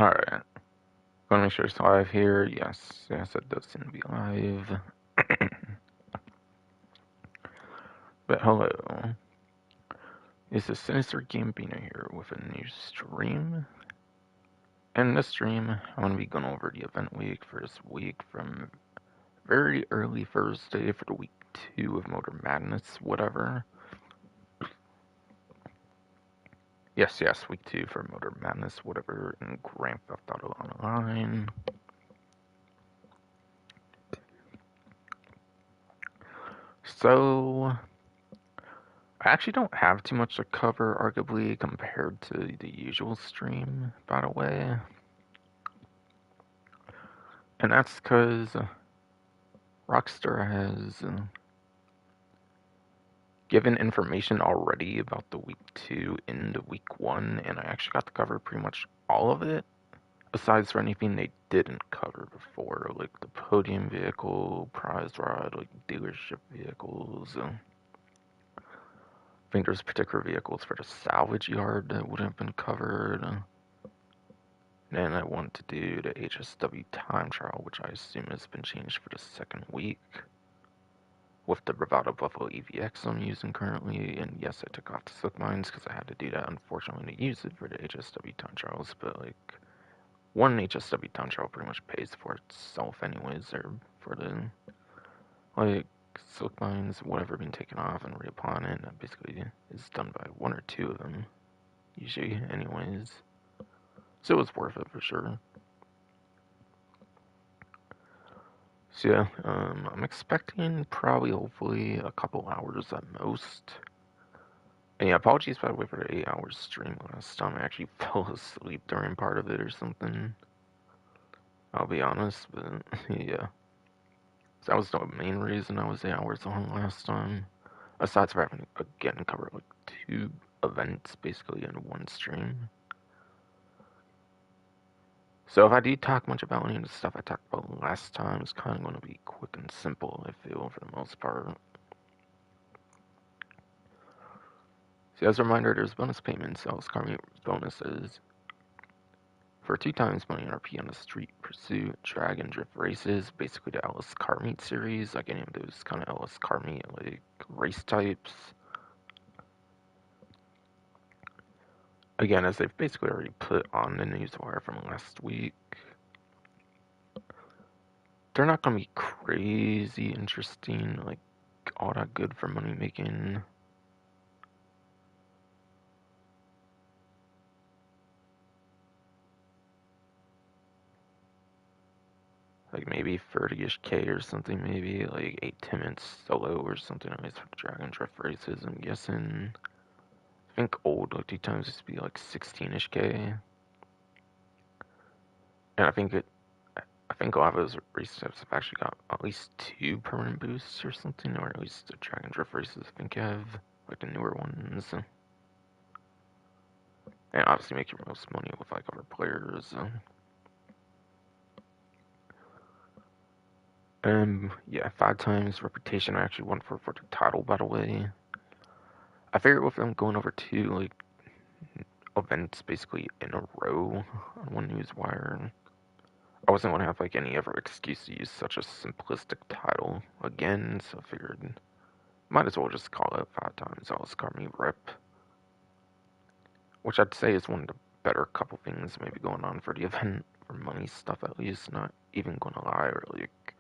Alright. Gonna make sure it's live here. Yes, it does seem to be live. But hello. This is Sinister Gambino here with a new stream. In this stream, I'm gonna be going over the event week for this week from very early Thursday for the week 2 of Motor Madness, whatever. Yes, week 2 for Motor Madness, whatever, in Grand Theft Auto Online. So, I actually don't have too much to cover, arguably, compared to the usual stream, by the way. And that's because Rockstar has given information already about the week 2 into week 1, and I actually got to cover pretty much all of it, aside from anything they didn't cover before, like the podium vehicle, prize ride, like dealership vehicles. I think there's particular vehicles for the salvage yard that would have been covered. Then I want to do the HSW time trial, which I assume has been changed for the second week. With the Bravado Buffalo EVX I'm using currently, and yes, I took off the Silk Mines because I had to do that, unfortunately, to use it for the HSW time trials, but, like, one HSW time trial pretty much pays for itself anyways, or for the, like, Silk Mines, whatever being taken off and reapplied, and that basically is done by one or two of them, usually, anyways. So it was worth it for sure. So yeah, I'm expecting probably, hopefully, a couple hours at most. And yeah, apologies by the way for the 8 hours stream last time. I actually fell asleep during part of it or something. I'll be honest, but yeah. So that was the main reason I was 8 hours on last time. Aside from having, again, cover like 2 events basically in one stream. So if I do talk much about any of the stuff I talked about last time, it's kind of going to be quick and simple, I feel, for the most part. So as a reminder, there's bonus payments, sales karma bonuses for 2 times money RP on the Street Pursuit, Drag and Drift races, basically the LS Car Meet series, like any of those kind of LS Car Meet like race types. Again, as they've basically already put on the newswire from last week, they're not going to be crazy interesting, like all that good for money making. Like maybe 30-ish K or something, maybe like 8-10 minutes solo or something, at least for Drag and Drift races, I'm guessing. I think old like 2 times used to be like 16-ish K. And I think a lot of those race types have actually got at least 2 permanent boosts or something, or at least the Drag and Drift races I think have, like the newer ones. And obviously make your most money with like other players. Yeah, 5 times reputation. I actually won for the title, by the way. I figured with them going over 2 like events basically in a row on one news wire, I wasn't going to have like any other excuse to use such a simplistic title again, so I figured might as well just call it 5 times All-Star Me Rep. Which I'd say is one of the better couple things maybe going on for the event, for money stuff at least, not even gonna lie, or like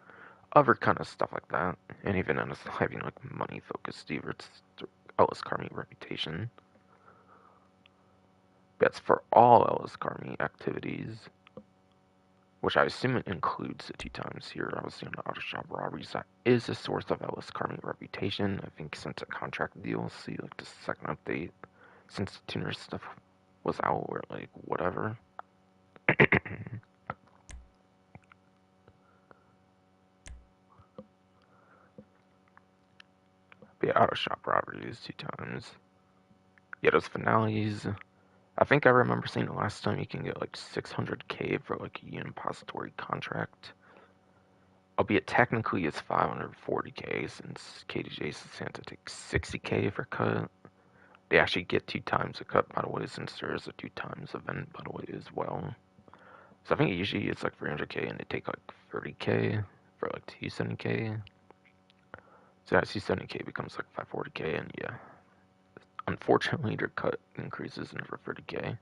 other kind of stuff like that. And even in having like money focused, either it's Ellis Carmi reputation. That's for all Ellis Carmi activities. Which I assume it includes the 2 times here, obviously on the auto shop robberies. That is a source of Ellis Carmi reputation. I think since a contract DLC, like the second update, since the tuner stuff was out, or like whatever. But yeah, auto shop robberies 2 times. Yeah, those finales. I think I remember saying the last time you can get like 600k for like a impository contract. Albeit technically it's 540k since KDJ Santa takes 60k for cut. They actually get 2 times a cut, by the way, since there is a 2 times event, by the way, as well. So I think usually it's like 300k and they take like 30k for like 270k. So that 270k becomes like 540k, and yeah. Unfortunately, their cut increases into 30k,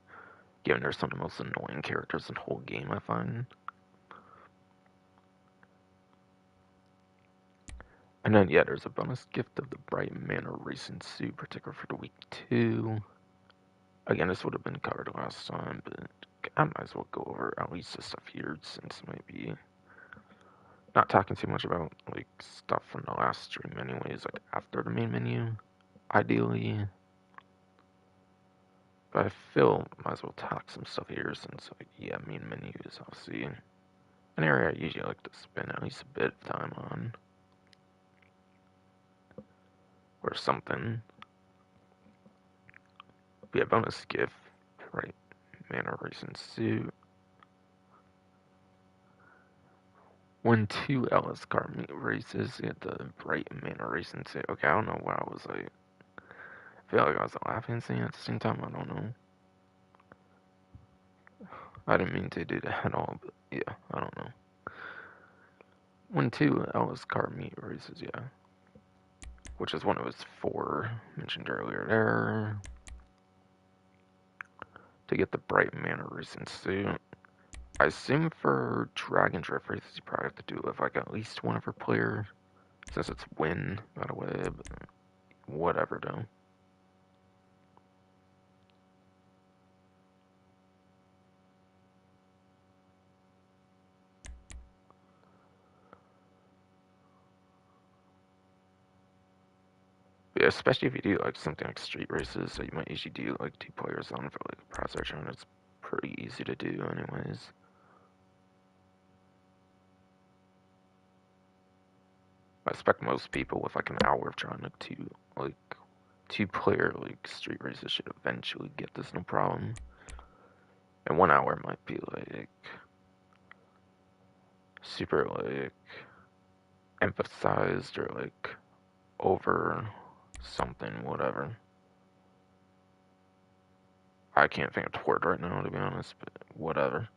given they're some of the most annoying characters in the whole game, I find. And then, yeah, there's a bonus gift of the Bright Mana Racing Suit, particular for the week 2. Again, this would have been covered last time, but I might as well go over at least the stuff here, since maybe not talking too much about like stuff from the last stream anyways, like after the main menu, ideally. But I feel might as well talk some stuff here, since like, yeah, main menu is obviously an area I usually like to spend at least a bit of time on. Or something. Be a bonus gift, right? Mana Racing Suit. When 2 Ellis car meet races, get the Bright Mana Racing Suit. Okay, I don't know why I was like. I feel like I was laughing saying at the same time. I don't know. I didn't mean to do that at all, but yeah, I don't know. When 2 Ellis car meet races, yeah. Which is one of his 4 mentioned earlier there. To get the Bright Mana Racing Suit. I assume for Dragon Drift races, you probably have to do with like at least one of her players, since it's win, by the way, but whatever though. But yeah, especially if you do like something like street races, so you might usually do like 2 players on for like a prize search, and it's pretty easy to do anyways. I expect most people with like an hour of trying like 2 player like street races should eventually get this, no problem. And 1 hour might be like super like emphasized or like over something, whatever. I can't think of the word right now, to be honest, but whatever.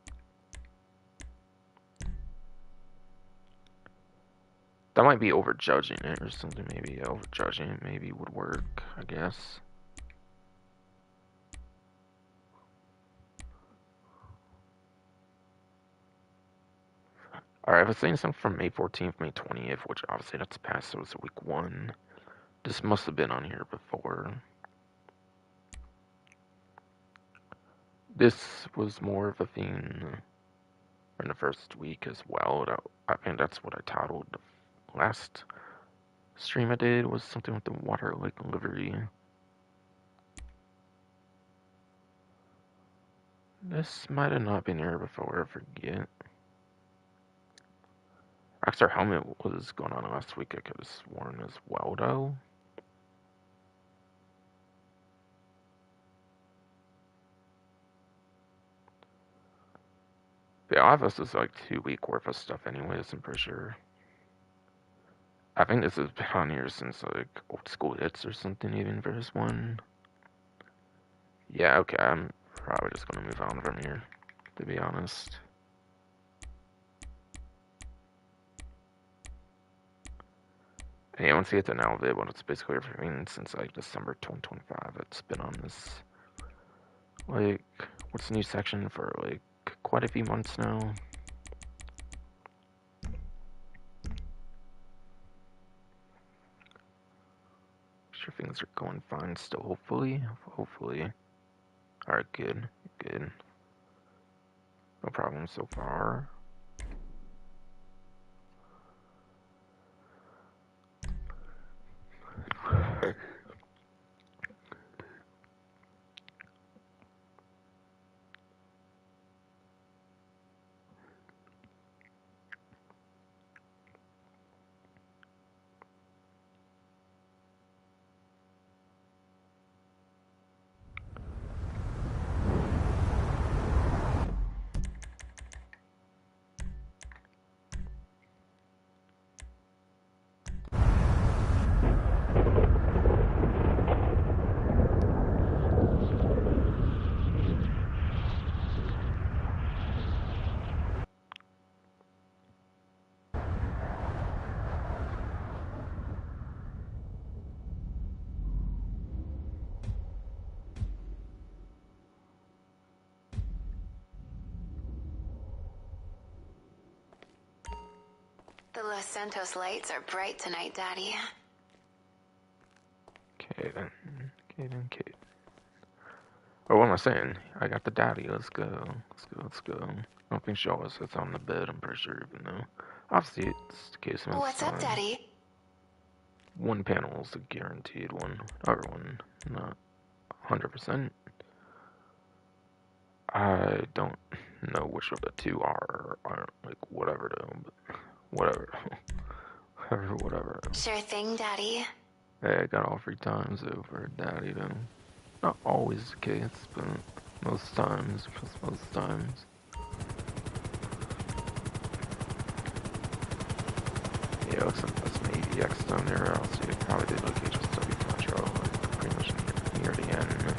That might be overjudging it or something. Maybe overjudging it maybe would work, I guess. Alright, I was saying something from May 14th, May 20th, which obviously that's past, so it's week 1. This must have been on here before. This was more of a thing in the first week as well. I think that's what I titled the last stream I did, was something with the Water Lake livery. This might have not been here before, I forget. Actually, our helmet was going on last week, I could have sworn as well, though. The office is like 2-week worth of stuff anyways, I'm pretty sure. I think this has been on here since like old school hits or something, even for this one. Yeah, okay, I'm probably just gonna move on from here, to be honest. Yeah, once you get to now, well, it's basically everything since like December 2025. It's been on this, like, what's the new section for like quite a few months now. Sure, things are going fine still, hopefully. Alright, good. No problem so far. The Los Santos lights are bright tonight, Daddy. Okay then. Okay. Oh, what am I saying? I got the daddy. Let's go. Let's go. I don't think she always sits on the bed, I'm pretty sure, even though obviously it's the case most What's up, Daddy? One panel is a guaranteed one. Other one, not 100%. I don't know which of the two are like whatever though, but whatever. whatever. Sure thing, Daddy. Hey, I got all 3 times over daddy though. Not always the case, but most times. Yeah, looks like that's maybe X down there. I'll see. Probably did like HSW control, like pretty much near the end.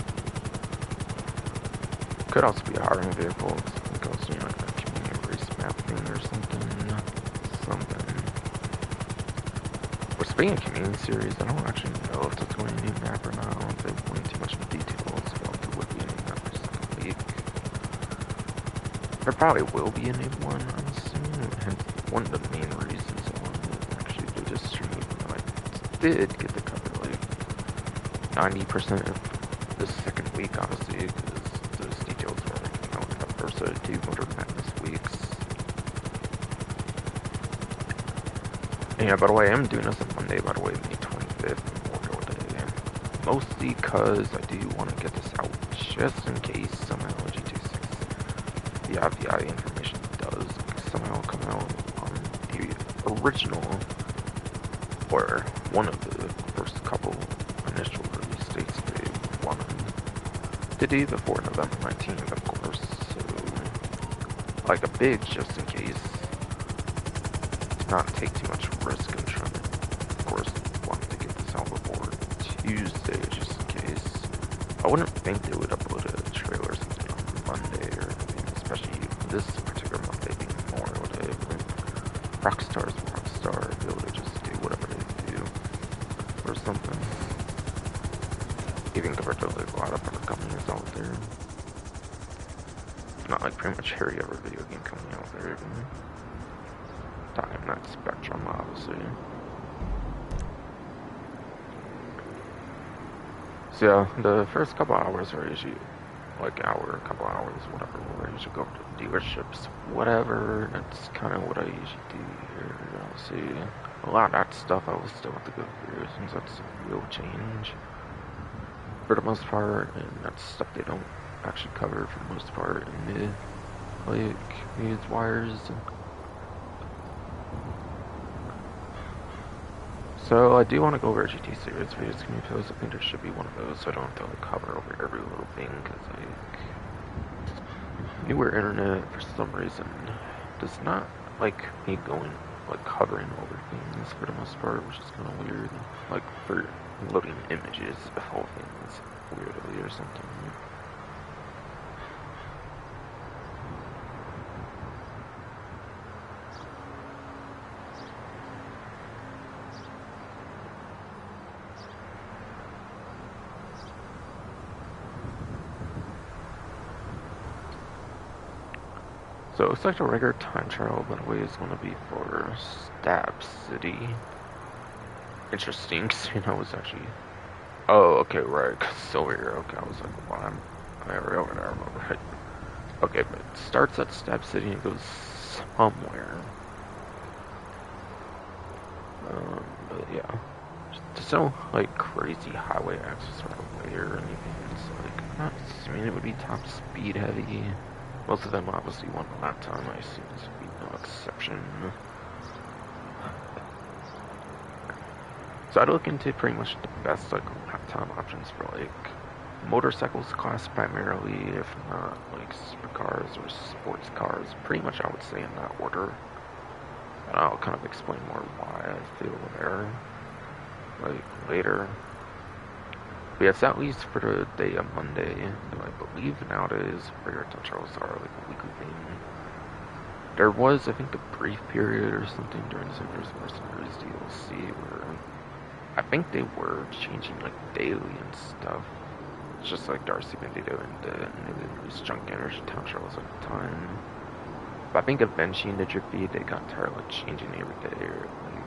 Could also be a hiring vehicle. It goes, you know, like a community race map thing or something. But speaking of community series, I don't actually know if it's going to be a new map or not. I don't think going too much in details about if it would be a new map for second week. There probably will be a new one, I'm assuming. Hence, one of the main reasons I wanted to actually do this stream. I did get to cover like 90% of the second week, obviously, because those details were like, out in the first 2 Motor Madness weeks. And yeah, by the way, I'm doing this on Monday, by the way, May 25th, Memorial Day. Mostly because I do want to get this out just in case somehow GT6, the IVI information does somehow come out on the original, or one of the first couple initial release dates they wanted to do before November 19th, of course. So, like a big just in case. Not take too much risk in trying to, of course, want to get this out before Tuesday, just in case. I wouldn't think they would upload a trailer or something on Monday, or anything, especially this particular Monday being Memorial Day. But Rockstar's Rockstar, be able to just do whatever they do, or something. Even compared to like, a lot of other companies out there. Not like pretty much every other video game coming out there, even. Talking that Spectrum, obviously. So yeah, the first couple hours are usually like couple hours, whatever, where I usually go to dealerships, whatever. That's kind of what I usually do here. Obviously, a lot of that stuff I will still have to go through since that's a real change for the most part, and that's stuff they don't actually cover for the most part in the like news wires. So I do want to go over GT series videos because I think there should be one of those so I don't have to like cover over every little thing because like newer internet for some reason does not like me going like covering over things for the most part, which is kind of weird. Like for loading images of whole things weirdly or something. So it looks like the regular time trial, by the way, is going to be for Stab City. Interesting, because you know it's actually. Oh, okay, right. Cause it's over here. Okay, I was like, well, I'm over there. I'm over right. Okay, but it starts at Stab City and goes somewhere. But yeah, there's no like crazy highway access right away or anything. It's like not. I mean, it would be top speed heavy. Most of them obviously want a lap time. I assume this would be no exception. So I'd look into pretty much the best like lap time options for like motorcycles class primarily, if not like supercars or sports cars. Pretty much I would say in that order. And I'll kind of explain more why I feel there like later. But yes, at least for the day of Monday, though I believe nowadays regular time trials are like a weekly thing. There was, I think, a brief period or something during the Mercenaries DLC where I think they were changing like daily and stuff. It's just like Darcy Bandito and they didn't release Junk Energy time trials at the time. But I think eventually in the drip feed they got tired of like changing every day. Or, like,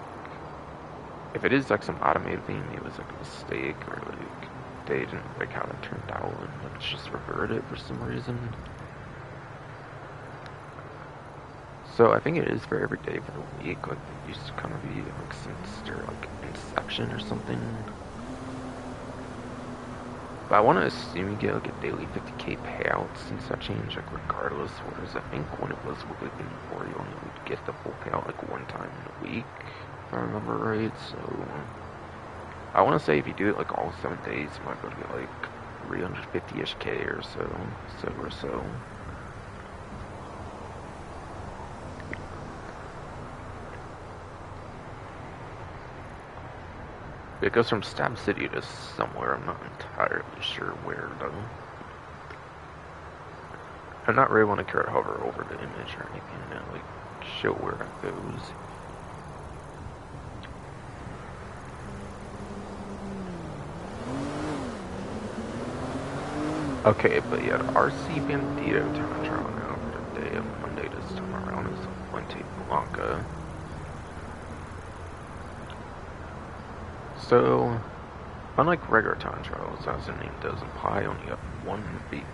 if it is like some automated thing, it was like a mistake, or like they didn't like how it turned out, and like it's just reverted for some reason. So I think it is for every day for the week. Like it used to kind of be like since their like inception or something. But I want to assume you get like a daily 50k payout since that changed, like regardless. Whereas I think when it was with before, you only would get the full payout like one time in a week, if I remember right. So I want to say if you do it like all 7 days, you might be able to get like 350ish k or so. It goes from Stab City to somewhere, I'm not entirely sure where though. I'm not really want to care to hover over the image or anything and like show where that goes. Okay, but yeah, the RC Bandito time trial now for the day of Monday this time around is Fuente Blanca. So, unlike regular time trials, as the name does imply, only have one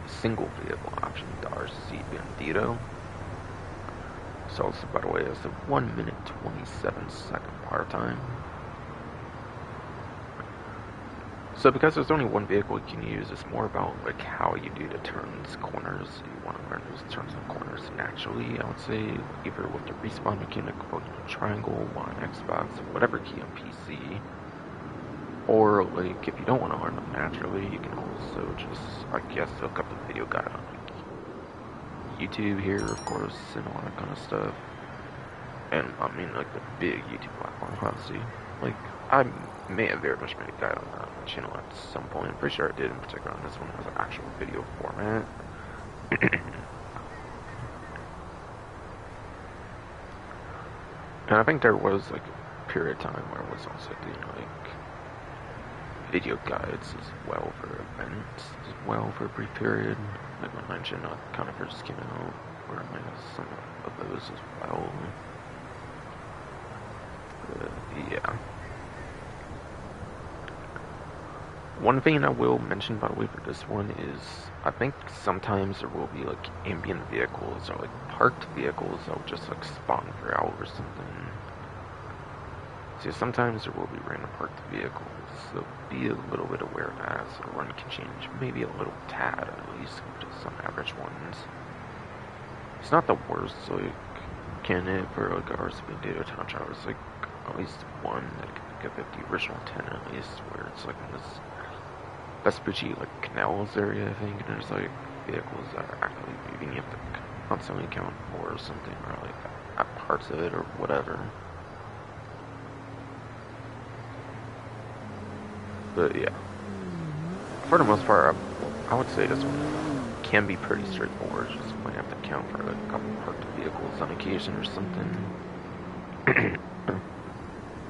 single vehicle option, the RC Bandito. So also, by the way, it's a 1 minute 27-second par time. So because there's only one vehicle you can use, it's more about like how you do the turns, corners. You want to learn those turns and corners naturally, I would say, either with the respawn mechanic or triangle, on Xbox, whatever key on PC. Or like if you don't want to learn them naturally, you can also just, I guess, look up the video guide on like YouTube here, of course, and all that kind of stuff. And I mean like the big YouTube platform, obviously. Like I may have very much made a guide on that on my channel at some point. I'm pretty sure I did, in particular on this one as an actual video format. And I think there was like a period of time where I was also doing like video guides as well for events, as well for a brief period. Like I mentioned, I kind of first came out where I made some of those as well. Yeah. One thing I will mention, by the way, for this one is I think sometimes there will be like ambient vehicles or like parked vehicles that will just like spawn throughout or something. So sometimes there will be random parked vehicles, so be a little bit aware of that. So the run can change maybe a little tad at least, to some average ones. It's not the worst like candidate for like RSP data time trial. It's like at least one that I can think of at the original 10 at least, where it's like in this Vespucci like canals area, I think, and there's like vehicles that are actively moving, you have to constantly account for or something, or like at parts of it or whatever. But yeah, for the most part, I would say this one can be pretty straightforward. Just might have to account for like a couple parked vehicles on occasion or something.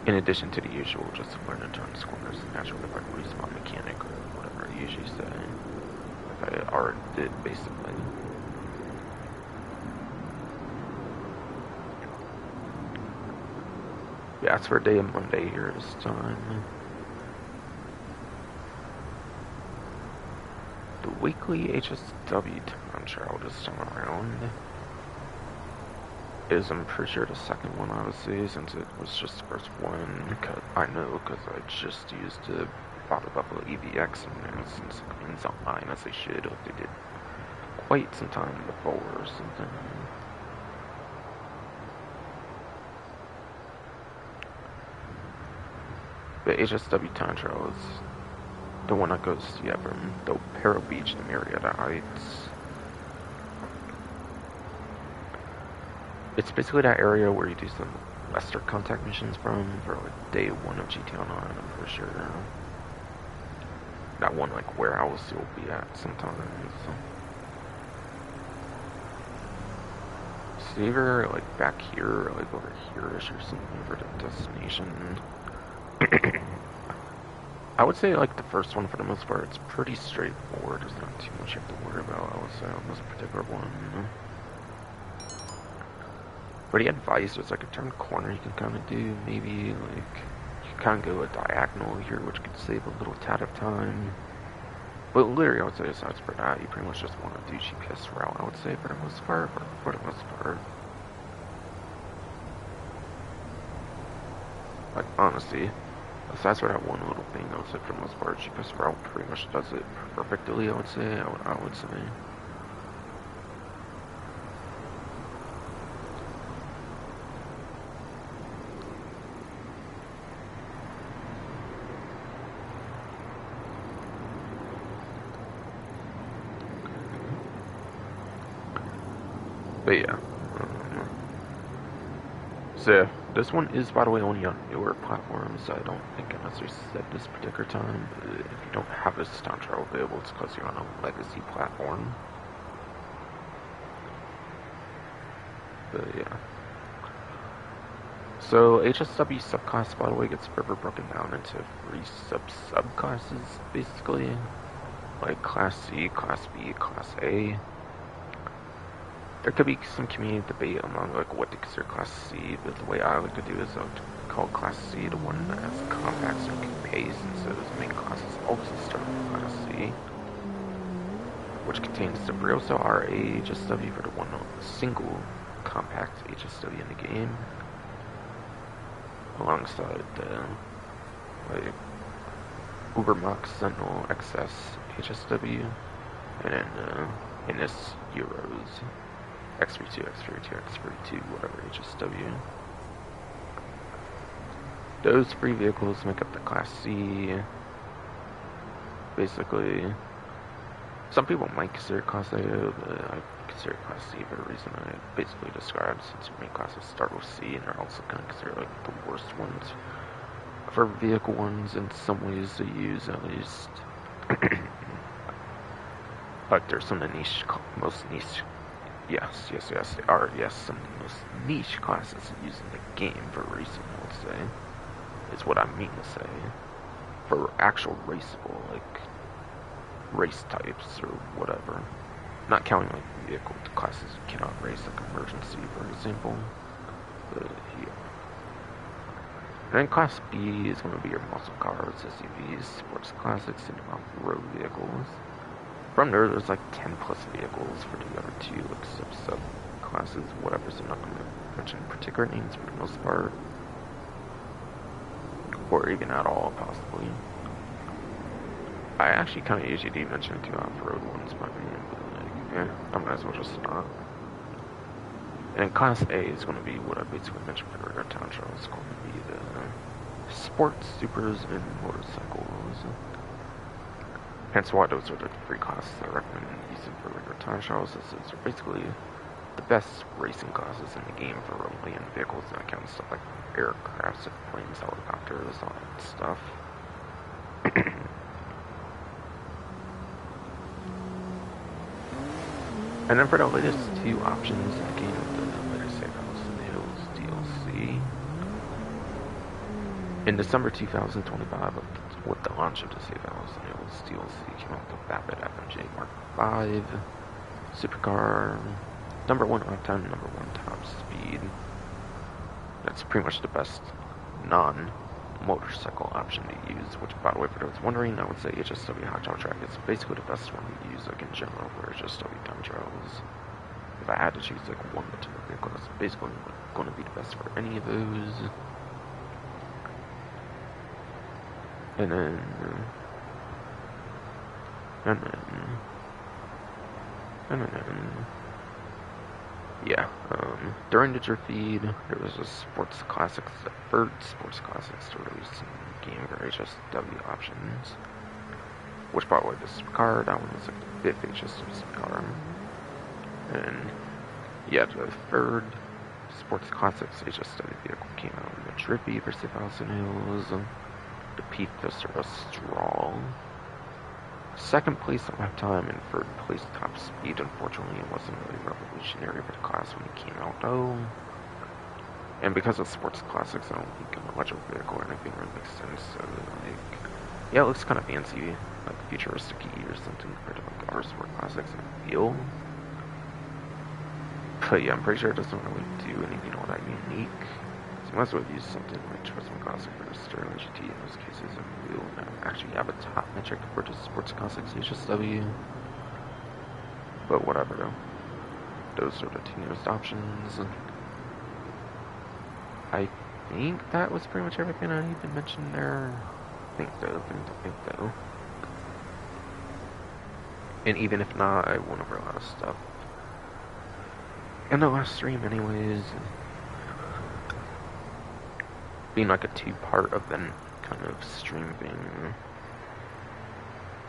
In addition to the usual, just learn to turn corners and naturally like respawn mechanic or whatever I usually say. Like I already did basically. Yeah, it's for a day of Monday here this time. The weekly HSW time trial this time around is, I'm pretty sure, the second one, obviously, since it was just the first one. I know, because I just used the Father Buffalo EVX and since it means online as they should, if they did quite some time before or something. The HSW time trial is the one that goes, yeah, from Del Perro Beach to Marietta Heights. It's basically that area where you do some Lester contact missions from for like day 1 of GTA Online, I'm pretty sure. That one like warehouse you'll be at sometimes. So either like back here or like over here-ish or something for the destination. I would say like the first one for the most part, it's pretty straightforward. There's not too much you have to worry about, I would say, on this particular one. But he advised there's like a turn corner you can kind of do, maybe like you can kind of go a diagonal here, which could save a little tad of time. But literally, I would say aside from that, you pretty much just want to do GPS route, I would say, for the most part. Like, honestly, aside from that one little thing, I would say for the most part, GPS route pretty much does it perfectly, I would say. I would say. But yeah. So, this one is, by the way, only on newer platforms. I don't think I necessarily said this particular time, but if you don't have this time trial available, it's because you're on a legacy platform. But yeah. So, HSW subclass, by the way, gets further broken down into 3 subclasses, basically. Like Class C, Class B, Class A. There could be some community debate among like what to consider Class C, but the way I like to do is I would call Class C the one that has compacts and can pace, and so those main classes also start with Class C, which contains the Brioso RA HSW for the one single compact HSW in the game, alongside the like Ubermax Sentinel XS HSW, and then in this Euros X32, X32, X32, whatever HSW. Those 3 vehicles make up the Class C. Basically, some people might consider Class A, but I consider Class C for the reason I basically described, since your main classes start with C, and they're also kind of considered like the worst ones for vehicle ones in some ways to use, at least. Like, there's some of the most niche. Yes, they are, yes, some of the most niche classes used in the game for racing, I would say, is what I mean to say. For actual raceable, like, race types or whatever. Not counting, like, vehicle classes you cannot race, like emergency, for example. But, yeah. And then Class B is going to be your muscle cars, SUVs, sports classics, and off-road vehicles. From there's like 10 plus vehicles for the other 2 like sub classes, whatever, so I'm not going to mention particular names for the most part. Or even at all, possibly. I actually kind of usually do mention 2 off-road ones, but like, I might as well just stop. And Class A is going to be what I basically mentioned for the regular town show. It's going to be the sports, supers, and motorcycles. Hence why those are the 3 classes I recommend using for regular time trials. These are basically the best racing classes in the game for rolling in vehicles, and that kind of stuff like aircrafts, planes, helicopters, all that stuff. And then for the latest 2 options in the game, the latest Safehouse and Hills DLC. In December 2025, with the launch of the Safehouse and Hills DLC, came out the Vapid FMJ Mark V supercar, number 1 uptime, number 1 top speed. That's pretty much the best non-motorcycle option to use, which, by the way, for those wondering, I would say HSW Hot Trail Track is basically the best one to use, like, in general, for HSW time trials. If I had to choose, like, one particular vehicle, that's basically going to be the best for any of those. And then, yeah, during the drift feed, there was a sports classics, the third sports classics to release in the game for HSW options. Which, by the way, this car, that one was like the 5th HSW car. And, yeah, the third sports classics HSW vehicle came out in the drift feed for Safehouse and Hills. The Peak Viscera Straw. 2nd place on lap time and 3rd place top speed. Unfortunately, it wasn't really revolutionary for the class when it came out, though. And because of sports classics, I don't think much of a vehicle or anything really makes sense. So, like, yeah, it looks kind of fancy, like futuristic or something compared to like our sport classics, I feel. But yeah, I'm pretty sure it doesn't really do anything all that unique. So I might as well use something like Trustman Classic for Sterling GT in those cases, and we'll actually have a top metric for the Sports Classics HSW. But whatever though. Those are the two newest options. I think that was pretty much everything I need to mention there. I think so. And even if not, I went over a lot of stuff in the last stream anyways. Being like a two-part event kind of stream thing.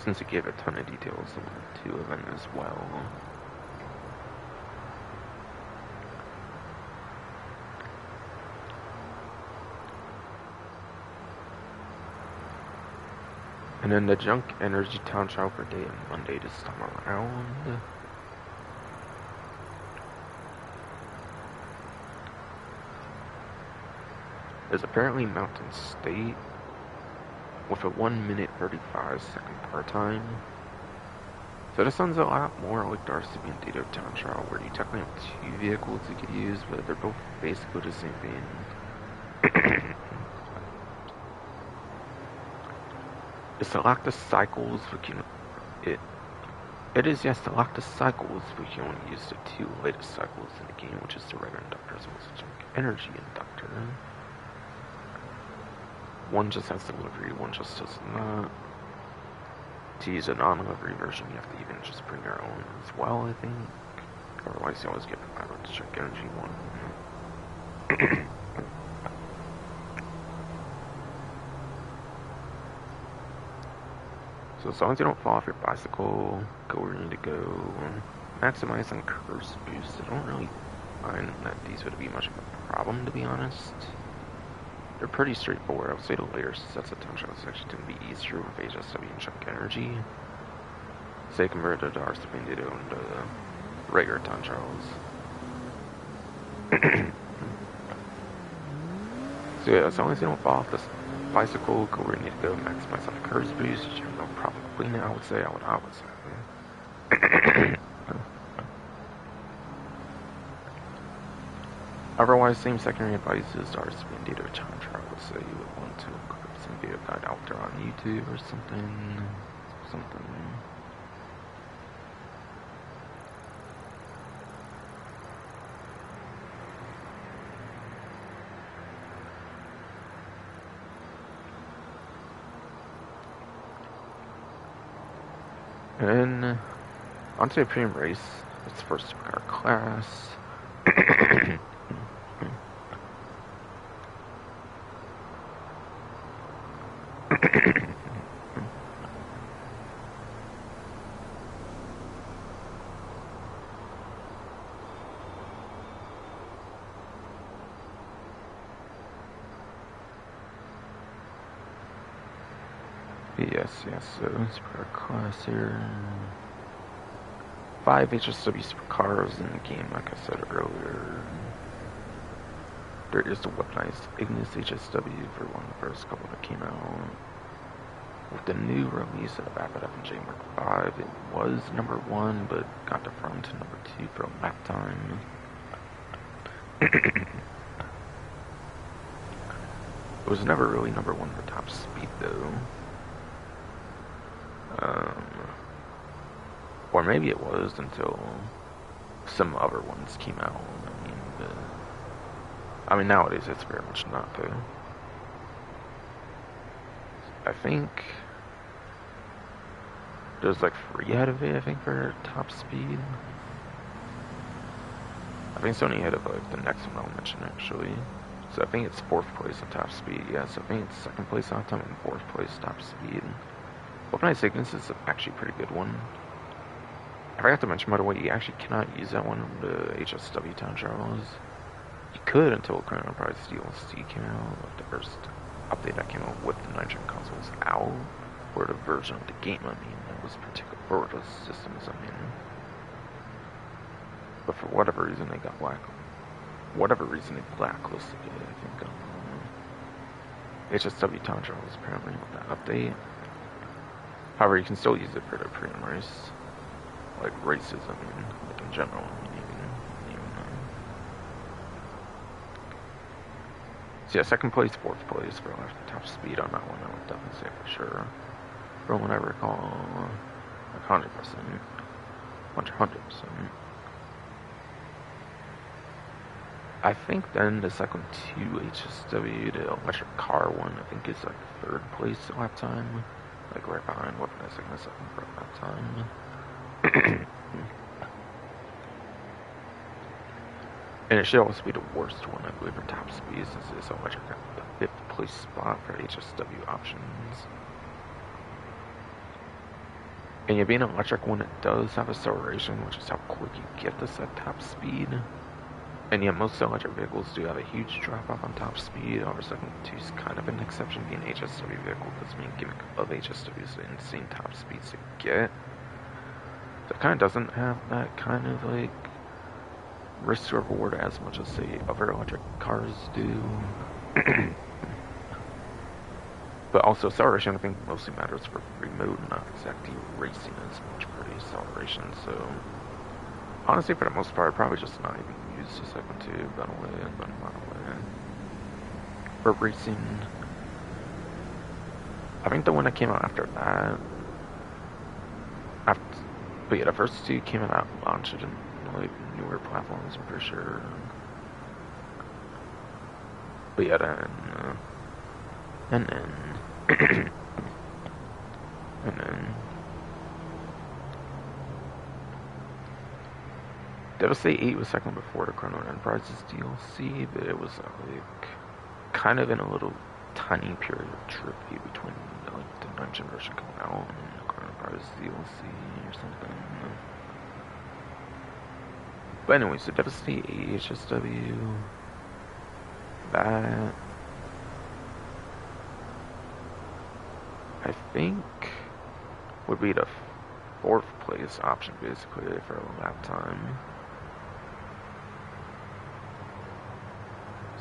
Since it gave a ton of details on the two event as well. And then the Junk Energy Town Trial per day on Monday this time around. Is apparently Mountain State with a 1 minute 35 second par time. So this sounds a lot more like the RCB and Dado Town Trial, where you technically have two vehicles you could use, but they're both basically the same thing. To select the cycles, we can it is yes, select the cycles, we can only use the two latest cycles in the game, which is the regular inductor as well as the Junk Energy inductor. One just has delivery, one just does not. To use a non-delivery version, you have to even just bring your own as well, I think. Otherwise, you always get the Junk Energy one. So as long as you don't fall off your bicycle, go where you need to go. Maximize on curse boost. I don't really find that these would be much of a problem, to be honest. They're pretty straightforward. I would say the later sets of time trials actually tend to be easier with HSW and Junk Energy. Say compared to the RCB and Dado and the regular time trials. So yeah, as long as you don't fall off this bicycle, go where you need to go, maximize on the curse boost, you have no problem cleaning it, I would say. Otherwise, same secondary advice is the RCB and Dado time trial. Let's say you would want to equip some video guide out there on YouTube or something. And onto a premium race. It's first supercar class. Yes, so supercar class here. 5 HSW supercars in the game, like I said earlier. There is the weaponized Ignis HSW for one of the first couple that came out. With the new release of Rapid F&J Mark V, it was number 1, but got deferred to number 2 for lap time. It was never really number 1 for top speed, though. Or maybe it was until some other ones came out. I mean, nowadays it's very much not, though. I think there's like 3 ahead of it, I think, for top speed. I think it's only ahead of like the next one I'll mention, actually. So I think it's 4th place on top speed. Yeah, so I think it's 2nd place on time and 4th place top speed. Weaponized Ignis is actually a pretty good one. I forgot to mention, by the way, you actually cannot use that one in the HSW town trials. You could until Crown Enterprise DLC came out, like the first update that came out with the Nitrogen consoles out, or the version of the game, I mean, that was particular for the systems, I mean. But for whatever reason, they got blacklisted it, I think. HSW town trials apparently with that update. However, you can still use it for the pre-race. Like races, I mean, like in general, even So yeah, second place, fourth place for top speed on that one. I would definitely say for sure. From what I recall, like 100%, 100%. I think then the second two HSW, the electric car one, I think is like third place lap time, like right behind weaponizing the second for lap time. And it should also be the worst one, I believe, for top speed, since it's electric at the 5th place spot for HSW options. And yeah, being an electric one, it does have acceleration, which is how quick you get this at top speed. And yeah, most electric vehicles do have a huge drop-off on top speed. However, second two is kind of an exception, being an HSW vehicle, because the main gimmick of HSW is the insane top speeds to get. So it kind of doesn't have that kind of like risk to reward as much as say other electric cars do. But also acceleration I think mostly matters for remote, not exactly racing as much for the acceleration. So honestly, for the most part, I'd probably just not even use the second two, run away and run away. For racing, I think the one that came out after that, but yeah, the first two came out launched in like newer platforms, I'm pretty sure. But yeah, and then Devastate 8 was second before the Chrono Enterprises DLC, but it was like kind of in a little tiny period of trivia between like the 9th generation coming out and the Chrono Enterprises DLC or something. But anyway, so Devastate 8 HSW, that I think would be the 4th place option basically for a lap time.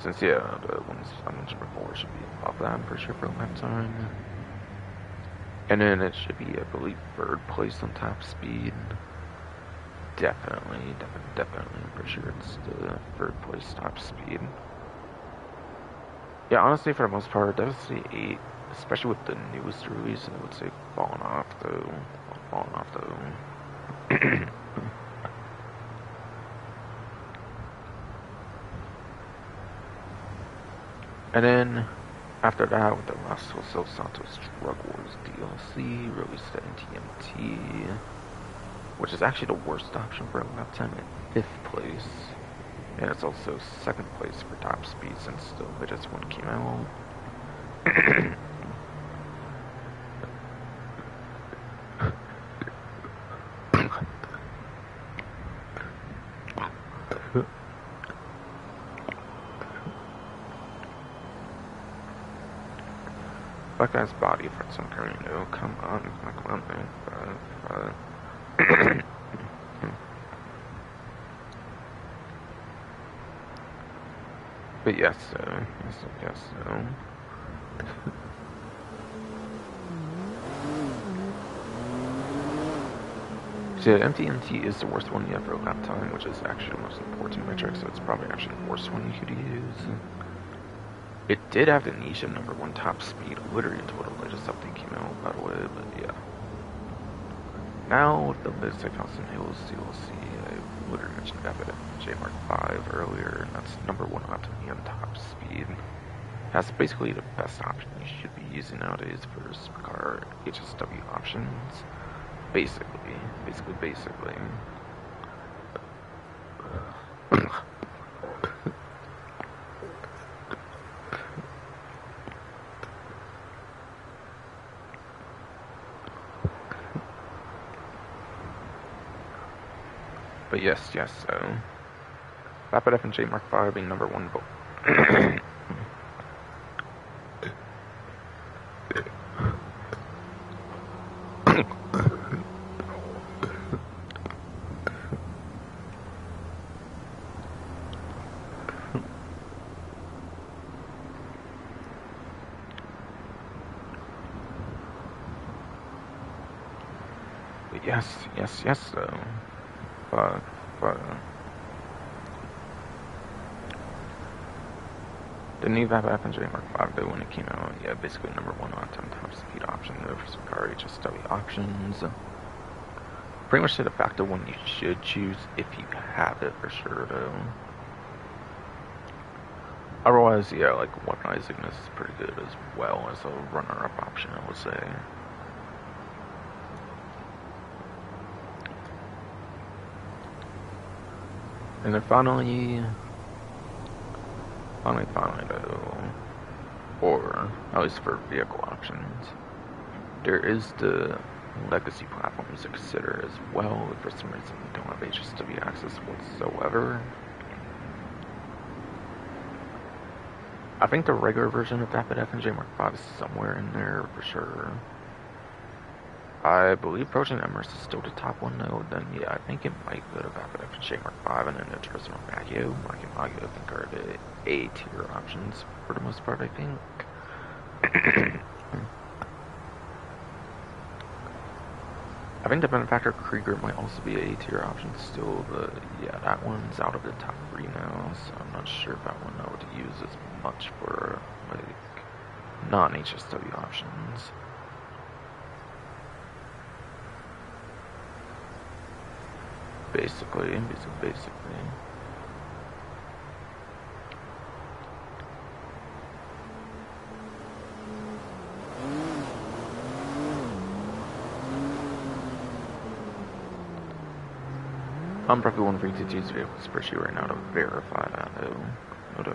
Since yeah, the ones I mentioned before should be above that, I'm pretty sure for lap time. And then it should be, I believe, 3rd place on top speed. Definitely, I'm pretty sure it's the 3rd place top speed. Yeah, honestly, for the most part, Devastate 8, especially with the newest release, I would say falling off though. And then, after that, with the Los Santos Drug Wars DLC, released at NTMT, which is actually the worst option for a lap time at 5th place. And it's also 2nd place for top speed since the latest one came out. That guy's body for some kind of no, come on, man. But yes, so. So yeah, MTMT is the worst one yet for lap time, which is actually the most important metric, so it's probably actually the worst one you could use. It did have the niche of #1 top speed, literally until the latest update came out, by the way, but yeah. Now, with the latest Safehouse and Hills DLC, I literally mentioned that at J Mark 5 earlier, and that's #1 option on top speed. That's basically the best option you should be using nowadays for supercar HSW options. Basically. But yes, so Vapid F and J Mark 5 being #1 vote. But yes, so but The new FNJ Mark 5 though, when it came out, yeah, basically number one on 10 top speed option though for some car HSW options. Pretty much the de facto one you should choose if you have it for sure though. Otherwise, yeah, like weaponizing is pretty good as well as a runner-up option, I would say. And then finally though, or at least for vehicle options, there is the legacy platforms to consider as well. If for some reason you don't have HSW access whatsoever, I think the regular version of Vapid FNJ Mark 5 is somewhere in there for sure. I believe Project Emrys is still the top one though. Then yeah, I think it might go to Vapid FNJ Mark 5 and then the Turismo Maggio. I think are the A tier options for the most part, I think. I think the Benefactor Krieger might also be an A-tier option still, but yeah, that one's out of the top 3 now, so I'm not sure if that one I would use as much for, like, non-HSW options. Basically. I'm probably wondering to use vehicle spreadsheet right now to verify that though. No.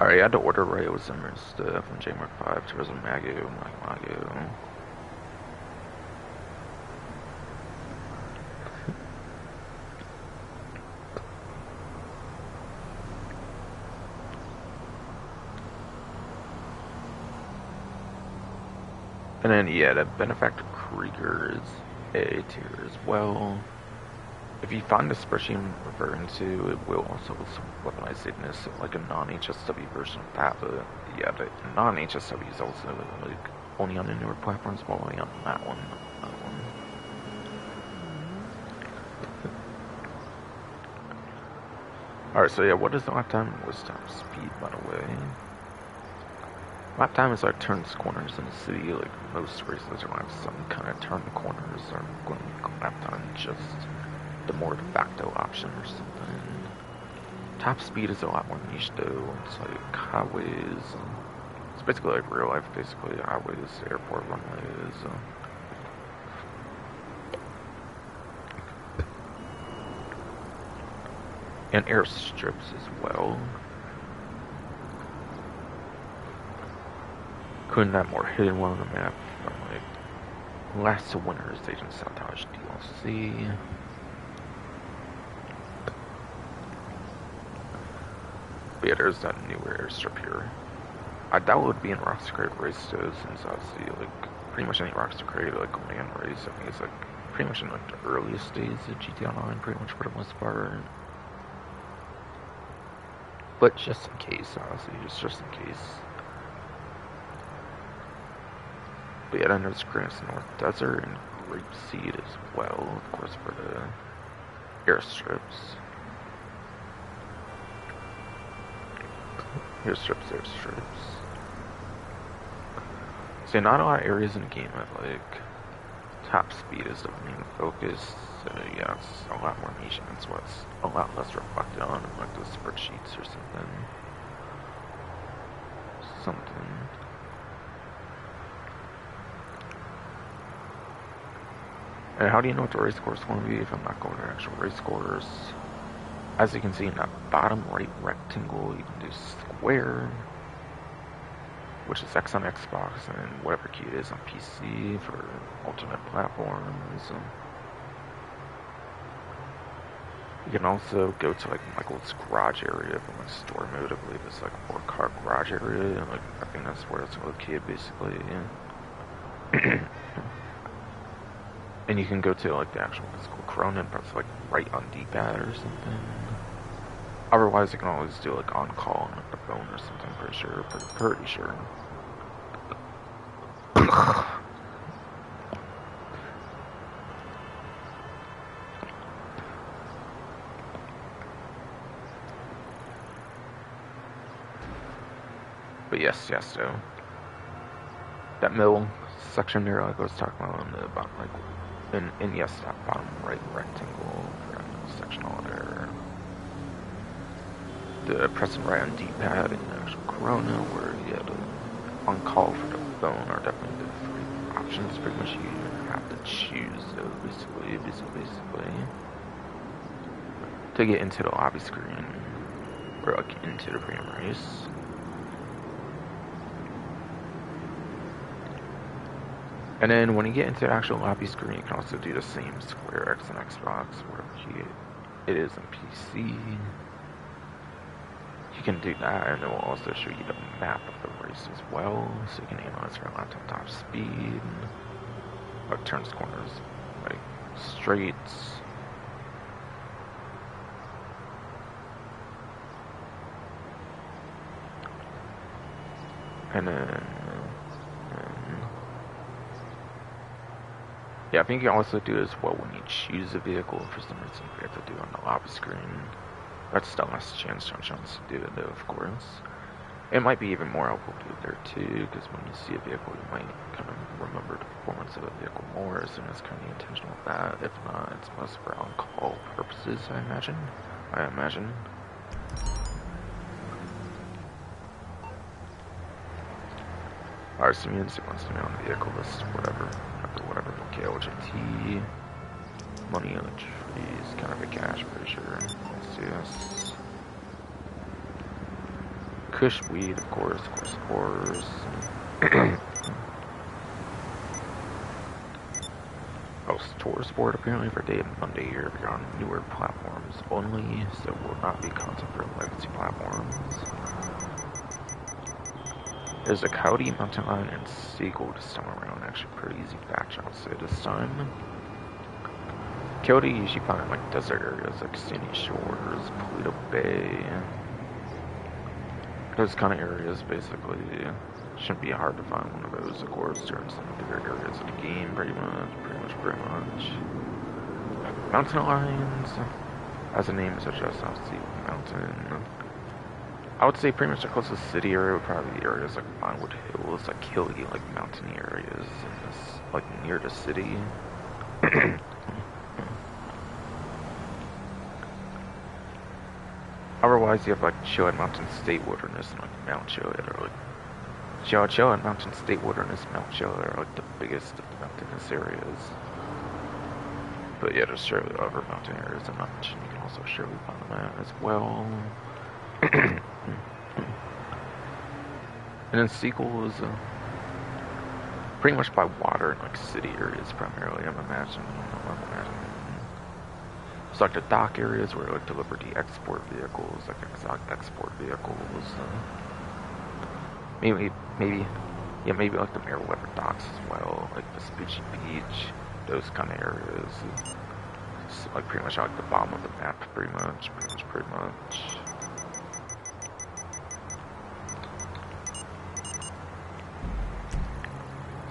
Alright, I had to order right with some stuff from J Mark 5 to Resident Maggio. And then, yeah, the Benefactor Krieger is A tier as well. If you find the spreadsheet I'm referring to, it will also with some weaponizedness, like a non-HSW version of that, but yeah, the non-HSW is also like only on the newer platforms, while only on that one. Alright, so yeah, what is the lap time? What's top speed, by the way? Lap time is like turns corners in the city, like most races are going to have some kind of turn corners or going to be lap time, just the more de facto option or something. Top speed is a lot more niche though, it's like highways, it's basically like real life, basically highways, airport runways. And airstrips as well. Couldn't that more hidden one on the map from like Last Winter's Agent Sabotage DLC. But yeah, there's that newer airstrip here. I doubt it would be in Rockstar Crate race though, since obviously like pretty much any Rockstar Crate like land race, I think it's like pretty much in like the earliest days of GTA Online, pretty much for the most part. But just in case, honestly, just in case. But yeah, then there's Grants North Desert and Grapeseed as well, of course, for the airstrips. Airstrips. So not a lot of areas in the game have like top speed is the main focus. So yeah, it's a lot more niche and that's what's a lot less reflected on in like the spreadsheets or something. And how do you know what the race course is going to be if I'm not going to actual race course? As you can see in that bottom right rectangle, you can do square, which is X on Xbox, and whatever key it is on PC for alternate platforms. You can also go to like Michael's garage area from like store mode. I believe it's like a 4-car garage area, and like I think that's where it's located basically. Yeah. And you can go to like the actual physical Corona and press like right on D-pad or something. Otherwise, you can always do like on call on like the phone or something. Pretty sure. Pretty sure. But yes, so that middle section there, like I was talking about, on the bottom, like, and yes, that bottom right rectangle for that middle section all there. The pressing right on D-pad and the actual Corona, where you had to on call for the phone, are definitely the three options. Pretty much you have to choose those basically to get into the lobby screen or like into the premium race. And then when you get into the actual lobby screen, you can also do the same Square X and Xbox, wherever it is in PC. You can do that, and it will also show you the map of the race as well, so you can analyze your laptop top speed, like turns, corners, like straights. And then, yeah, I think you can also do as well when you choose a vehicle. For some reason, you have to do it on the lobby screen. That's the last chance to do it, though, of course. It might be even more helpful to do it there, too, because when you see a vehicle, you might kind of remember the performance of a vehicle more, so it's kind of intentional with that. If not, it's mostly for on-call purposes, I imagine. Alright, so music wants to be on the vehicle list, whatever. Okay, LJT. Money, electricity, kind of a cash, pretty sure. Let's do this. Kush weed, of course. Oh, tour sport apparently for day and Monday here. We're on newer platforms only, so will not be content for legacy platforms. There's a Coyote, Mountain Lion, and Seagull this time around. Actually, pretty easy batch, I'll say this time. Coyote you usually find in like desert areas like Sandy Shores, Paleto Bay. Those kind of areas basically. Shouldn't be hard to find one of those, of course, during some bigger areas of the game, pretty much. Mountain lions, as the name suggests, obviously mountain. I would say pretty much the closest city area would probably be areas like Vinewood Hills, like hilly, like mountainy areas, in this, like near the city. Otherwise, you have like Chowan Mountain State Wilderness and like Mount Chowan, or like Chowan Mountain State Wilderness, Mount Chowan are like the biggest of the mountainous areas. But yeah, there's surely other mountain areas I'm not mentioning. You can also surely find them out as well. And then Seagull is pretty much by water and like city areas primarily. I'm imagining. It's like the dock areas where like deliver the export vehicles, like exotic export vehicles. Maybe like the Meriwether docks as well, like Vespucci Beach, those kind of areas. It's like pretty much like the bottom of the map, pretty much.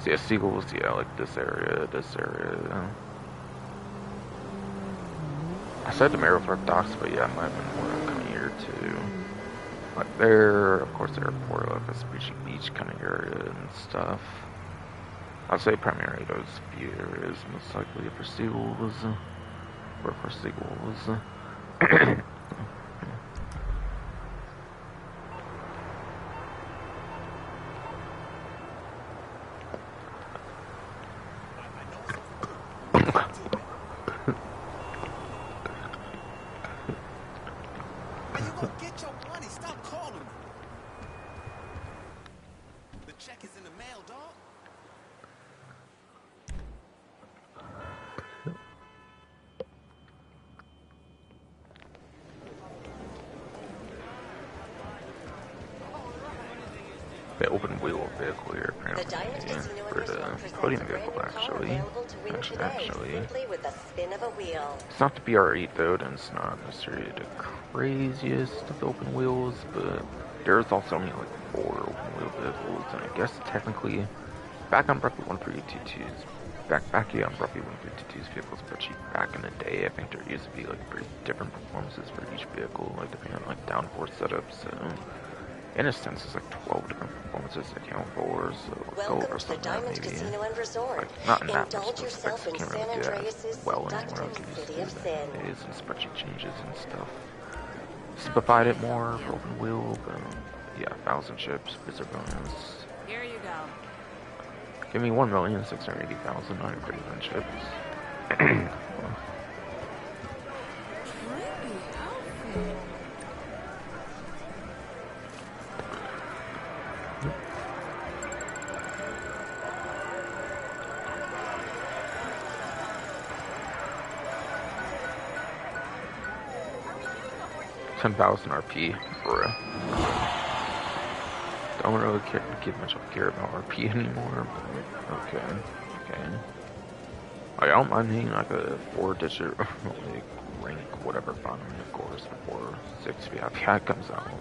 So yeah, Seagulls, yeah, like this area. I said the Meriwether docks, but yeah, I might have been more coming here too. Like there, of course, the airport, like Vespucci Beach kind of area and stuff. I'd say primarily those few areas, most likely for Seagulls. Or for Seagulls. The open wheel vehicle here, apparently. The diet is in New for the podium vehicle, actually. With the spin of a wheel. It's not the BR8 though, and it's not necessarily the craziest of the open wheels, but there's also only like 4 open wheel vehicles, and I guess technically, back on roughly 1322's, back on roughly 1322's vehicles, but back in the day, I think there used to be like pretty different performances for each vehicle, like depending on like downforce setups, so in a sense, there's like 12 different performances to account for, so let's go over some of that maybe. Casino and Resort. Like, not in that much Indulge yourself specifics, in can't San really do Andreas' that well anymore. I'll seductive give city you of sin. some spreadsheet changes and stuff. Simplified it more for open wheel, but yeah, 1,000 chips, Wizard bonus. Here you go. Give me 1,680,931 chips. 10,000 RP, bruh. Don't really give much of a care about RP anymore, but okay. Like, I don't mind hitting like a 4-digit like rank, whatever finally, of course, before 6 VIP comes out.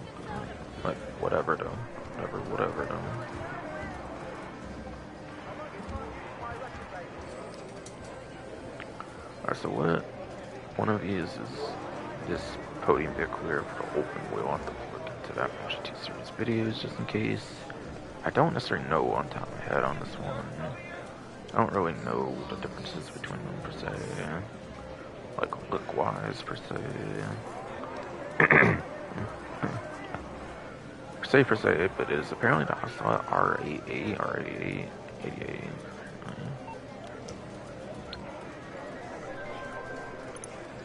Like, whatever though. Whatever though. Alright, so what one of these is this podium vehicle here for the open wheel. I'll have to look into that bunch of 2 series videos just in case. I don't necessarily know on top of my head on this one. I don't really know the differences between them per se. Like look wise per se. per se, but it is apparently the Hustler R88.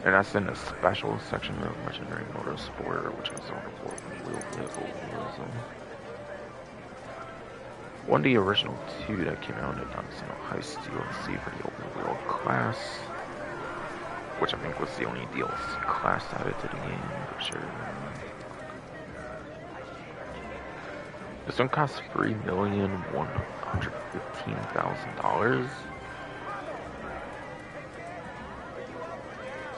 And that's in a special section of Legendary Motorsport, which is on the open wheel vehicles. One of the original 2 that came out in Heist DLC for the open wheel class, which I think was the only DLC class added to the game for sure. This one costs $3,115,000.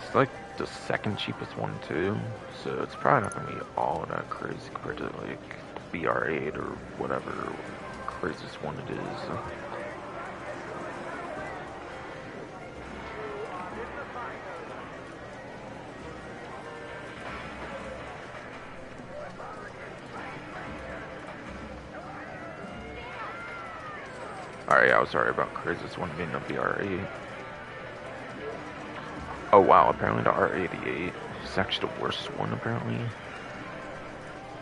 It's like the second cheapest one too, so it's probably not gonna be all that crazy compared to like BR8 or whatever craziest one it is. Alright, yeah, I was sorry about craziest one being a BR8. Oh wow, apparently the R88 is actually the worst one apparently.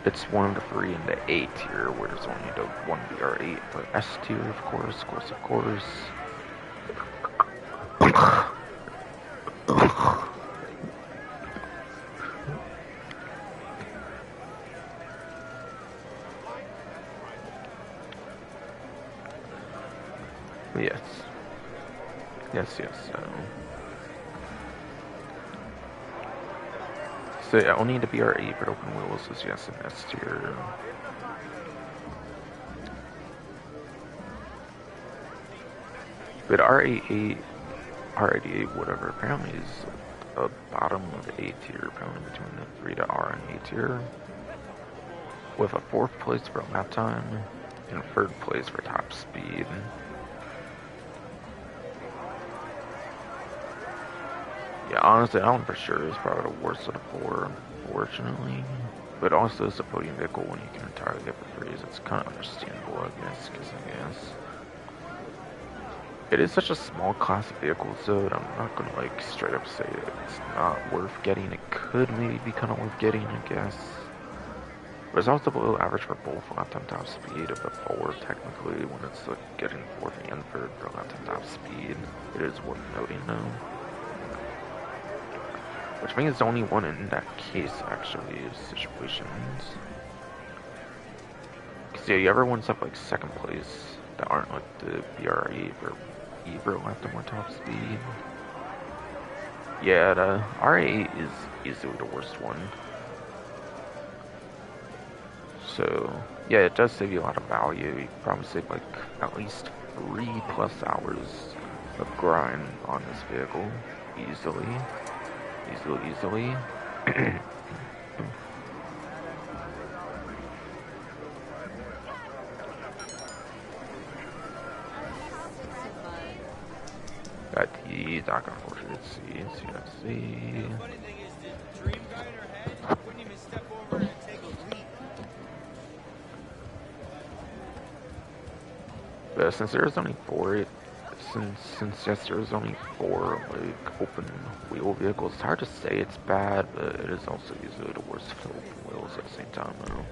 It's one of the 3 in the A tier, where there's only the 1 BR8 for S tier, of course. Yes. So yeah, only the BR8 for open wheels is yes and S tier. But R88, whatever, apparently is a bottom of the A tier, apparently between the 3 to R and A tier. With a 4th place for lap time and 3rd place for top speed. Yeah, honestly, that one for sure is probably the worst of the 4, unfortunately. But also, it's a podium vehicle when you can entirely get for free. It's kind of understandable, I guess, it is such a small class of vehicle, so that I'm not gonna like straight up say it's not worth getting. It could maybe be kind of worth getting, I guess. But it's also below average for both lap time top speed of the 4, technically, when it's like getting 4th and 3rd for lap time top speed. It is worth noting, though. Which means it's the only one in that case, actually, is situations. Because, yeah, you ever won stuff like 2nd place that aren't like the BR8 or Ebro after more top speed? Yeah, the R8 is easily the worst one. So, yeah, it does save you a lot of value. You probably save like at least 3+ hours of grind on this vehicle. Easily. Easily. Got the dock unfortunate CNC. But since there's only there's only 4 like open wheel vehicles, it's hard to say it's bad, but it is also usually the worst for open wheels at the same time though.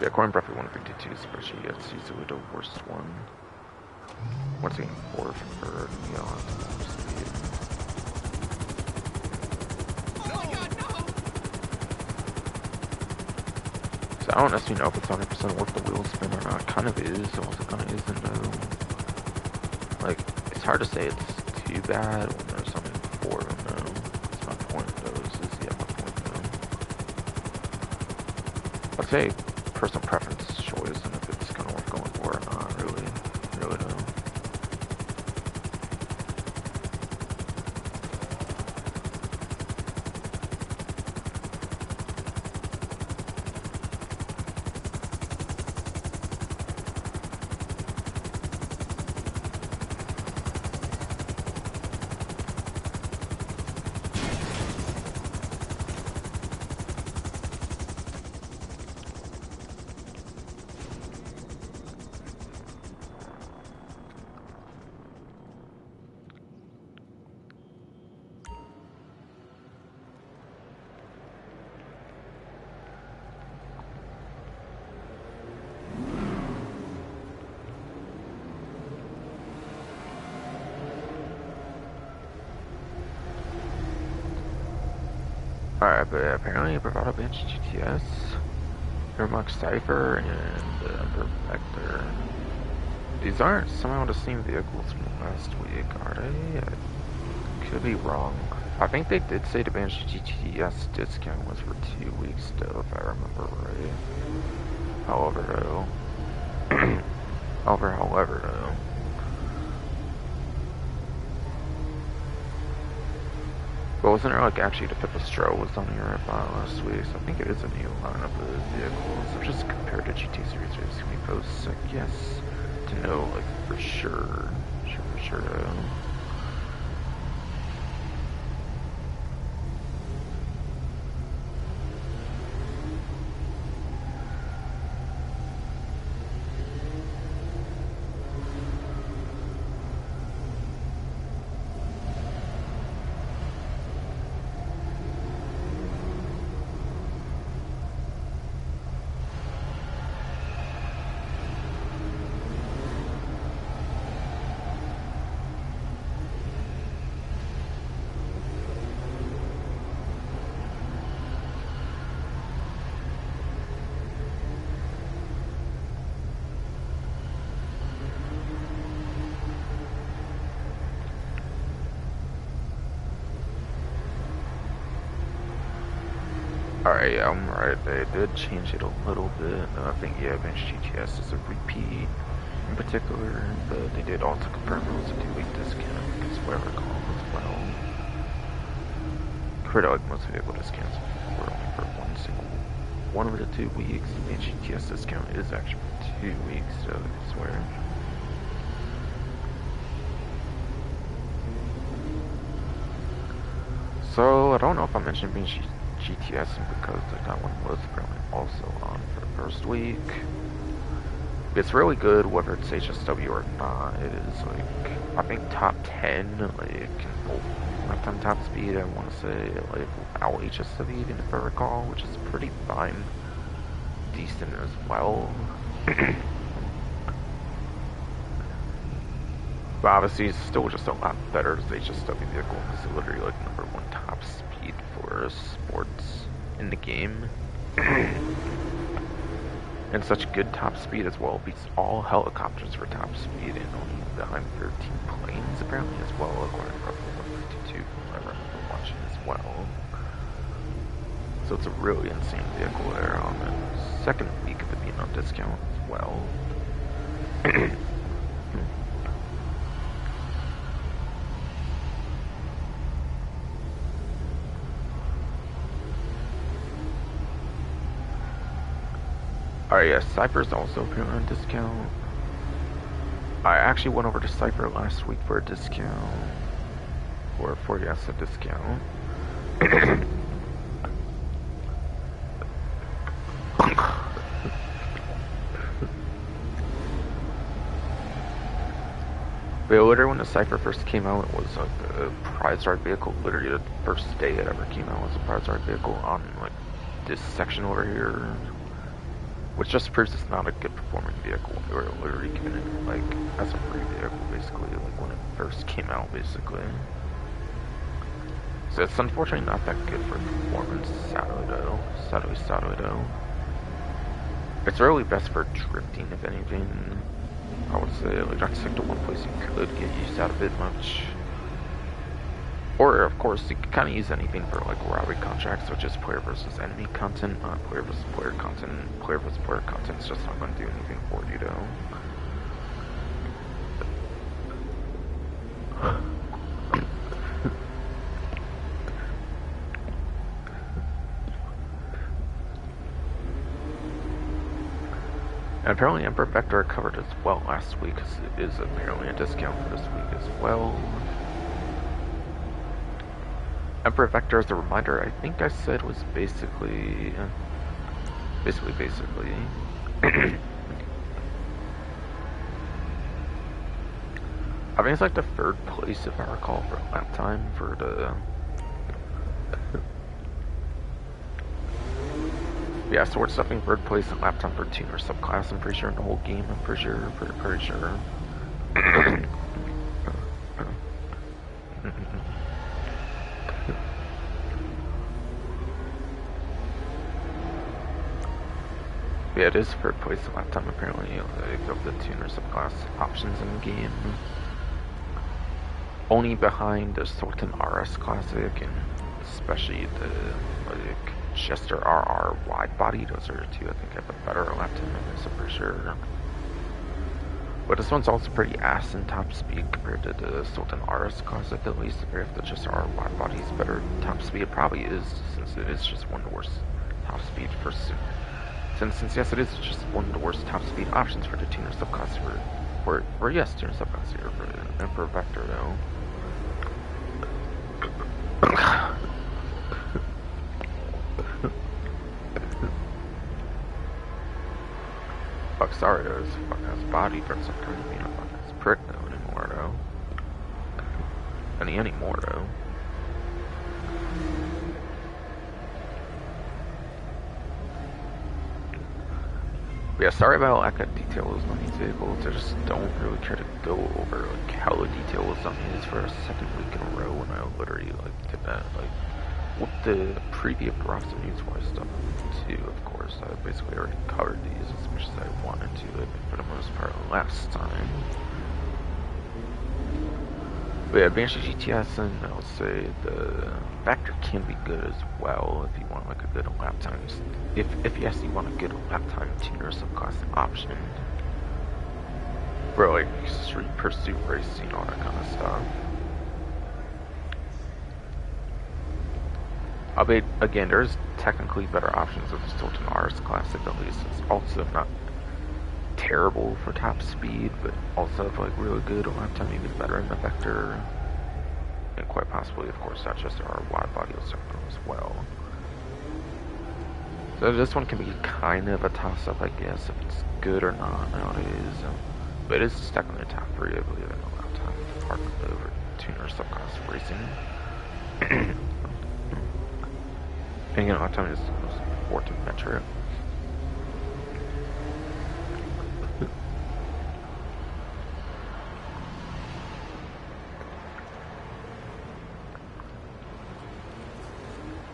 Yeah, Corn Breath 152 spreadsheet, that's usually the worst one. Once again, 4 for Neon speed. So I don't necessarily know if it's 100% worth the wheel spin or not. Kind of is, it also kind of isn't though. Like, it's hard to say it's too bad when there's something for them though. That's my point though, my point though. I'd say personal preference choice and if it's kind of worth going for or not, really though. Alright, but apparently Bravado Bench GTS, Airmark Cypher, and Perfector. These aren't somehow the same vehicles from last week, are they? I could be wrong. I think they did say the Bench GTS discount was for 2 weeks still, if I remember right. However, though. But wasn't there like actually the Pipistrel was on here last week, so I think it is a new lineup of vehicles. So just compared to GT Series race, can we post like yes to know like for sure though. Alright, yeah, I'm right. They did change it a little bit. I think, yeah, Bench GTS is a repeat in particular, but they did also confirm it was a 2-week discount, because whatever call as well. Compared to like most vehicle discounts were only for one over the 2 weeks. The Bench GTS discount is actually for 2 weeks, so I swear. So, I don't know if I mentioned Bench GTS because that one was apparently also on for the first week. It's really good whether it's HSW or not. It is like, I think top 10, like, lifetime top speed, I want to say, like, without HSW even if I recall, which is pretty fine. Decent as well. But obviously it's still just a lot better as HSW vehicle. It's literally like #1 top speed for sports in the game. And such good top speed as well, beats all helicopters for top speed and only behind 13 planes apparently as well, according to Protocol 152 from what I remember. well. So it's a really insane vehicle there on the second week of it being on discount as well. Alright, yeah, Cypher's also appearing on discount. I actually went over to Cypher last week for a discount. Or for, yes, a discount. But literally when the Cypher first came out, it was like a prize ride vehicle. Literally the first day it ever came out was a prize ride vehicle on like this section over here. Which just proves it's not a good performing vehicle. They were literally giving it like as a free vehicle basically, like when it first came out basically. So it's unfortunately not that good for performance, sadly though. It's really best for drifting if anything. I would say, like, that's like the one place you could get used out of it much. Or, of course, you could kind of use anything for, like, robbery contracts, which is player versus enemy content, not player versus player content. Player versus player content is just not going to do anything for you, though. And apparently Emperor Vector covered as well last week, because it is apparently a discount for this week as well. Emperor Vector, as a reminder, I think I said was basically. I think it's like the third place, if I recall, for lap time for the. Yeah, sword stuffing third place and lap time for tuner subclass. I'm pretty sure in the whole game. I'm pretty sure. Yeah, it is third place and lap time apparently. Of the tuner subclass options in the game. Only behind the Sultan RS Classic and especially the like Chester RR wide body. Those are two I think have a better lap time than this, for sure. But this one's also pretty ass in top speed compared to the Sultan RS Classic, at least. If the Chester RR wide body is better top speed, it probably is, since it is just one of the worst top speed for since yes, it is just one of the worst top speed options for the tuner subclass for yes, tuner subclass here for Emperor Vector though. Fuck, sorry, this fuck ass body for some kind of being a fuck ass prick though anymore though. Anymore though. But yeah, sorry about lack of details on these vehicles. I just don't really care to go over like hella details on these for a second week in a row when I literally like did that like with the preview for Rocks and Newswire stuff too, of course. I basically already covered these as much as I wanted to for the most part last time. But yeah, Banshee GTS, and I'll say the Vector can be good as well if you want like a good lap time. If yes, you want a good lap time tuner subclass option for like street pursuit racing, all that kind of stuff. Albeit, again, there's technically better options with the Sultan RS Classic, at least. It's also not terrible for top speed, but also like really good lap time, even better in the Vector. And quite possibly, of course, not just our wide body as well. So this one can be kind of a toss-up, I guess, if it's good or not nowadays. But it's technically a top 3, I believe, in a lap time part over tuner subclass racing. And again, lap time is the most important metric.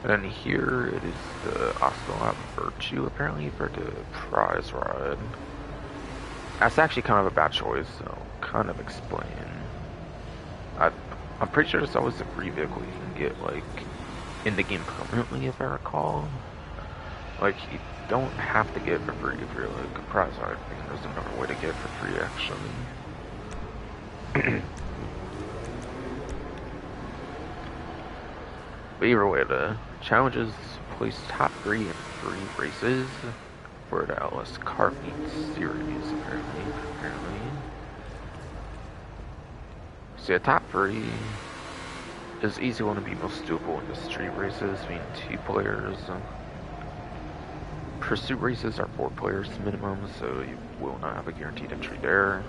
And then here it is the Ocelot Virtue, apparently, for the prize ride. That's actually kind of a bad choice, so I'll kind of explain. I'm pretty sure there's always a free vehicle you can get, like, in the game permanently, if I recall. Like, you don't have to get it for free if you're like a prize. I think there's another way to get it for free, actually. But either way, the challenges place top 3 in 3 races for the LS Car Meet series, apparently. So yeah, top 3 is easy one to be most doable in the street races, being 2 players. Pursuit races are 4 players minimum, so you will not have a guaranteed entry there.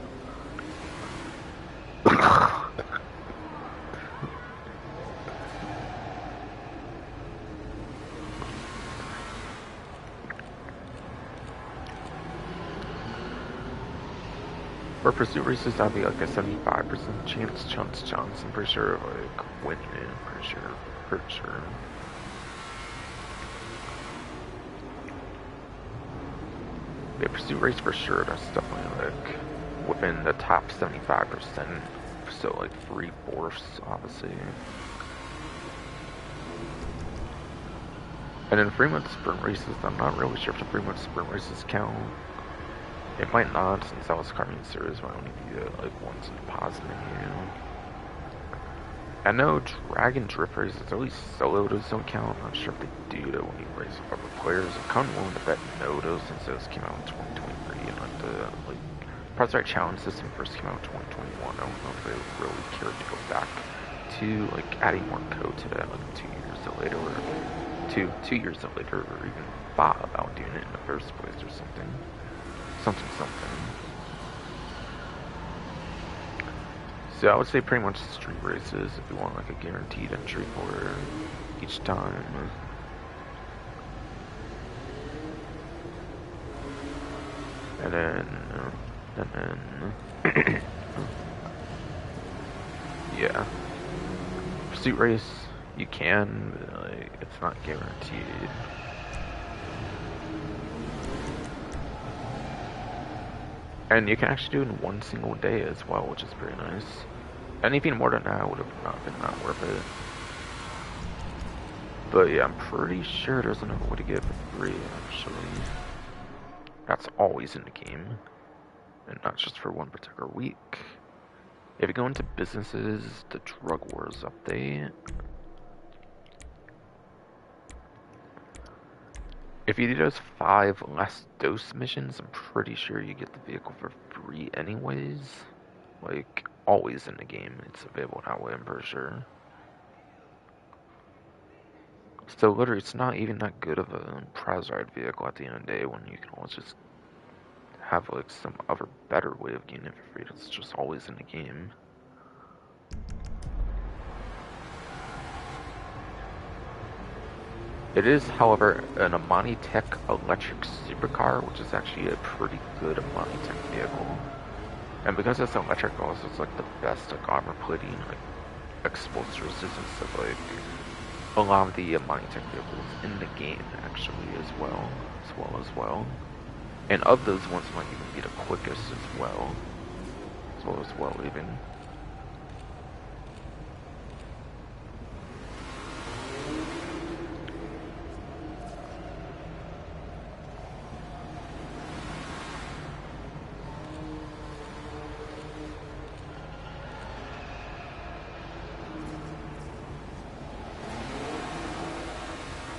For pursuit races, that'd be like a 75% chance. I'm pretty sure of like winning it. Pretty sure. Yeah, pursuit race for sure. That's definitely like within the top 75%. So like 3/4, obviously. And then 3-month sprint races, I'm not really sure if the 3-month sprint races count. It might not, since that was Car Meet series, might only be like once in the pause menu. I know drag and drift races, at least solo, those don't count. I'm not sure if they do though when you race with other players. I'm kind of willing to bet no though, since those came out in 2023 and like the Prize Right Challenge system first came out in 2021. I don't know if they really cared to go back to like adding more code to that like 2 years later, or two years later, or even thought about doing it in the first place or something. Something. So I would say pretty much street races if you want like a guaranteed entry for each time. And then yeah. Pursuit race, you can, but like, it's not guaranteed. And you can actually do it in one single day as well, which is pretty nice. Anything more than that would have not been that worth it. But yeah, I'm pretty sure there's another way to get it for free, actually. That's always in the game, and not just for one particular week. If you go into businesses, the Drug Wars update. If you do those 5 last dose missions, I'm pretty sure you get the vehicle for free anyways. Like, always in the game, it's available that way, I'm pretty sure. So literally, it's not even that good of a prize ride vehicle at the end of the day when you can always just have like some other better way of getting it for free that's just always in the game. It is, however, an Amani Tech electric supercar, which is actually a pretty good Amani Tech vehicle. And because it's electric, also it's like the best like armor plating, like explosive resistance of like a lot of the Amani Tech vehicles in the game actually as well. And of those ones might even be the quickest as well even.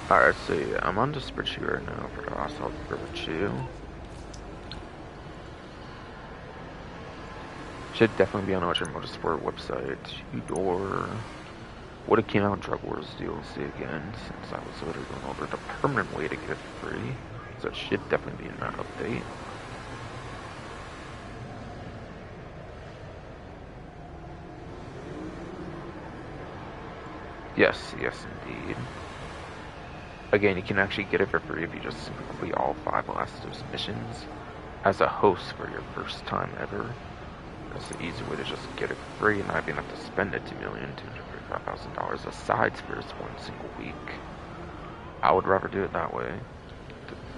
Alright, so yeah, I'm on the spreadsheet right now for the Assault River 2. Should definitely be on the Electric Motorsport website. 2-door. Would have came out in Drug Wars DLC again, since I was literally going over the permanent way to get it free. So it should definitely be in that update. Yes, indeed. Again, you can actually get it for free if you just simply complete all 5 last dose missions as a host for your first time ever. That's the easy way to just get it for free and not even have to spend the $2,235,000 aside for this one single week. I would rather do it that way.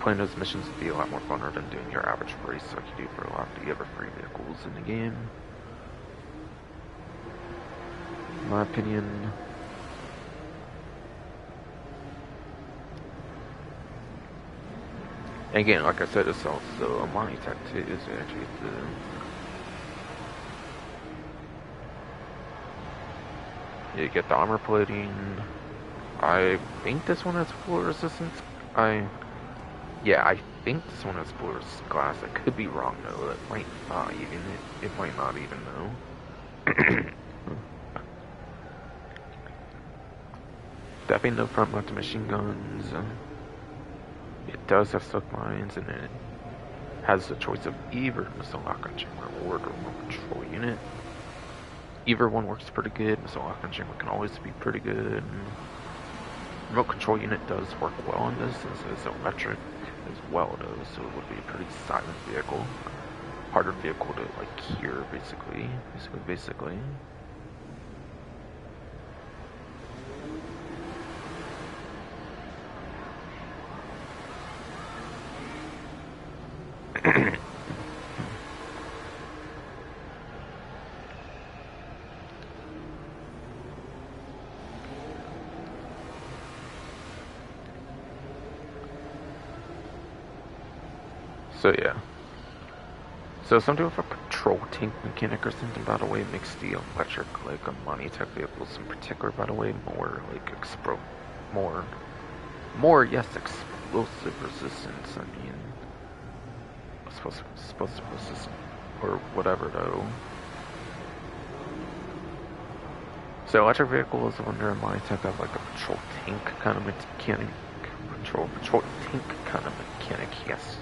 Playing those missions would be a lot more funner than doing your average race like you do for a lot of the other free vehicles in the game. In my opinion. again, like I said, it's also a money tech too, so actually you get the armor plating. I think this one has bullet resistance. Yeah, I think this one has bullet glass. I could be wrong though. It might not even. It might not even though. Definitely no front mounted machine guns. It does have stuck mines, and it has the choice of either missile lock-on chamber or the remote control unit. Either one works pretty good. Missile lock-on chamber can always be pretty good. Remote control unit does work well on this, since it's electric as well though, so it would be a pretty silent vehicle. Harder vehicle to like hear, basically. So yeah. So something with a patrol tank mechanic or something, by the way, makes the electric, like, a money tech vehicles in particular, by the way, more, like, yes, explosive resistance. I mean, supposed to resist, or whatever, though. So electric vehicles under a money tech have, like, a patrol tank kind of mechanic, patrol tank kind of mechanic, yes.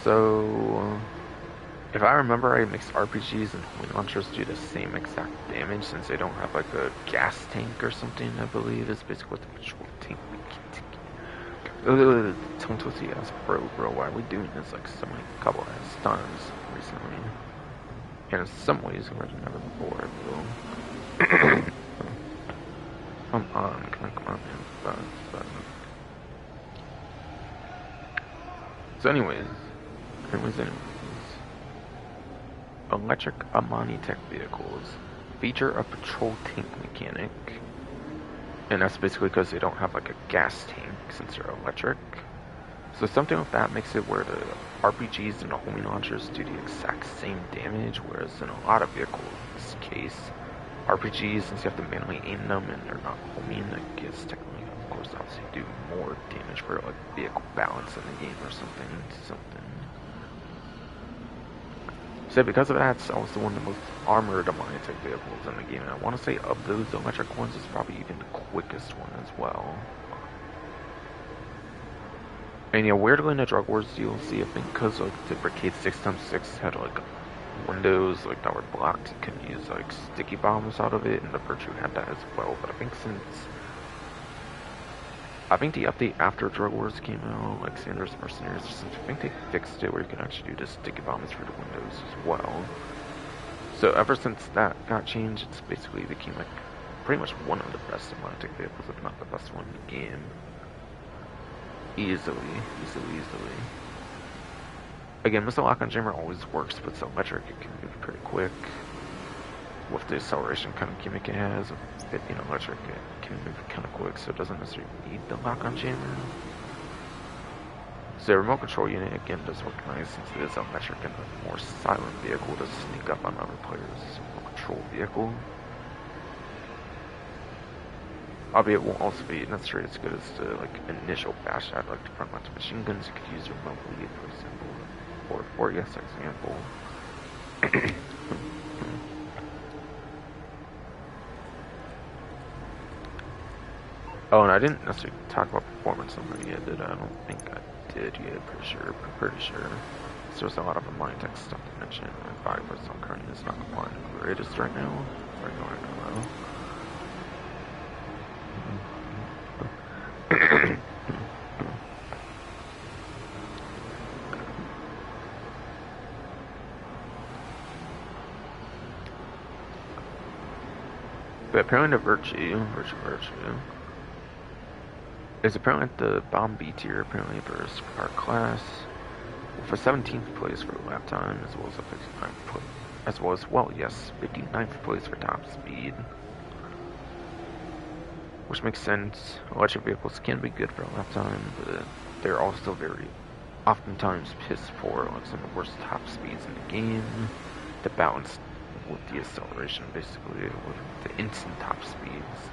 So, if I remember right, it makes RPGs and homing launchers do the same exact damage since they don't have like a gas tank or something, I believe is basically what the patrol tank tongue twisty ass bro, why are we doing this like so many couple ass times recently? And in some ways we've never before, bro. Come on, man. So anyways. Electric Amani Tech vehicles feature a patrol tank mechanic, and that's basically because they don't have like a gas tank since they're electric. So something with that makes it where the RPGs and the homing launchers do the exact same damage, whereas in a lot of vehicles, in this case, RPGs, since you have to manually aim them and they're not homing, I guess technically, of course, obviously do more damage for like vehicle balance in the game or something. So because of that, it's also one of the most armored Amani Tech vehicles in the game. And I want to say of those, the electric ones is probably even the quickest one as well. And yeah, weirdly in the Drug Wars DLC, I think because like the Brigade 6x6 had like windows like that were blocked, you couldn't use like sticky bombs out of it, and the Virtue had that as well. But I think the update after Drug Wars came out, like Sanders Mercenaries or something, I think they fixed it where you can actually do the sticky bombs through the windows as well. So ever since that got changed, it's basically became like pretty much one of the best Atlantic vehicles, if not the best one in the game. Easily. Again, missile lock-on jammer always works, but it's electric, it can move pretty quick. With the acceleration kind of gimmick it has, with it being electric, it can move kind of quick, so it doesn't necessarily need the lock-on jammer. So the remote control unit, again, does work nice since it is electric and a more silent vehicle to sneak up on other players' remote control vehicle. Albeit it won't also be necessarily as good as the like initial bash at like the front lines machine guns you could use remotely, for example, or for yes example. Oh, and I didn't necessarily talk about performance on that yet, did I? I don't think I did yet, pretty sure. So there's a lot of Amani Tech stuff to mention. My 5% currently is not applying to the greatest right now. Right now. But apparently the Virtue is apparently at the bomb B tier, apparently for our class, for 17th place for lap time, as well as a 59 as well as, well, yes, 59th place for top speed. Which makes sense. Electric vehicles can be good for a lap time, but they're also very oftentimes piss poor, like some of the worst top speeds in the game. To balance with the acceleration, basically, with the instant top speeds.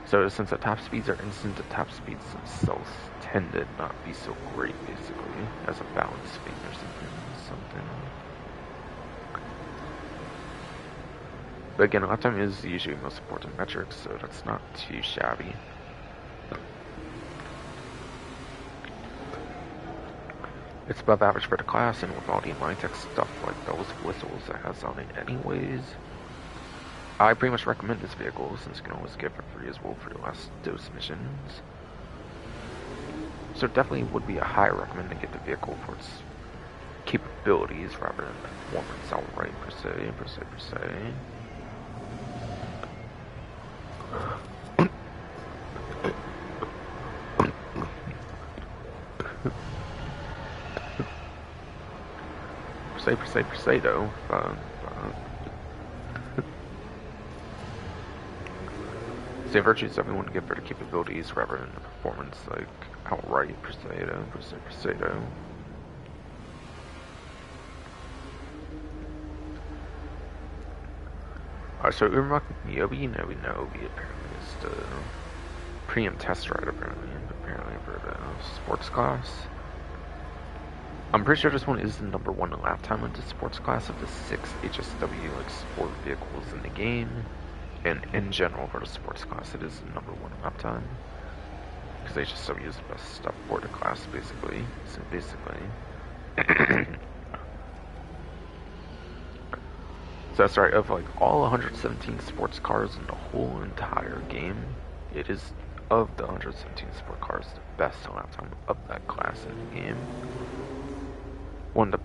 So since the top speeds are instant, the top speeds themselves tend to not be so great, basically, as a balance thing or something. But again, lap time is usually the most important metric, so that's not too shabby. It's above average for the class, and with all the inline tech stuff like those whistles it has on it anyways, I pretty much recommend this vehicle since you can always get it for free as well for your last dose missions. So definitely would be a high recommend to get the vehicle for its capabilities rather than performance outright per se. Per se though. Say virtues everyone give for the capabilities rather than the performance, like outright per se though. Alright, so Urmak Yobi apparently is the premium test ride apparently for the sports class. I'm pretty sure this one is the number one in lap time of the sports class of the 6 HSW like sport vehicles in the game. And in general for the sports class it is the number one in lap time. Because HSW is the best stuff for the class basically. So so that's right, of like all 117 sports cars in the whole entire game, it is of the 117 sport cars the best lap time of that class in the game. One of the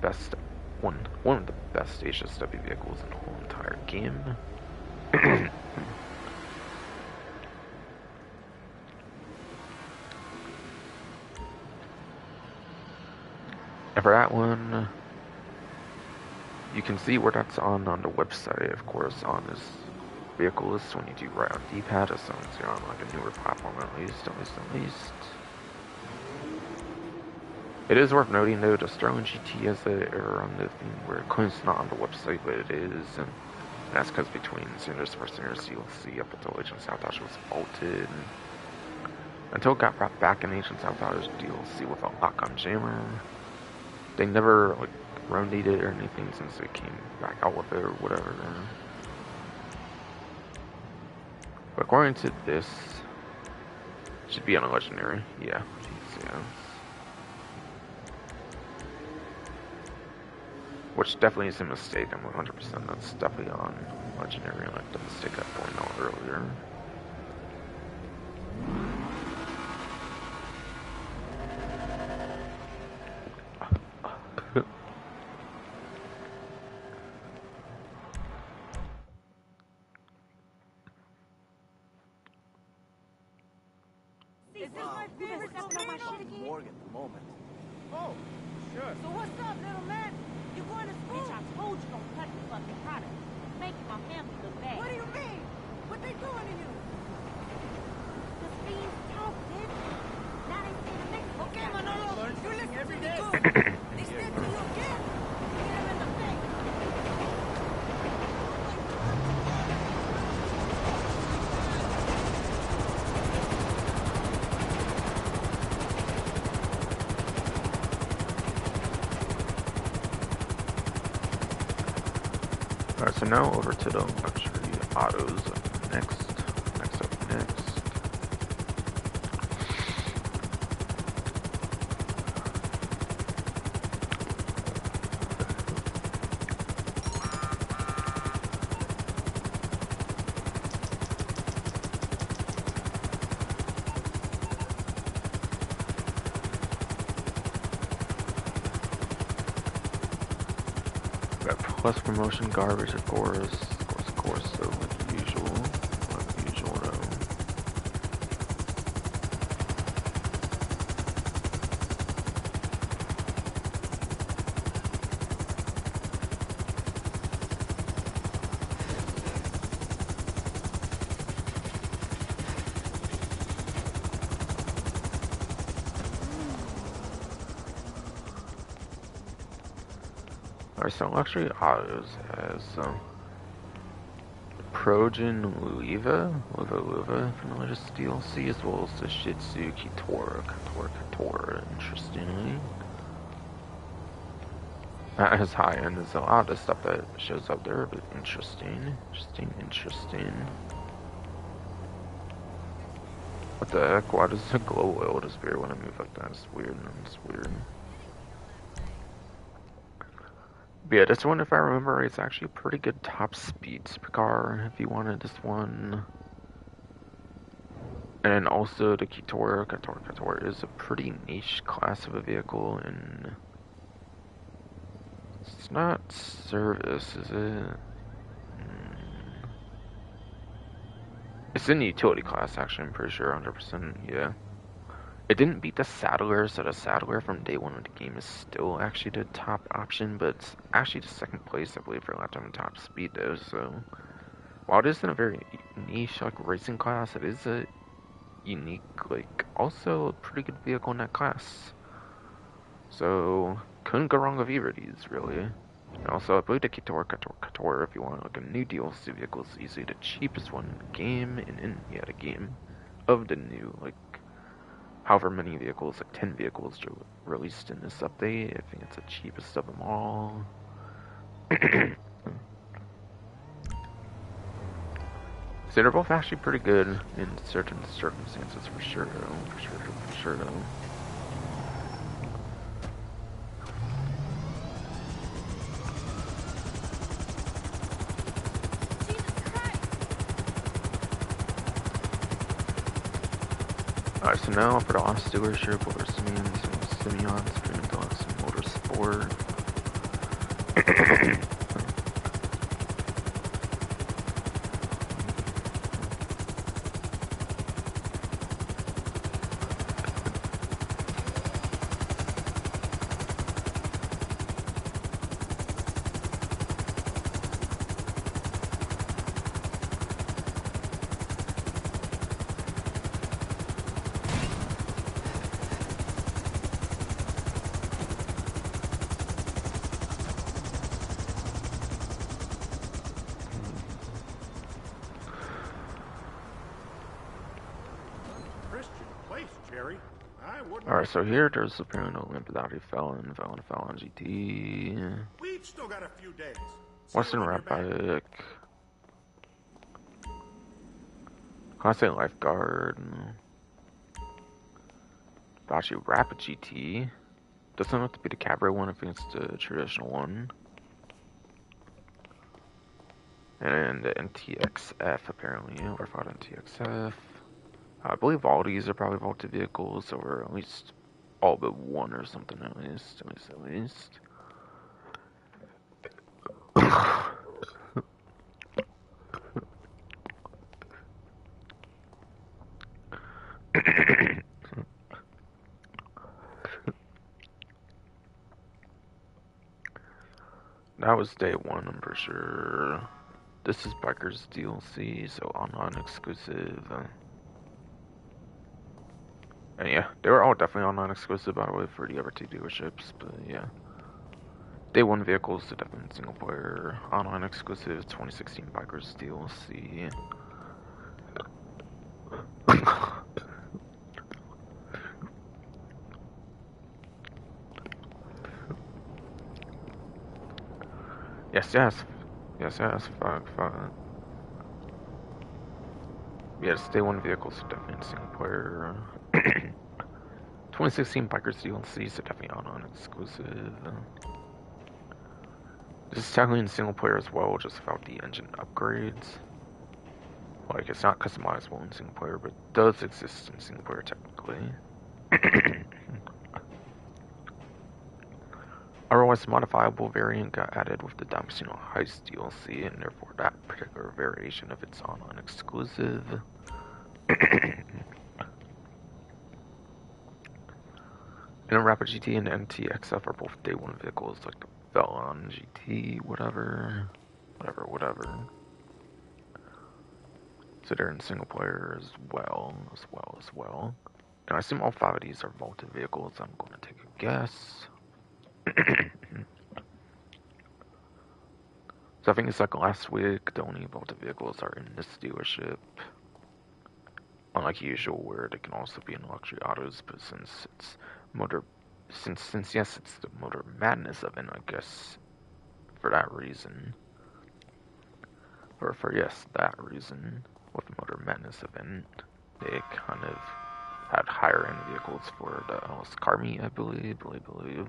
best HSW vehicles in the whole entire game. And for that one, you can see where that's on the website, of course, on this vehicle list when you do right on D-pad, as long as you're on like a newer platform at least. It is worth noting though, the Sterling GT has an error on the thing where it claims it's not on the website, but it is, and that's because between Sanders vs. Sanders DLC up until Agent Sabotage was bolted. Until it got brought back in Agent Sabotage DLC with a lock-on jammer. They never like remedied it or anything since it came back out with it or whatever. But according to this, it should be on a legendary. Yeah. Which definitely is a mistake. I'm 100%. That's definitely on legendary, like the mistake I pointed out earlier. Is this my favorite Morgan, the moment. Oh, sure. So what's up, little man? You going to school? Bitch, I told you don't touch the fucking product. Making my family look bad. What do you mean? What they doing to you? The fiends talk, bitch. Now they say the next. Okay, Manolo, you listen every day. They said to you again. Hit him in the face. Alright, so now over to the luxury autos next. Plus promotion garbage, of course, so like usual though. Alright, so Luxury Autos has Progen Luva from the latest DLC, as well as the Shih Tzu Kitora, interestingly. Not as high end as a lot of the stuff that shows up there, but interesting. What the heck? Why does the glow oil disappear when I move like that? It's weird. But yeah, this one, if I remember, it's actually a pretty good top speed car if you wanted this one. And then also the Kitora is a pretty niche class of a vehicle, and it's not service, is it? It's in the utility class, actually, I'm pretty sure, 100%, yeah. It didn't beat the Saddler, so the Saddler from day one of the game is still actually the top option, but it's actually the second place, I believe, for lifetime top speed, though, so... While it isn't a very niche, like, racing class, it is a unique, like, also a pretty good vehicle in that class. So, couldn't go wrong with either of these, really. And also, I believe the Kitora, if you want like a new DLC vehicle, is easily the cheapest one in the game, and in, yeah, the game of the new, like, however many vehicles, like 10 vehicles released in this update. I think it's the cheapest of them all. So they're both actually pretty good in certain circumstances, for sure, though. Alright, so now for the off stewardship over Simeon's Dream Deluxe Motorsport. Alright, so here there's apparently no Lampadati Felon GT. We've still got a few days. Western Rapid. Constant Lifeguard. Actually, Rapid GT. Doesn't have to be the Cabaret one, I think it's the traditional one. And the NTXF, apparently. Or fought NTXF. I believe all these are probably vaulted vehicles, or at least all but one or something, at least. That was day one, I'm pretty sure. This is Bikers DLC, so online exclusive. And yeah, they were all definitely online exclusive, by the way, for the other two dealerships, but yeah. Day one vehicles, the definitely single player, online exclusive, 2016 Bikers DLC. Yes, fine. Yes, day one vehicles, definitely single player. 2016 Bikers DLC, so definitely online exclusive. This is technically in single player as well, just without the engine upgrades. Like, it's not customizable in single player, but it does exist in single player technically. Otherwise, modifiable variant got added with the Damasceno Heist DLC, and therefore that particular variation of it's online exclusive. And Rapid GT and NTXF are both day one vehicles, like the Velon GT, whatever. So they're in single player as well. And I assume all 5 of these are vaulted vehicles. I'm going to take a guess. So I think it's like last week, the only vaulted vehicles are in this dealership. Unlike usual, where they can also be in luxury autos, but since it's motor, since yes, it's the Motor Madness event, I guess for that reason, or for yes, that reason, with the Motor Madness event, they kind of had higher end vehicles for the LS car meet, I believe.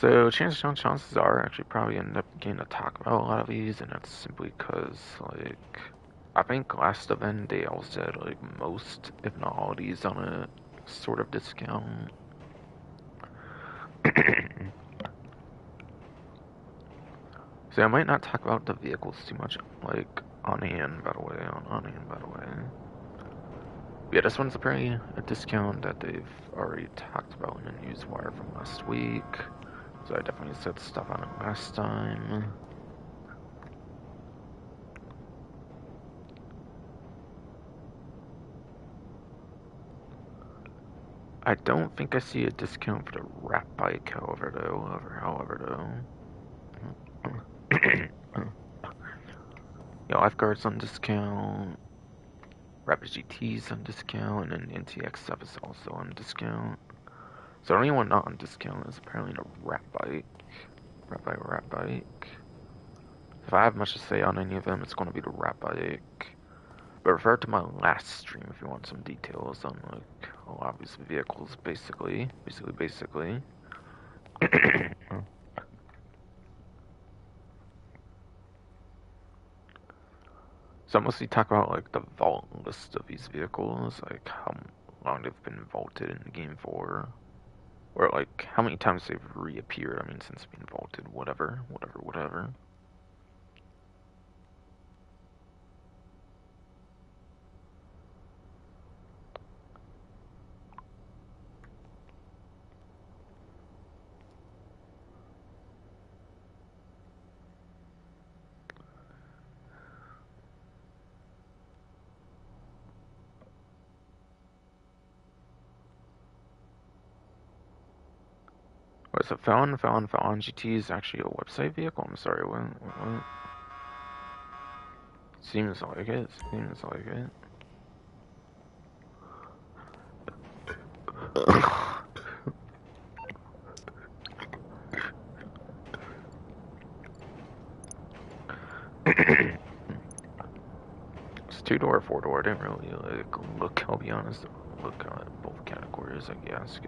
So chances are I actually probably end up getting to talk about a lot of these, and that's simply because like I think last event they all said like most, if not all, of these on a sort of discount. So I might not talk about the vehicles too much, like on hand, by the way, on hand, by the way. Yeah, this one's apparently a discount that they've already talked about in the newswire from last week. So I definitely said stuff on it last time. I don't think I see a discount for the rat bike, however, though. Yeah, lifeguards on discount, Rapid GT's on discount, and then NTX stuff is also on discount. So the only one not on discount is apparently the rat bike. Rat bike. If I have much to say on any of them, it's going to be the rat bike. But refer to my last stream if you want some details on like a lot of these vehicles, basically. So I mostly talk about like the vault list of these vehicles, like how long they've been vaulted in the game for, or like how many times they've reappeared. I mean, since being vaulted, whatever. Wait, so Fallon GT is actually a website vehicle? I'm sorry, what? Seems like it. It's two-door, four-door. I didn't really like look. I'll be honest. Look at both categories. I guess.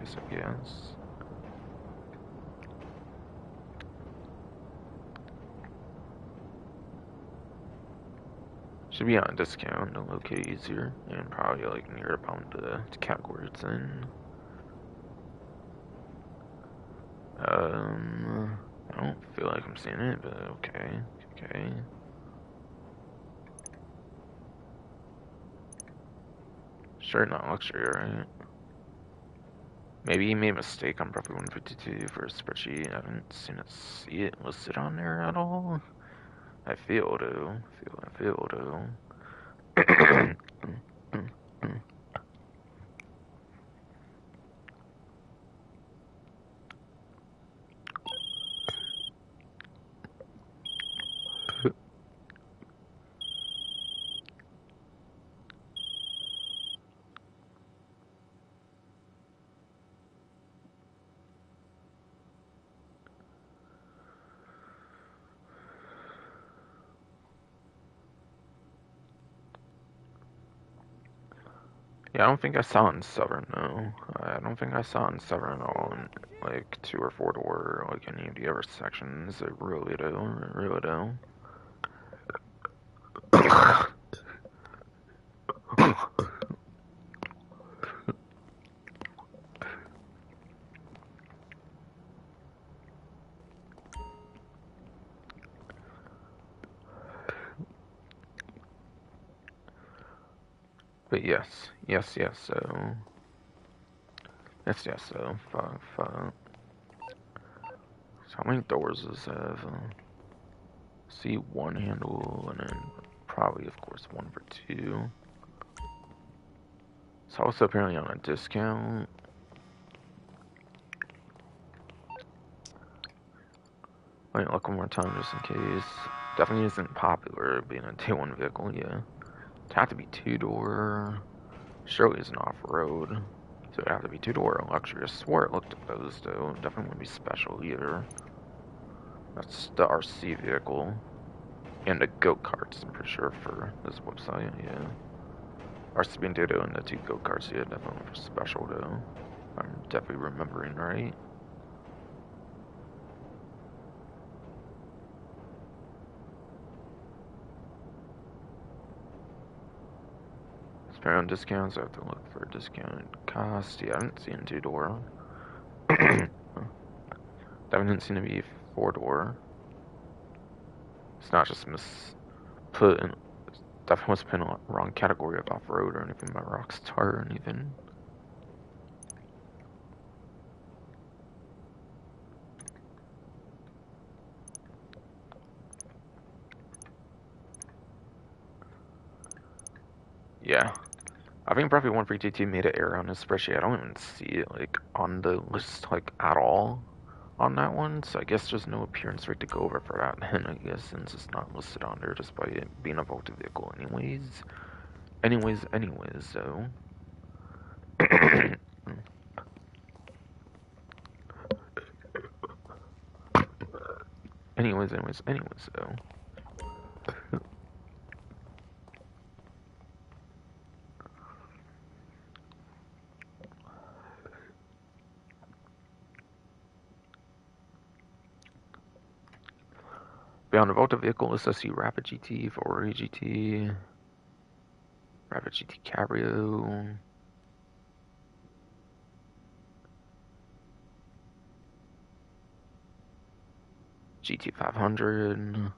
Should be on discount to locate easier, and probably like near upon the category it's in. I don't feel like I'm seeing it, but okay. Sure, not luxury, right? Maybe you made a mistake on Profit 152 for a spreadsheet. I haven't see it listed on there at all. I feel though. Yeah, I don't think I saw it in Severn, no. I don't think I saw it in Severn at all in, like, 2 or 4 door, like, any of the other sections. I really do. But yes, so... so. Fuck. So how many doors does it have? C1 handle, and then probably, of course, one for 2. It's also apparently on a discount. Let me look one more time just in case. Definitely isn't popular being a day 1 vehicle, yeah. It'd have to be 2-door. Surely isn't off-road. So it'd have to be 2-door luxury. I swore it looked at those though. Definitely wouldn't be special either. That's the RC vehicle. And the go-karts, I'm pretty sure, for this website, yeah. RC Bandito and the 2 go-karts, yeah, definitely for special though. I'm definitely remembering right. Spare on discounts, I have to look for a discounted cost. Yeah, I didn't see a 2-door. Definitely didn't seem to be 4-door. It's not just put in. Definitely was put in the wrong category of off-road or anything by Rockstar or anything. Yeah. I think probably 132 made an error on this spreadsheet. I don't even see it like on the list like at all on that one. So I guess there's no appearance rate to go over for that then, I guess, since it's not listed on there just by it being a Volta vehicle anyways. Anyways, so. anyways, so. Beyond the Volta vehicle list, I see Rapid GT, Ferrari GT, Rapid GT Cabrio, GT 500,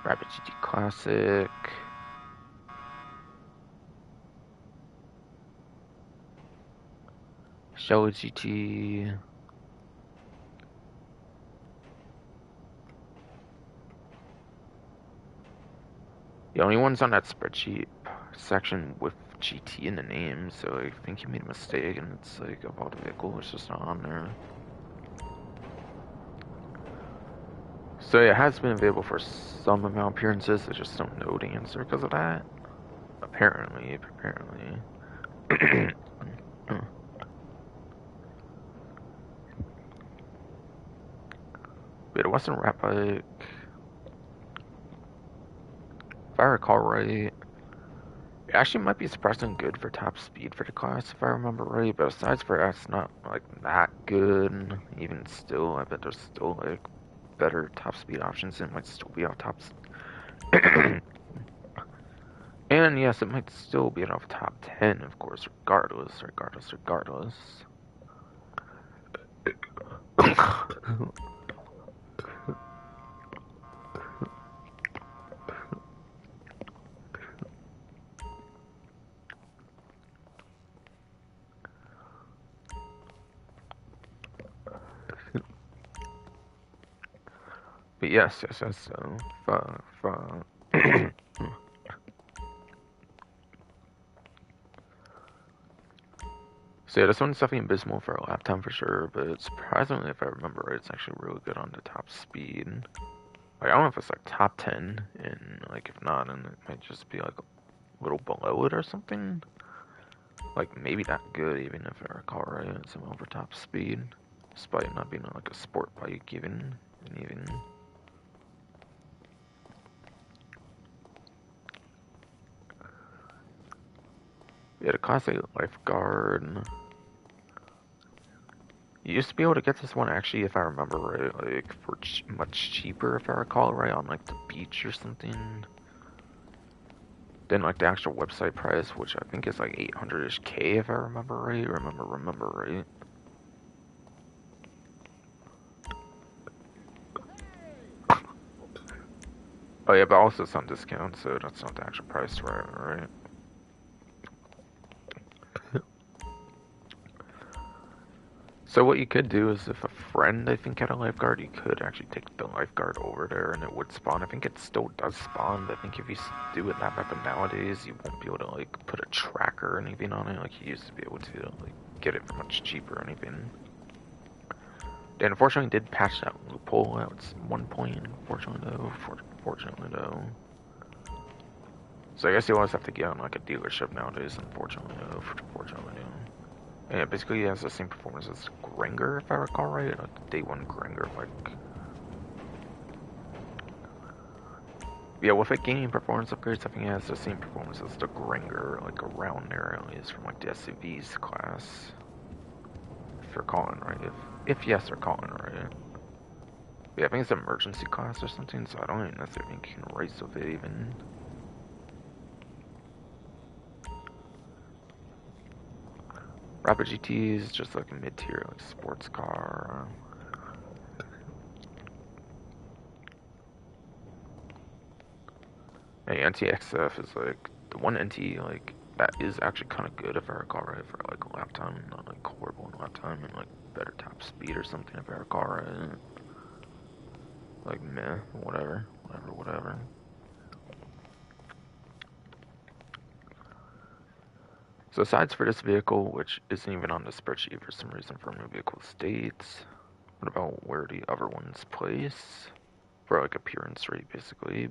Rapid GT Classic, Shell GT, the only ones on that spreadsheet section with GT in the name, so I think you made a mistake and it's like about a vehicle, it's just not on there. So it has been available for some amount of appearances, I just don't know the answer because of that. Apparently. But it wasn't rap bike. If I recall right, it actually might be surprisingly good for top speed for the class, if I remember right. But aside for that, it's not like that good. Even still, I bet there's still like better top speed options. It might still be off top. And yes, it might still be off top 10, of course, regardless. But yes, so so yeah, this one's definitely abysmal for a lap time for sure, but surprisingly, if I remember right, it's actually really good on the top speed. Like, I don't know if it's like top 10, and like if not, then it might just be like a little below it or something. Like maybe not good, even if I recall right, it's over top speed, despite it not being like a sport bike even. Yeah, the classic lifeguard. You used to be able to get this one actually, if I remember right, like for much cheaper, if I recall right, on like the beach or something. Than like the actual website price, which I think is like 800-ish K, if I remember right. Remember right. Oh yeah, but also it's on discount, so that's not the actual price, right? So what you could do is if friend, I think, had a lifeguard, you could actually take the lifeguard over there and it would spawn. I think it still does spawn, but I think if you do it that method nowadays, you won't be able to, like, put a tracker or anything on it like you used to be able to, like, get it for much cheaper or anything. They unfortunately did patch that loophole at one point, unfortunately though. So I guess you always have to get on, like, a dealership nowadays, unfortunately though. And yeah, basically it has the same performance as Granger, if I recall right, like the day one Granger, like. Yeah, with it gaining performance upgrades, I think it has the same performance as the Granger, like around there at least, from like the SUVs class. If you're calling right, if yes, you're calling right. Yeah, I think it's emergency class or something, so I don't even necessarily think you can race with it even. Rapid GT is just like a mid-tier like sports car. And NTXF is like the one NT like that is actually kind of good if I recall right for like a lap time, not like horrible in lap time and like better top speed or something if I recall right. Like meh, whatever. So aside for this vehicle, which isn't even on the spreadsheet for some reason for new vehicle states, what about where the other ones place? For like appearance rate basically.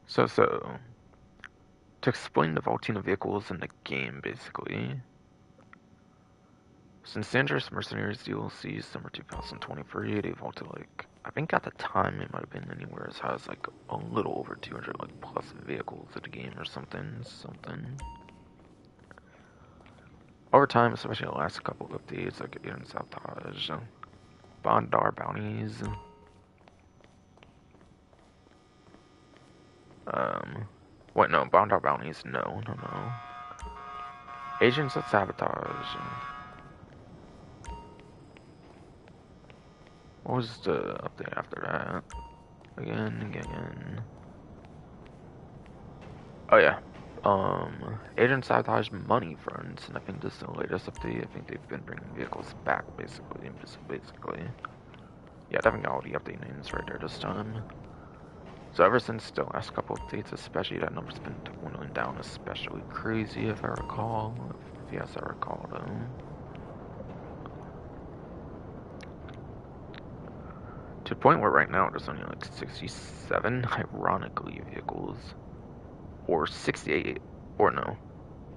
So to explain the vaulting of vehicles in the game basically. Since Dangerous Mercenaries DLC summer 2023, they vaulted like, I think at the time it might have been anywhere as high as like a little over 200 like plus vehicles in the game or something. Over time, especially the last couple of updates, like in Sabotage, Bondar bounties, wait no, Bondar bounties, no. Agents of Sabotage. What was the update after that? Again. Oh yeah. Agent Sabotage Money Fronts, and I think this is the latest update. I think they've been bringing vehicles back, basically. Yeah, definitely got all the update names right there this time. So ever since the last couple updates, especially, that number's been dwindling down, especially crazy, if I recall. If yes, I recall, though. To the point where right now there's only like 67, ironically, vehicles. Or 68, or no.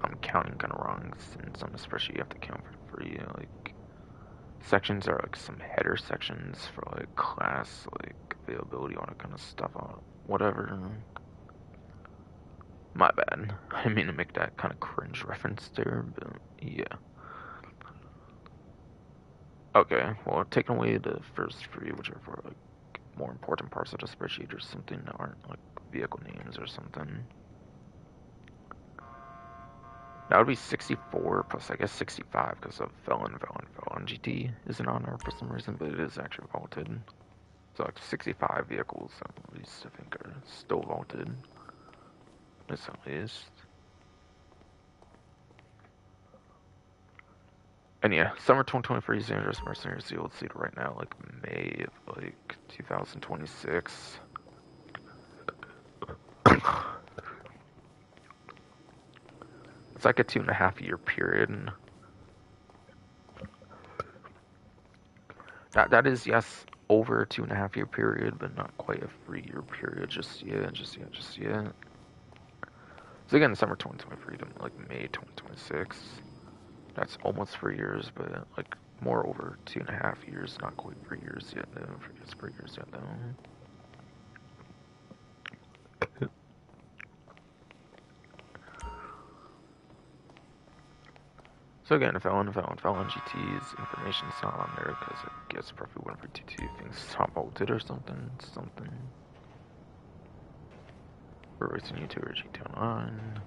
I'm counting kind of wrong, since on the spreadsheet you have to count for free, like, sections are like some header sections for like class, like availability, all that kind of stuff, whatever. My bad. I didn't mean to make that kind of cringe reference there, but yeah. Okay, well, taking away the first three, which are for like more important parts of the spreadsheet or something that aren't like vehicle names or something. That would be 64 plus, I guess, 65 because of Felon GT isn't on there for some reason, but it is actually vaulted. So, like, 65 vehicles, at least, I think, are still vaulted. At least. And yeah, summer 2023 Dangerous Mercenaries you'll see it right now, like, May of, like, 2026. It's like a 2.5 year period. That is, yes, over a 2.5 year period, but not quite a 3 year period just yet. So again, summer 2023 to like May 2026. That's almost 3 years, but like more over 2.5 years, not quite 3 years yet though. So again, Felon GT's information's not on there because I guess probably 142 things top vaulted or something. We're racing YouTuber GT Online.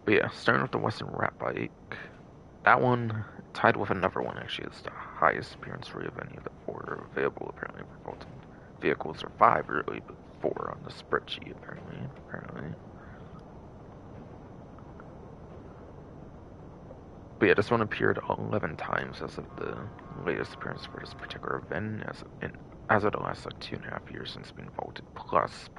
But yeah, starting with the Western Rat Bike. That one, tied with another one actually, is the highest appearance rate of any of the 4 available, apparently, for vaulted vehicles, or 5 really, but 4 on the spreadsheet, apparently. But yeah, this one appeared 11 times as of the latest appearance for this particular event, as of the last like 2.5 years since being vaulted, plus.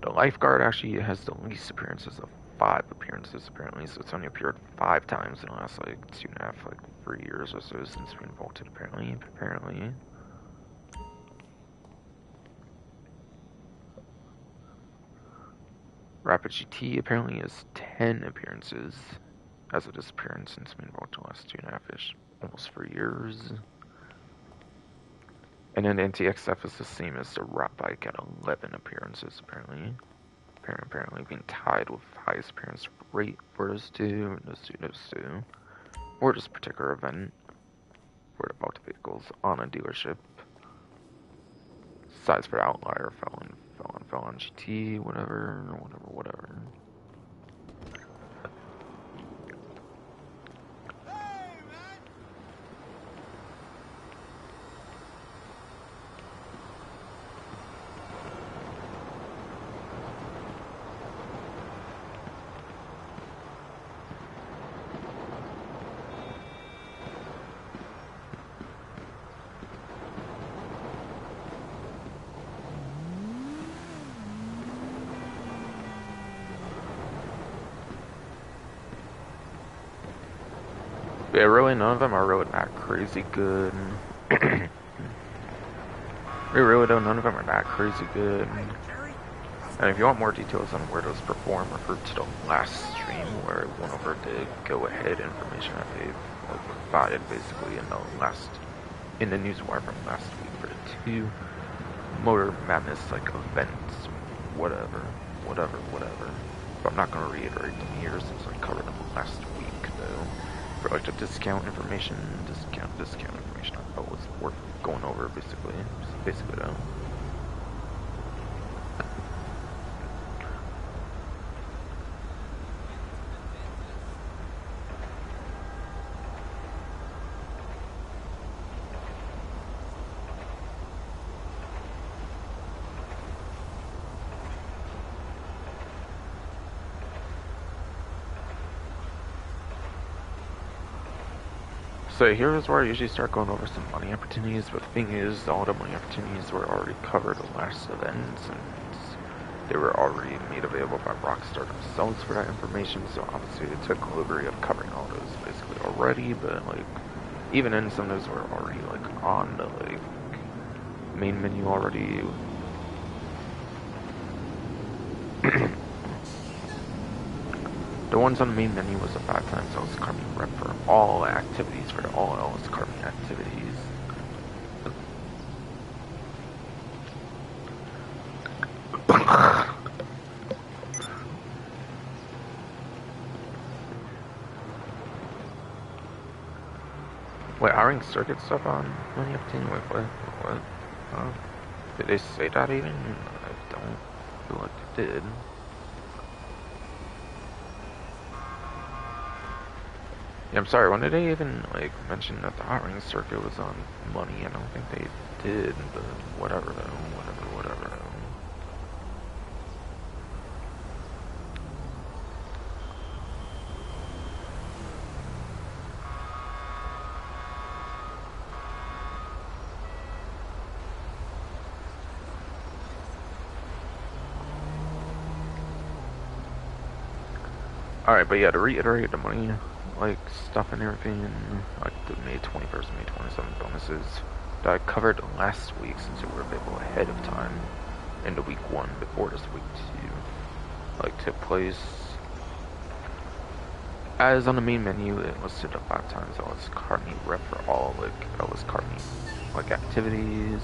The lifeguard actually has the least appearances of 5 appearances, apparently, so it's only appeared 5 times in the last like 2.5, like 3 years or so since being vaulted, apparently. Rapid GT apparently has 10 appearances as of this appearance since being vaulted the last 2.5-ish, almost 3 years. And then NTXF is the same as the Rat Bike at 11 appearances, apparently. Apparently being tied with highest appearance rate for those two, for this particular event, for the vaulted vehicles on a dealership. Size for the outlier fell on GT, whatever. Yeah, really, none of them are really that crazy good. Really though, none of them are that crazy good. And if you want more details on where those perform, refer to the last stream where I went over the go-ahead information that they've provided basically in the newswire from last week for the 2 Motor Madness like events, whatever. But I'm not gonna reiterate them here since I covered them last week though. For like the discount information, I thought was worth going over basically though. So here's where I usually start going over some money opportunities, but the thing is, all the money opportunities were already covered the last event, and they were already made available by Rockstar themselves for that information, so obviously it took liberty of covering all those basically already, but like, even then some of those were already like on the like main menu already. The ones on the main menu was the 5 times I was carbon rep for all activities, for all else carbon activities. Wait, hiring circuit stuff on money obtaining? Wait, what? Did they say that even? I don't feel like they did. Yeah, I'm sorry, when did they even, like, mention that the hot ring circuit was on money? I don't think they did, but whatever though. Alright, but yeah, to reiterate the money, like, stuff and everything, like the May 21st, May 27th bonuses that I covered last week since they were available ahead of time into week 1 before this week 2, like, took place. As on the main menu, it listed the 5 times I was Carmi rep for all, like, I was Carmi, like, activities.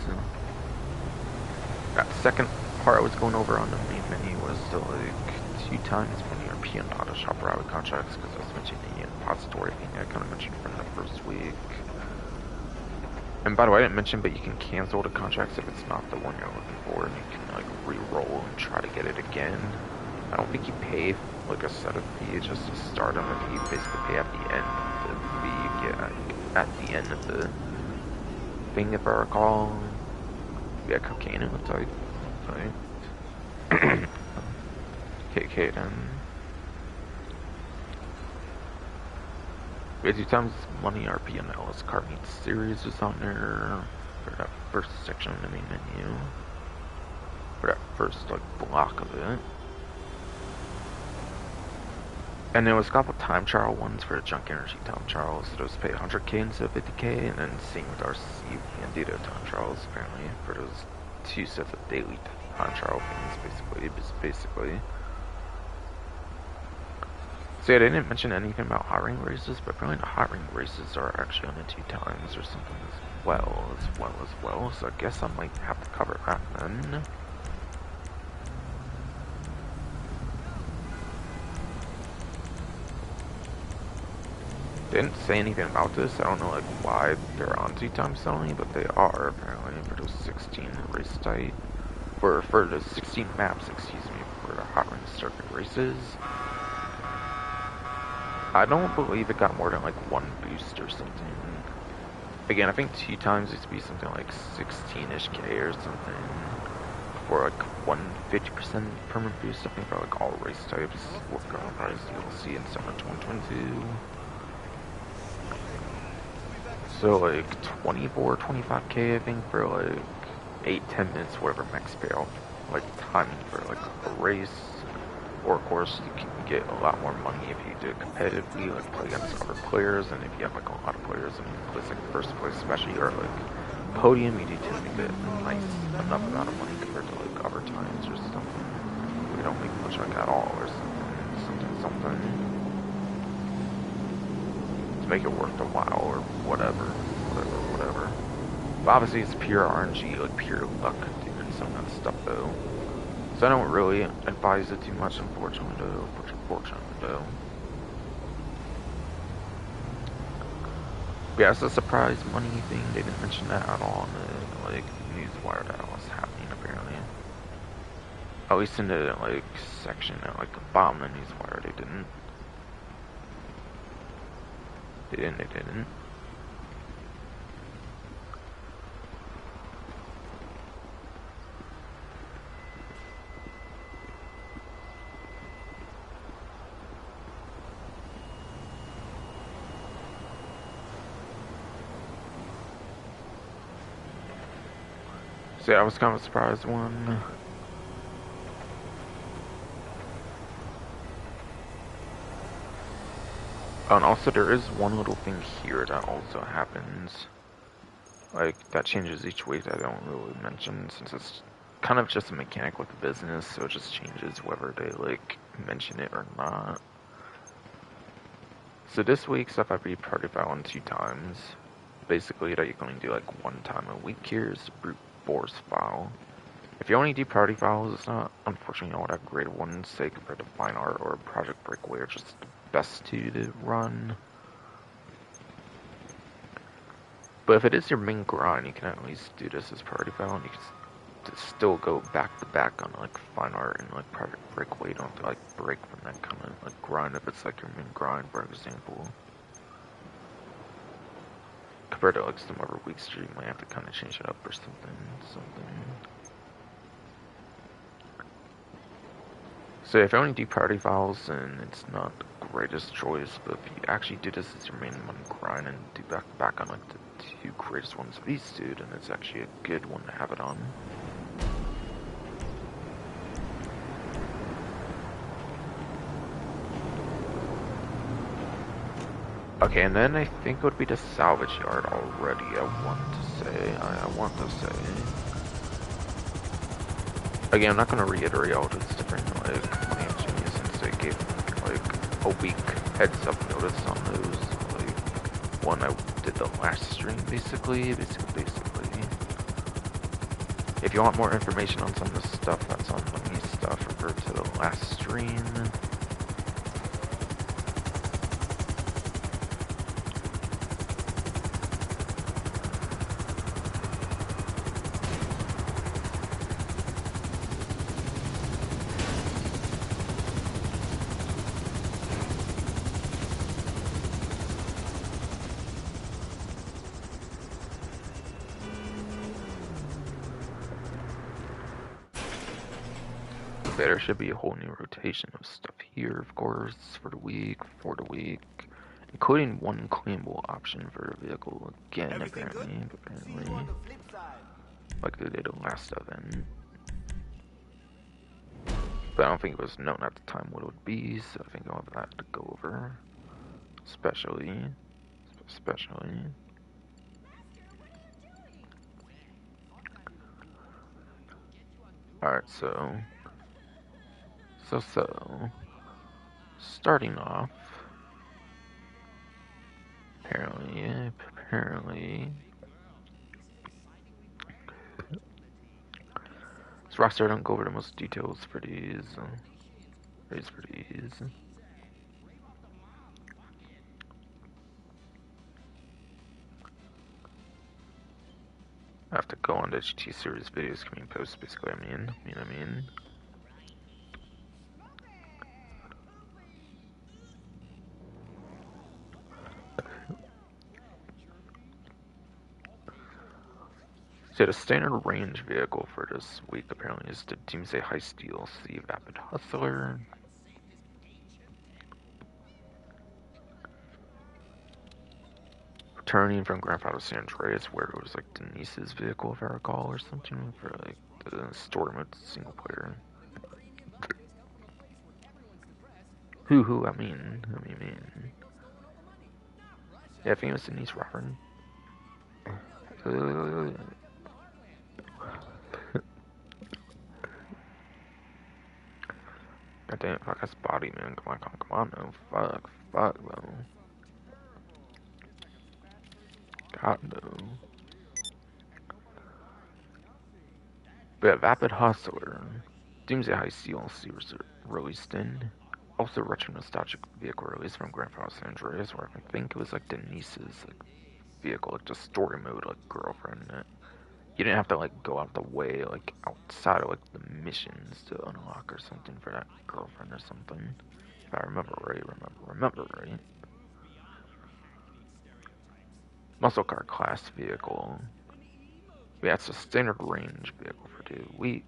That second part I was going over on the main menu was the, like, 2 times when you're European auto shop routing contracts, because I was mentioning the impository thing I kind of mentioned from the first week. And by the way, I didn't mention, but you can cancel the contracts if it's not the one you're looking for, and you can, like, re-roll and try to get it again. I don't think you pay like a setup fee just to start them, if you basically pay at the end of the fee you get at the end of the thing, if I recall. Yeah, cocaine it looks like. Right. KK then. Busy Times Money RP and LS Card Meets Series is on there for that first section of the main menu. For that first like block of it. And there was a couple time trial ones for the Junk Energy time trials. So those pay 100k instead of 50k, and then same with our CV and Data time trials apparently for those 2 sets of daily time trial things basically. So yeah, they didn't mention anything about hiring races, but apparently the hiring races are actually on the 2 times or something as well. So I guess I might have to cover that then. They didn't say anything about this. I don't know like why they're on 2 times only, but they are apparently for those 16 race type. For the 16 maps, excuse me, for the hiring circuit races. I don't believe it got more than like 1 boost or something. Again, I think 2 times used to be something like 16-ish K or something. For like 150% permanent boost, I think for like all race types. What ground prize you'll see in summer 2022. So like 24, 25k I think for like 8-10 minutes, whatever max payout. Like timing for like a race. Or of course you can get a lot more money if you do it competitively, like play against other players, and if you have like a lot of players and you place like first place, especially or like podium, you do tend to get enough amount of money compared to like other times or something. We don't make much like at all or something. To make it worth the while or whatever. But obviously it's pure RNG, like pure luck doing some of that stuff though. So I don't really advise it too much, unfortunately though. But yeah, it's a surprise money thing. They didn't mention that at all in the like newswire that was happening apparently. At least in the like section at like the bottom of the newswire they didn't. They didn't. So yeah, I was kind of a surprised one. Oh, and also there is one little thing here that also happens. Like, that changes each week that I don't really mention, since it's kind of just a mechanic with the business, so it just changes whether they, like, mention it or not. So this week, stuff I be party file on 2 times. Basically, that you can only do, like, 1 time a week here is the brute force file. If you only do party files, it's not, unfortunately, all that great of one, say, compared to Fine Art or Project Breakaway, are just the best 2 to run. But if it is your main grind, you can at least do this as party file, and you can still go back to back on like Fine Art and like Project Breakaway. You don't have to like break from that kind of like grind if it's like your main grind, for example. Compared to like some other weeks, you might have to kind of change it up or something. So if you only do party files, then it's not the greatest choice. But if you actually do this as your main one grind and do back to back on like the 2 greatest ones of these 2, then it's actually a good one to have it on. Okay, and then I think it would be the salvage yard already, I want to say. Again, I'm not going to reiterate all those different, like, plans since they gave, like, a week heads up notice on those, like, one I did the last stream, basically. If you want more information on some of the stuff that's on the new stuff, refer to the last stream. There should be a whole new rotation of stuff here, of course, for the week, including one claimable option for a vehicle again, apparently, like they did last event. But I don't think it was known at the time what it would be, so I think I'll have that to go over, especially. Alright, so, starting off, apparently, this roster don't go over the most details for these, I have to go on the HT series videos coming post, basically, I mean. So the standard range vehicle for this week apparently is the Doomsday Heist DLC Vapid Hustler. Returning from Grand Theft Auto San Andreas, where it was like Denise's vehicle, if I recall, or something, for like the story mode single player. I mean. Yeah, I think it was Denise Ruffin. God damn, fuck, that's body, man. Come on, no. Fuck, bro. God, no. But yeah, Vapid Hustler. Doomsday Heist DLC was released in. Also, retro nostalgic vehicle release from Grand Theft Auto San Andreas, where I think it was like Denise's like vehicle, like just story mode, like girlfriend in it. You didn't have to like go out the way, like outside of like the missions to unlock or something for that girlfriend or something. If I remember right. Muscle car class vehicle. Yeah, it's a standard range vehicle for the week.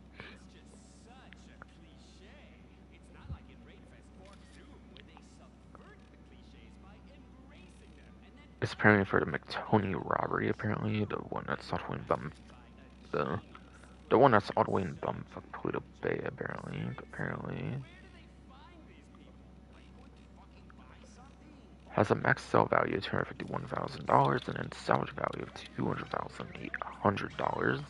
It's apparently for the McTony robbery, apparently. The one that's all the way in the one that's all the way in bumfuck Pluto Bay, apparently. Has a max sell value of $251,000 and a salvage value of $200,800.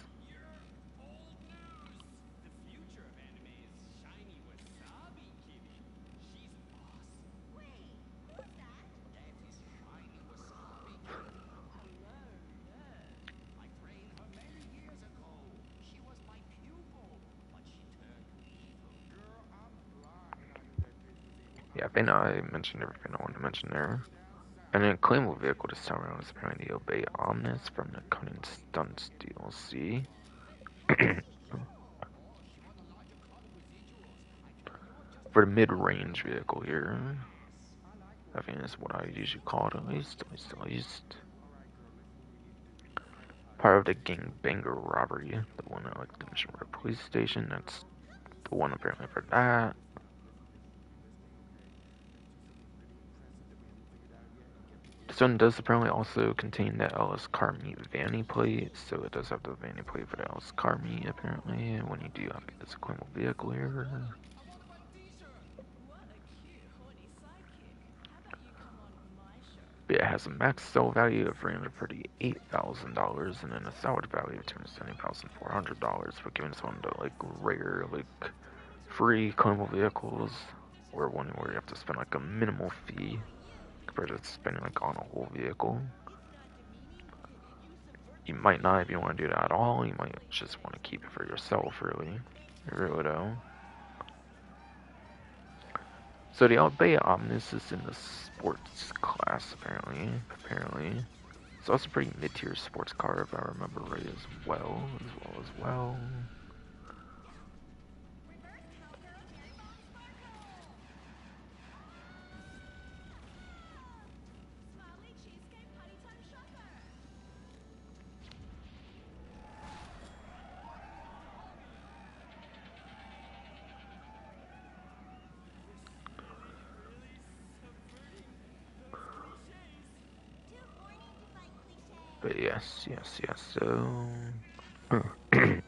Yeah, I think I mentioned everything I wanted to mention there. And then claimable vehicle this time around is apparently the Obey Omnis from the Cunning Stunts DLC. For the mid-range vehicle here. I think that's what I usually call it, at least. Part of the gangbanger robbery. The one at like the Mission Road police station. That's the one apparently for that. This one does apparently also contain the LS Car Meet Vanny plate, so it does have the Vanny plate for the LS Car Meet apparently, when you do have this claimable vehicle here. But it has a max sell value of $338,000 and then a salvage value of $270,400 for giving this one to like rare, like free claimable vehicles, or one where you have to spend like a minimal fee compared to spending like on a whole vehicle. You might not if you want to do that at all. You might just want to keep it for yourself, really though. So the Albay Omnis is in the sports class, apparently. So that's a pretty mid-tier sports car, if I remember right, as well. But yes, so... It's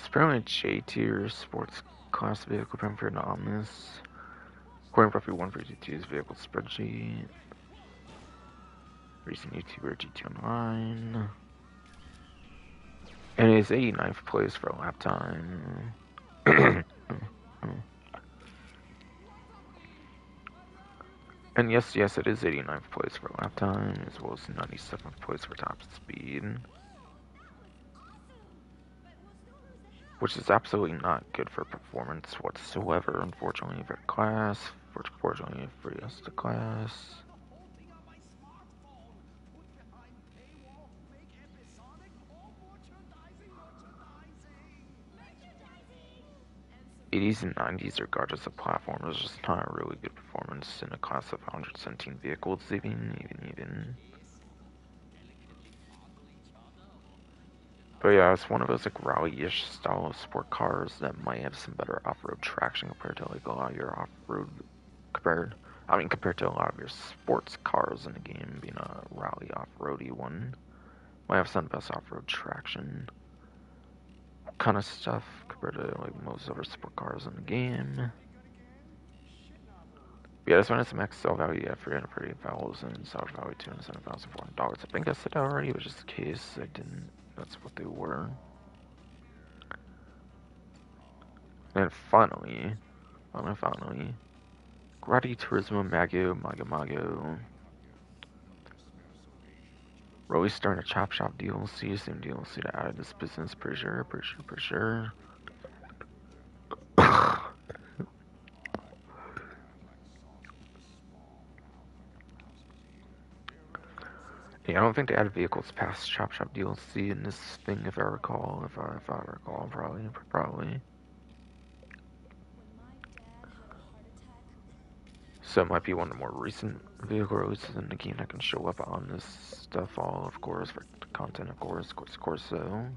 apparently a J tier sports class vehicle compared to Omnis. According to Roughly 152's vehicle spreadsheet. Recent YouTuber GT09. And it is 89th place for lap time. And yes, it is 89th place for lap time, as well as 97th place for top speed. Which is absolutely not good for performance whatsoever, unfortunately, for the class. Fortunately for the class. '80s and '90s, regardless of platform, is just not a really good performance in a class of 117 vehicles, even. But yeah, it's one of those like rally-ish style of sport cars that might have some better off-road traction compared to like a lot of your off-road compared to a lot of your sports cars in the game, being a rally off-roady one. Might have some best off-road traction kind of stuff compared to like most other sport cars in the game. But yeah, this one has some max sell value at $338,000, salvage value $207,400. I think I said that already, but just in case I didn't, that's what they were. And finally, Grati Turismo Mago. Rolly's starting a Chop Shop DLC, same DLC that added this business, pretty sure. Yeah, I don't think they added vehicles past Chop Shop DLC in this thing, if I recall. If I recall, probably. So it might be one of the more recent vehicle releases in the game that can show up on this stuff all, of course, for content, of course so.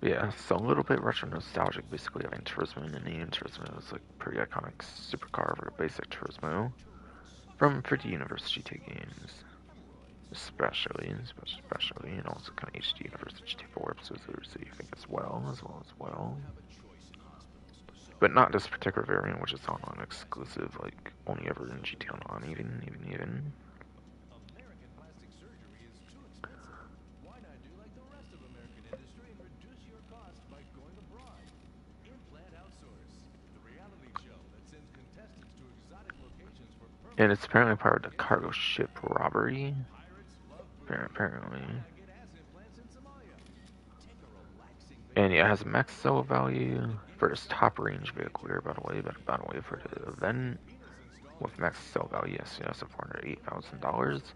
Yeah, so a little bit retro nostalgic, basically, like Turismo, and the Turismo is like pretty iconic supercar for basic Turismo from pretty Universe GT games. Especially, and also kind of HD Universe GT4 episodes that we receive, I think, as well. But not this particular variant, which is on exclusive, like, only ever in GT Online, even. And it's apparently part of the cargo ship robbery. Apparently. And yeah, it has a max sell value for its top range vehicle here, by the way, for the event. With max sell value, yes, of $408,000.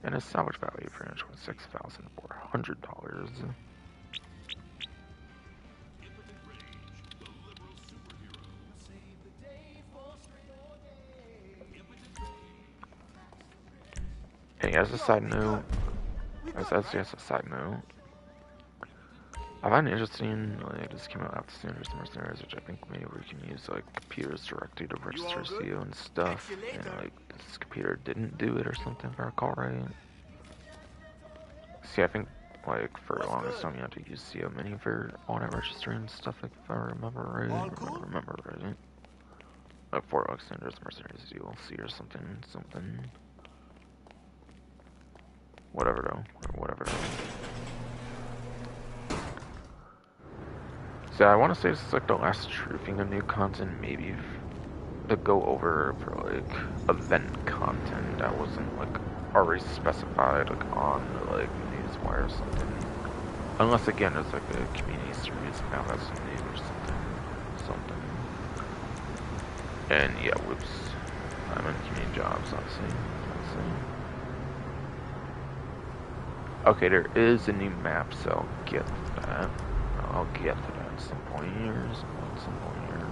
And a salvage value of $326,400. And as a side note, I find it interesting, like, this came out after Standards Mercenaries, which I think maybe we can use, like, computers directly to register CO and stuff, and, like, this computer didn't do it or something, if I recall right. See, I think, like, for the longest time you had to use CO Mini for auto registering and stuff, like, if I remember right. Like, for, like, Standards Mercenaries DLC or something. Whatever though. So I want to say this is like the last true thing of new content, maybe to go over for like event content that wasn't like already specified like on like Newswire or something. Unless again it's like a community series now that's new or something. And yeah, whoops. I'm in community jobs, obviously. Okay, there is a new map, so I'll get to that some point here, some point here.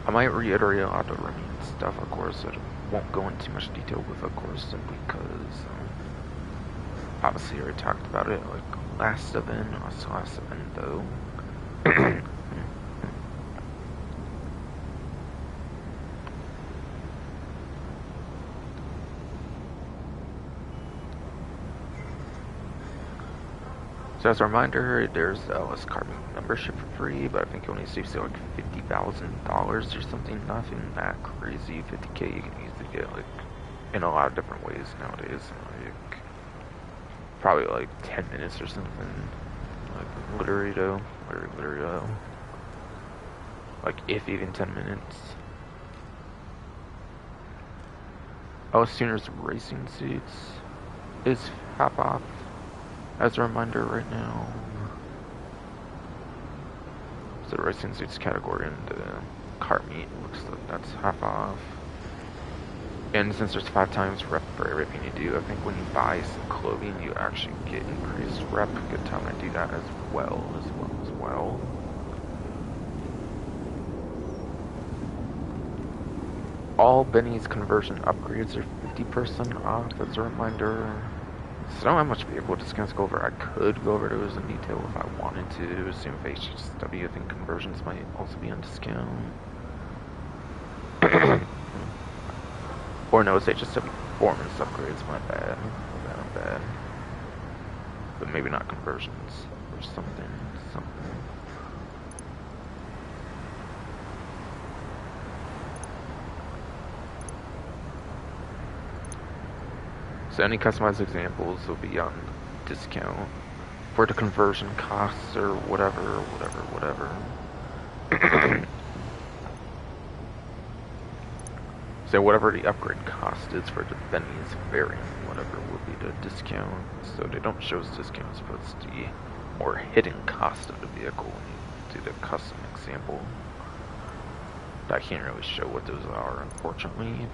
I might reiterate a lot of the remaining stuff, of course. I won't go into too much detail with, of course, simply because obviously I already talked about it like last event, though. So as a reminder, there's this carbon membership for free, but I think it only saves you like $50,000 or something. Nothing that crazy. 50K you can easily get like in a lot of different ways nowadays. Like probably like 10 minutes or something. Like literally though. Like if even 10 minutes. Oh, Sooners racing suits is half off. As a reminder right now. So the racing suits category in the car meet looks like that's half off. And since there's 5 times rep for everything you do, I think when you buy some clothing you actually get increased rep. Good time to do that as well. All Benny's conversion upgrades are 50% off as a reminder. So I don't have much vehicle discounts to go over. I could go over those in detail if I wanted to. Assume if HSW, I think conversions might also be on discount. Or no, it's HSW performance upgrades, my bad. But maybe not conversions or something. So any customized examples will be on discount for the conversion costs or whatever. So whatever the upgrade cost is for the Benny's variant, whatever will be the discount. So they don't show us discounts, but it's the more hidden cost of the vehicle when you do the custom example. I can't really show what those are, unfortunately.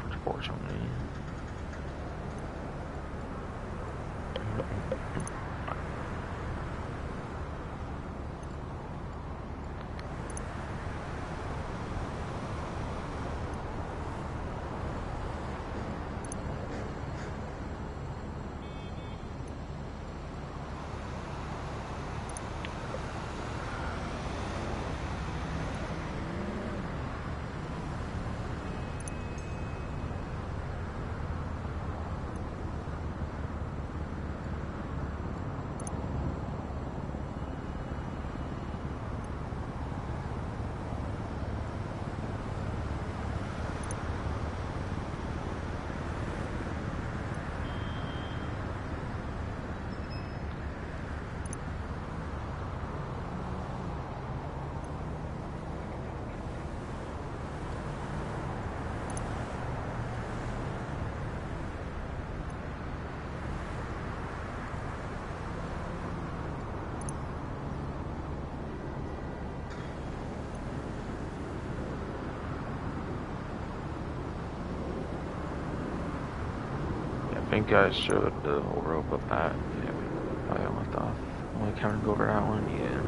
I think I showed the whole rope of that. Yeah, we probably left off. Only counted to go over that one, yeah.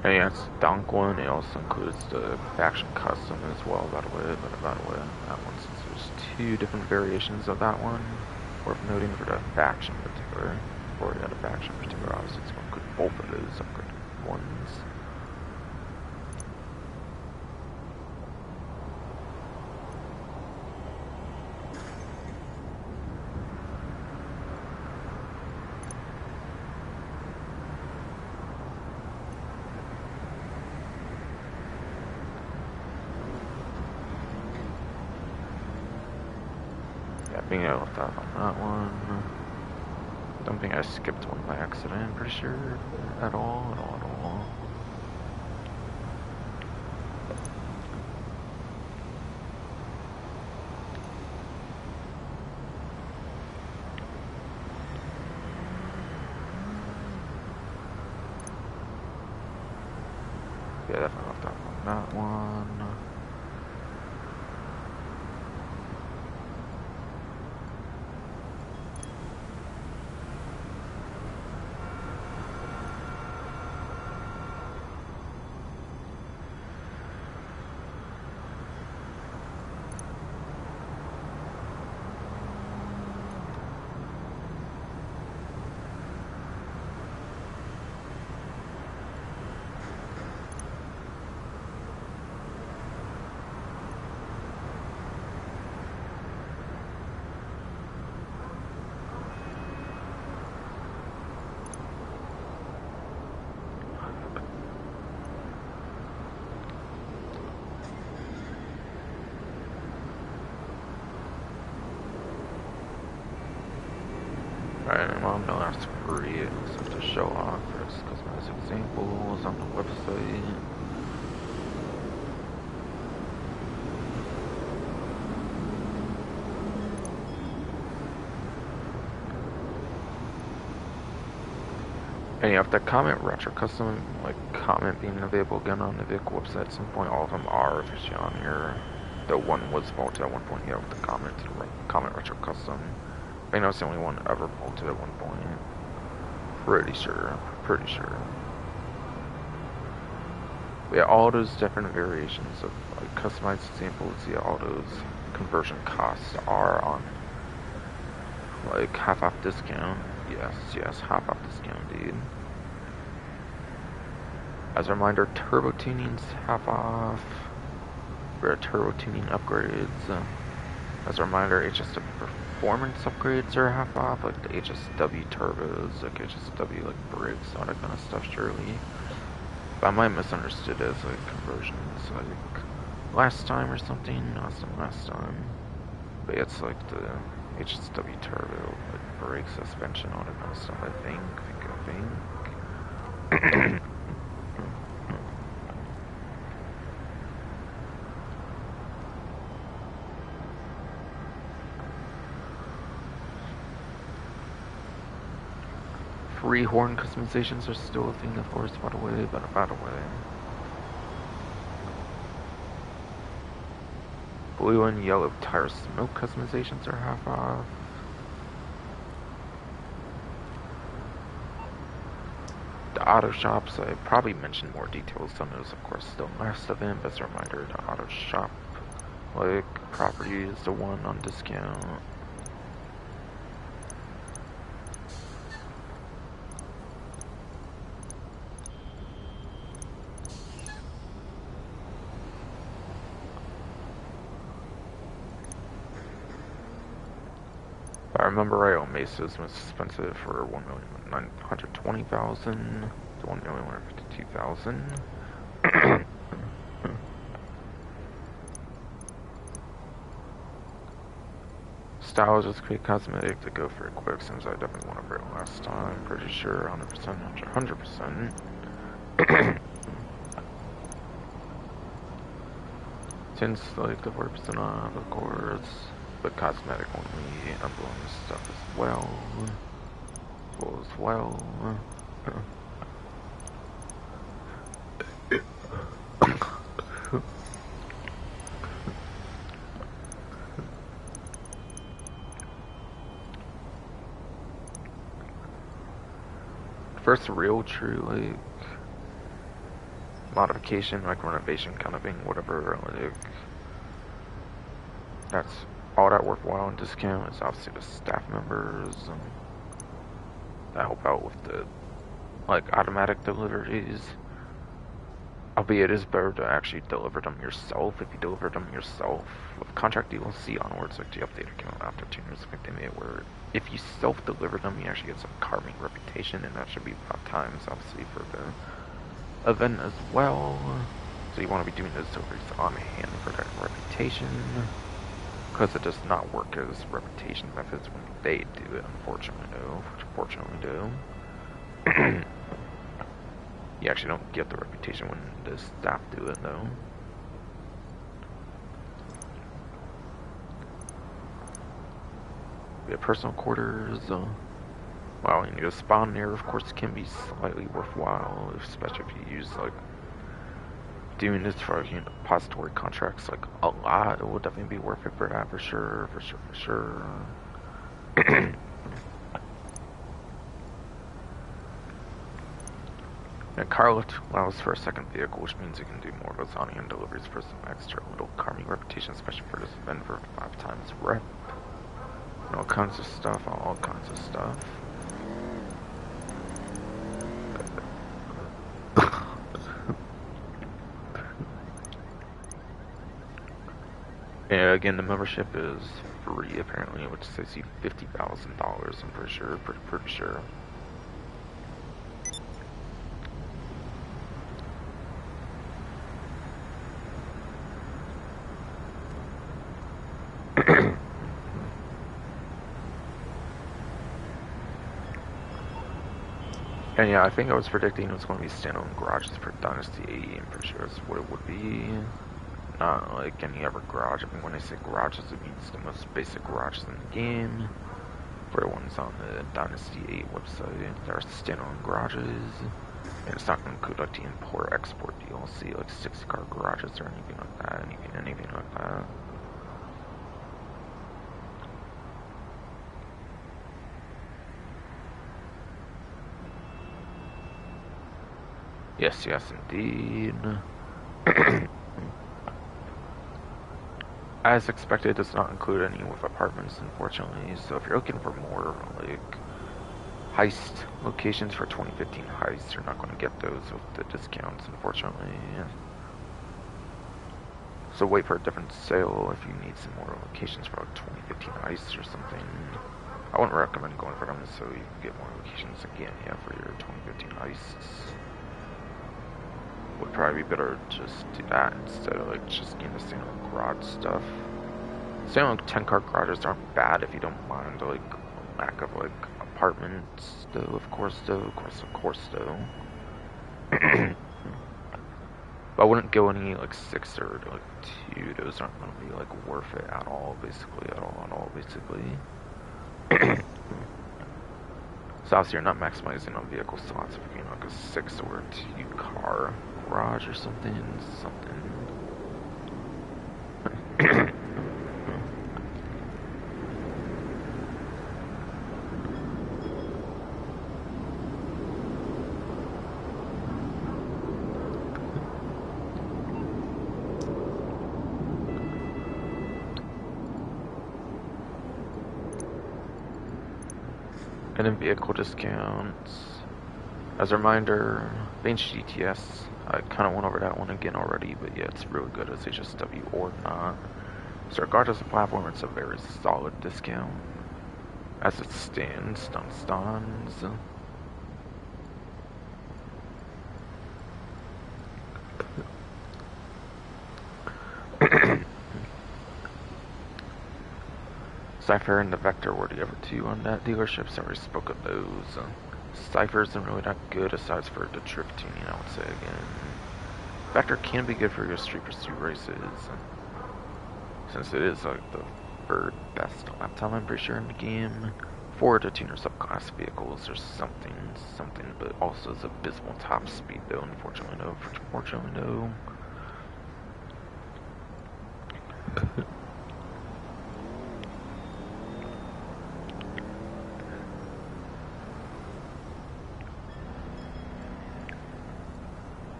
And yeah, it's Donk one. It also includes the faction custom as well, by the way. That one, since there's 2 different variations of that one, worth noting for the faction in particular. Or yeah, the faction in particular, obviously it's going to include both of those upgraded ones. I think I left off on that one. Don't think I skipped one by accident, I'm pretty sure. At all. Yeah, definitely left off on that one. Alright, well, no, that's free. It looks like to show off. There's customized examples on the website. And you have to comment retro custom, like comment being available again on the vehicle website at some point. All of them are officially on here. The one was vaulted at one point, yeah, with the comment retro custom. I know it's the only one ever vaulted at one point. Pretty sure. But yeah, all those different variations of like customized examples, yeah, all those conversion costs are on like half off discount. Yes, half off discount, dude. As a reminder, turbo tuning's half off. For turbo tuning upgrades. As a reminder, HSW performance upgrades are half off, like the HSW turbos, like HSW like brakes, all that kind of stuff, surely. But I might have misunderstood it as like conversions, like last time or something, last time. But yeah, it's like the HSW turbo, like brake suspension, all that kind of stuff, I think. Free horn customizations are still a thing, of course, by the way. Blue and yellow tire smoke customizations are half off. The auto shops, I probably mentioned more details on those, of course, still last event, but as a reminder, the auto shop, like, property is the one on discount. If I remember right, Mesa's was expensive for 1,920,000 to 1,152,000. Style is just quick cosmetic to go for it quick, since I definitely went over it last time. Pretty sure 100%, 100%. Since like the 40% off, of course, but cosmetic only, emblem stuff as well. First real true like modification, like renovation kind of thing, whatever, like that's all that worthwhile in discount is obviously the staff members that help out with the like automatic deliveries. Albeit it is better to actually deliver them yourself. If you deliver them yourself, with contract DLC onwards, like the update came out after 2 years, I think they made it where if you self-deliver them, you actually get some carving reputation, and that should be about times, obviously, for the event as well. So you want to be doing those deliveries on hand for that reputation, because it does not work as reputation methods when they do it, unfortunately, though. You actually don't get the reputation when the staff do it, though. We have personal quarters. Well, you need a spawn there, of course, can be slightly worthwhile, especially if you use, like, doing this for depository contracts like a lot, it will definitely be worth it for that, for sure, for sure, for sure. And car lift allows for a second vehicle, which means you can do more lasagna and deliveries for some extra little carmy reputation, especially for this event for 5 times rep. And all kinds of stuff, all kinds of stuff. And again, the membership is free apparently, which saves you $50,000. I'm pretty sure, pretty sure. And yeah, I think I was predicting it was going to be standalone garages for Dynasty 80. I'm pretty sure that's what it would be. Not like any other garage. I mean, when I say garages, it means the most basic garages in the game. For the ones on the Dynasty 8 website, there are standalone garages. And it's not going to include like the import-export DLC, like 6-car garages or anything like that. Anything like that. Yes, yes, indeed. As expected, it does not include any with apartments, unfortunately. So if you're looking for more, like, heist locations for 2015 heists, you're not going to get those with the discounts, unfortunately. So wait for a different sale if you need some more locations for like 2015 heists or something. I wouldn't recommend going for them so you can get more locations again, yeah, for your 2015 heists. Would probably be better to just do that instead of like just getting the standalone garage stuff. Standalone 10-car garages aren't bad if you don't mind like lack of like apartments though, of course though. But I wouldn't go any like 6 or like 2, those aren't gonna be like worth it at all, basically, So obviously you're not maximizing on vehicle slots if you're like a 6 or 2-car garage or something. And then vehicle discounts. As a reminder, Banshee GTS, I kind of went over that one again already, but yeah, it's really good as HSW or not. So regardless of platform, it's a very solid discount. As it stands. Cypher and the Vector were the other 2 on that dealership, so I already spoke of those. Cypher isn't really that good aside for the trick tuning, I would say again. Vector can be good for your street pursuit races, since it is like the 3rd best lap time, I'm pretty sure, in the game. For the tuner subclass vehicles, there's something, but also it's abysmal top speed though, unfortunately no.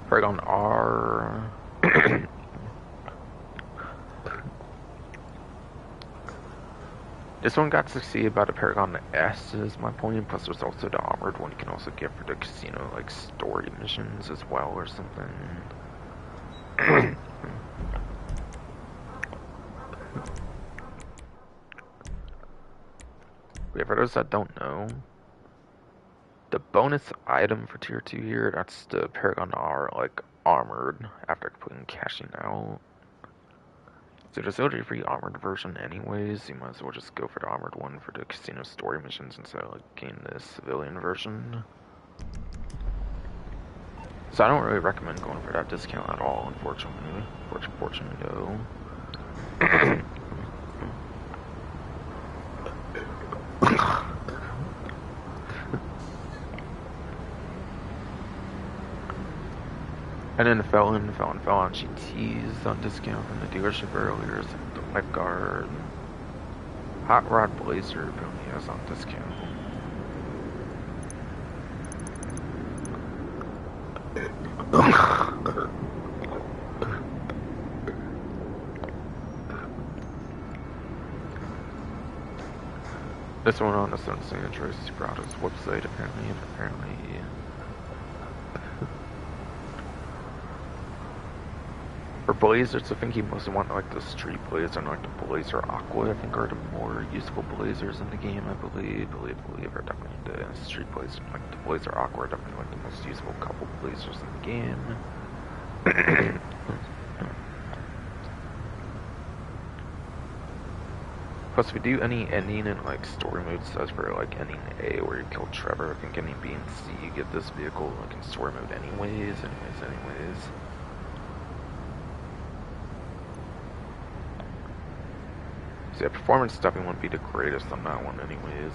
Paragon R. This one got succeeded by the Paragon S is my point, plus there's also the armored one you can also get for the casino like story missions as well or something. Yeah, for those that don't know, the bonus item for tier 2 here, that's the Paragon R, like, armored, after completing cashing out. So there's already a free armored version anyways, you might as well just go for the armored one for the casino story missions instead of, like, getting the civilian version. So I don't really recommend going for that discount at all, unfortunately. Fortunately, though. And then the Felon GTs on discount from the dealership earlier, so the Lifeguard. Hot Rod Blazer apparently has on discount. This one on the San Andreas Brado's website apparently. For Blazers, I think you mostly want like the Street Blazer and like the Blazer Aqua, I think are the more useful Blazers in the game, I believe are definitely the Street Blazer, like the Blazer Aqua are definitely like the most useful couple Blazers in the game. Plus, if we do any ending in like story mode, such for like ending A where you kill Trevor, I think ending B and C, you get this vehicle like in story mode anyways. So yeah, performance definitely wouldn't be the greatest on that one anyways.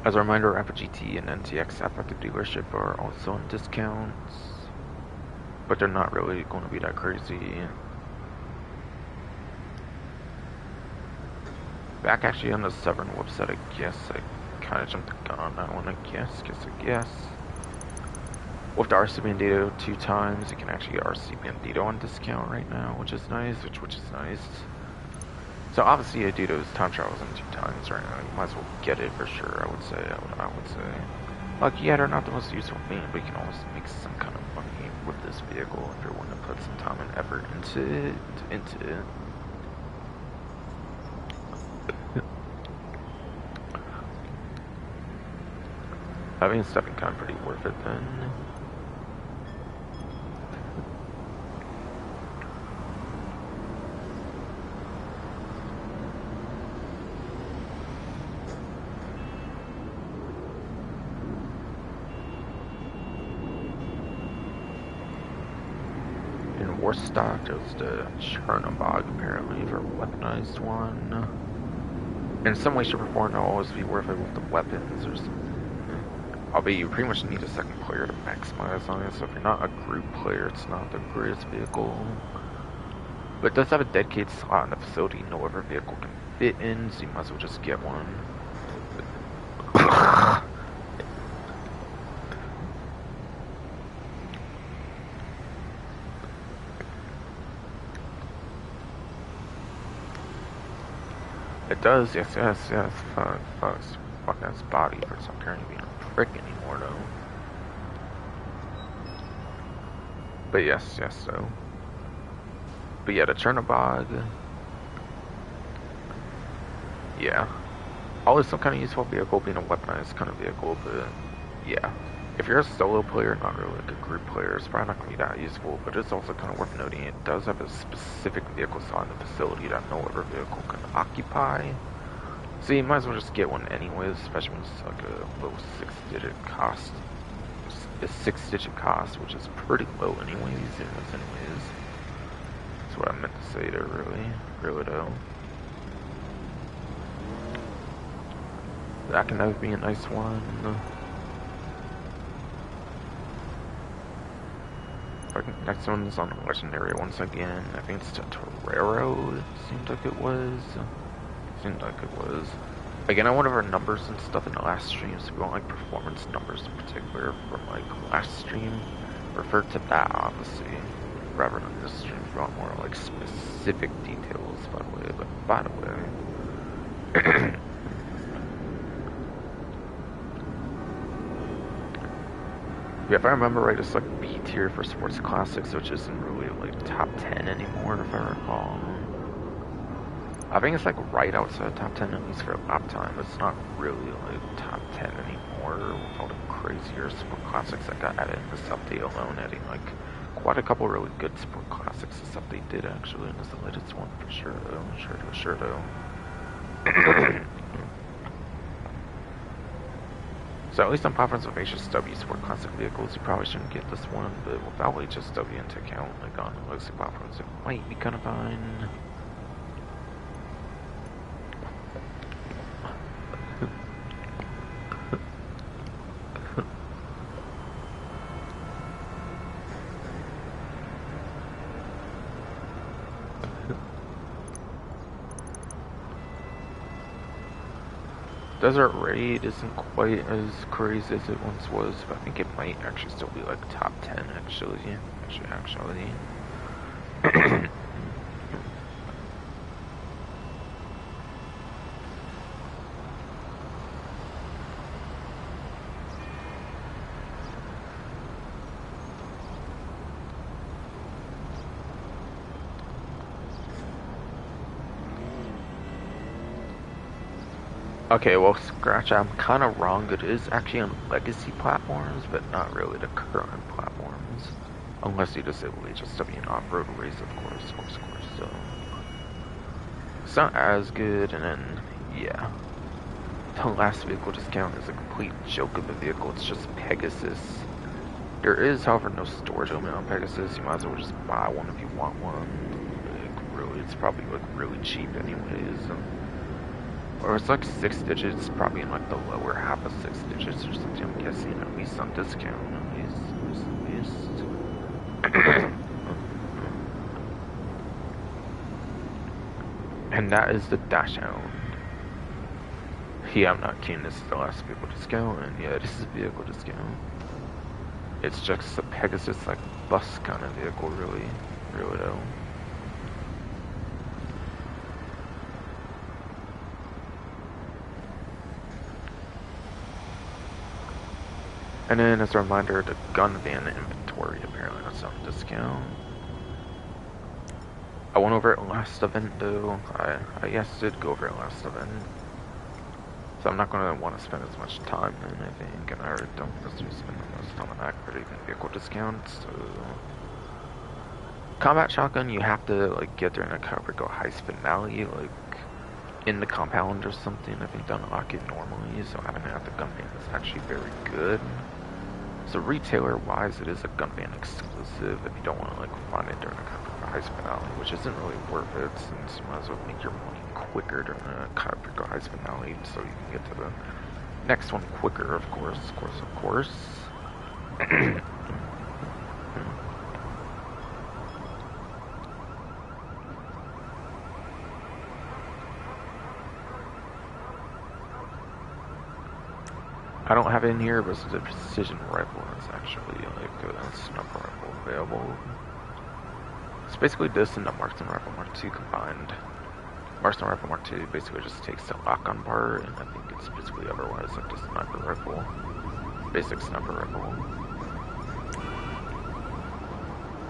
As a reminder, Rapid GT and NTXF at the dealership are also on discounts, but they're not really going to be that crazy. Back actually on the Severn website, I guess I kind of jumped the gun on that one, I guess. With the RC Bandito 2 times, you can actually get RC Bandito on discount right now, which is nice, So obviously Bandito's time travels in 2 times right now, you might as well get it for sure, I would say. Like, yeah, they're not the most useful thing, but you can always make some kind of money with this vehicle if you're willing to put some time and effort into it. I mean, it's definitely kind of pretty worth it then. In Warstock, there's the Chernobog apparently for a weaponized one. In some way, shape, or form, it'll always be worth it with the weapons or something. Albeit you pretty much need a second player to maximize on it, so if you're not a group player, it's not the greatest vehicle. But it does have a dedicated slot in the facility no other vehicle can fit in, so you might as well just get one. It does, yes, fuck that's body for some currently being a prick anymore though. But yes, so. But yeah, the Chernobog. Yeah. Always some kind of useful vehicle, being a weaponized kind of vehicle, but yeah. If you're a solo player, not really like a group player, it's probably not going to be that useful, but it's also kind of worth noting it does have a specific vehicle slot in the facility that no other vehicle can occupy. So you might as well just get one anyways, especially when it's like a low 6-digit cost. A 6-digit cost, which is pretty low anyways. That's what I meant to say there, really though. That can never be a nice one. Next one's on the legendary once again. I think it's the Torero, it seemed like it was. Again, I went over numbers and stuff in the last stream, so if you want like performance numbers in particular from like last stream, refer to that obviously, rather than this stream if you want more like specific details, by the way. Yeah, if I remember right, it's like B tier for sports classics, which isn't really like top 10 anymore, if I recall. I think it's like right outside top 10 at least for lap time. It's not really like top 10 anymore with all the crazier sport classics that got added in this update alone, adding like quite a couple really good sport classics. This update did actually, and it's the latest one for sure though. So at least on preference of HSW sport classic vehicles, you probably shouldn't get this one, but without HSW into account, like on legacy platforms, it might be kind of fine. Desert Raid isn't quite as crazy as it once was, but I think it might actually still be like top 10 actually. Actually. Okay, well, scratch, I'm kind of wrong. It is actually on legacy platforms, but not really the current platforms. Unless you disable HSW and off-road race, of course. So, it's not as good, and then, yeah. The last vehicle discount is a complete joke of a vehicle. It's just Pegasus. There is, however, no storage limit on Pegasus. You might as well just buy one if you want one. Like, really, it's probably, like, really cheap anyways. Or it's like 6 digits, probably in like the lower half of 6 digits or something, I'm guessing, at least on discount, at least. And that is the Dash Hound. Yeah, I'm not kidding, this is the last vehicle discount, and yeah, this is a vehicle discount. It's just a Pegasus, like, bus kind of vehicle, really though. And then, as a reminder, the gun van inventory apparently is on discount. I went over it last event though. I yes did go over it last event. So I'm not going to want to spend as much time then, I think. And I already don't necessarily spend the most time on that or even vehicle discounts. So, combat shotgun, you have to like get there in a Caprico heist finale, like in the compound or something. I think to unlock it normally. So having it at the gun van is actually very good. So retailer-wise, it is a gun van exclusive if you don't want to like find it during a Caprico heist finale, which isn't really worth it since you might as well make your money quicker during a Caprico heist finale, so you can get to the next one quicker, of course. I don't have it in here, but the precision rifle is actually like a sniper rifle available. It's basically this and the Marksman Rifle Mark II combined. Marksman Rifle Mark II basically just takes the lock-on part, and I think it's basically otherwise like the sniper rifle. Basic sniper rifle.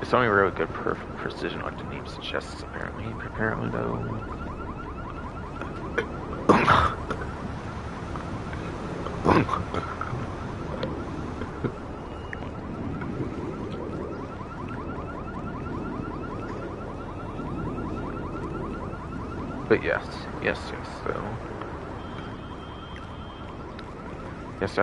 It's only really good precision like the name suggests, apparently though. But yes, so. Yes,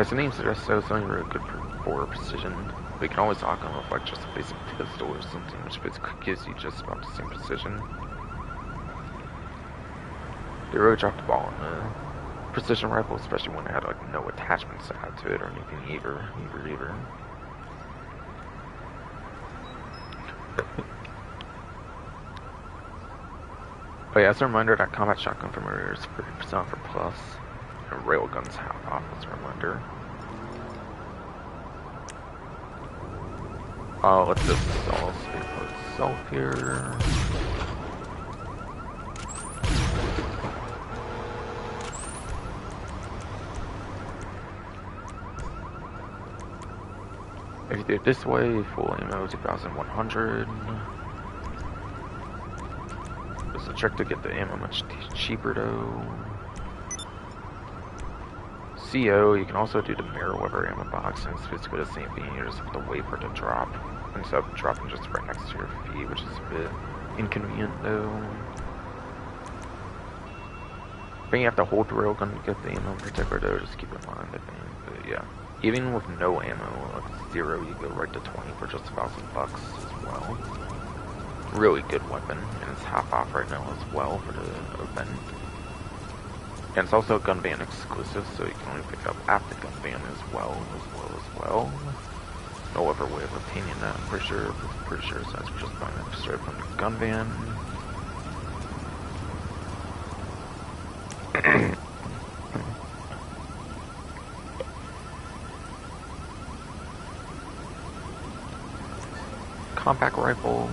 the name suggests so, it's only really good for precision. But you can always lock them with like just a basic pistol or something, which basically gives you just about the same precision. They really dropped the ball on the precision rifle, especially when it had like no attachments to add to it or anything either. But yeah, as a reminder, that combat shotgun from earlier is 30% for plus, and railgun's half off as a reminder. Let's just install Safehouse itself here. If you do it this way, full ammo 2,100. It's a trick to get the ammo much cheaper though. CO, you can also do the Merriweather ammo box, and it's basically the same thing. You just have to wait for it to drop instead of dropping just right next to your feet, which is a bit inconvenient though. But you have to hold the railgun to get the ammo in particular though, just keep in mind, I think. But yeah, even with no ammo, like 0, you go right to 20 for just $1,000 as well. Really good weapon, and it's half off right now as well for the event. And it's also a gun van exclusive, so you can only pick up at the gun van as well. No other way of obtaining that, I'm pretty sure since we're just buying it straight from the gun van. compact rifle.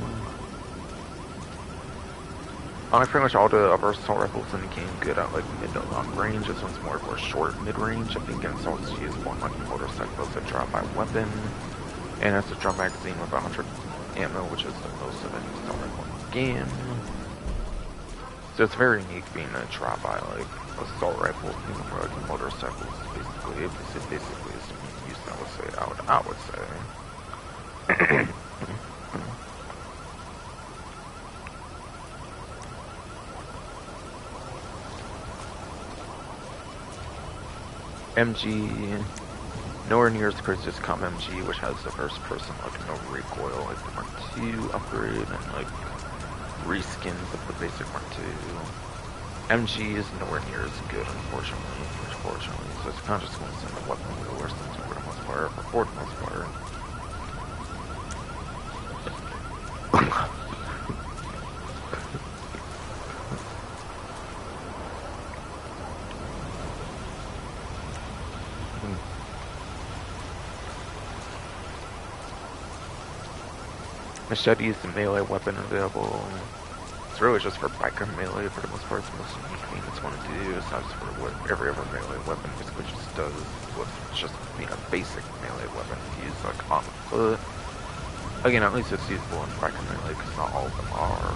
Pretty much all the other assault rifles in the game good at like mid to long range. This one's more for short mid range. I think assault is usable on like motorcycles as a drop-by weapon, and it's a drum magazine with 100 ammo, which is the most of any assault rifle in the game. So it's very unique being a drop-by like assault rifle, even for like motorcycles. Basically, it's used. I would say. MG, nowhere near as crazy as Com MG, which has the first person, like, no recoil, like the Mark II upgrade, and, like, reskins of the basic Mark II. MG is nowhere near as good, unfortunately, so it's kind of just going to send a weapon wheel or something for the most part, or for the most part. Machete is the melee weapon available. It's really just for biker melee for the most part. It's the most unique thing it's want to do, aside for what every other melee weapon basically just does. What's just being a basic melee weapon to use like on foot. Again, at least it's usable in biker melee because not all of them are.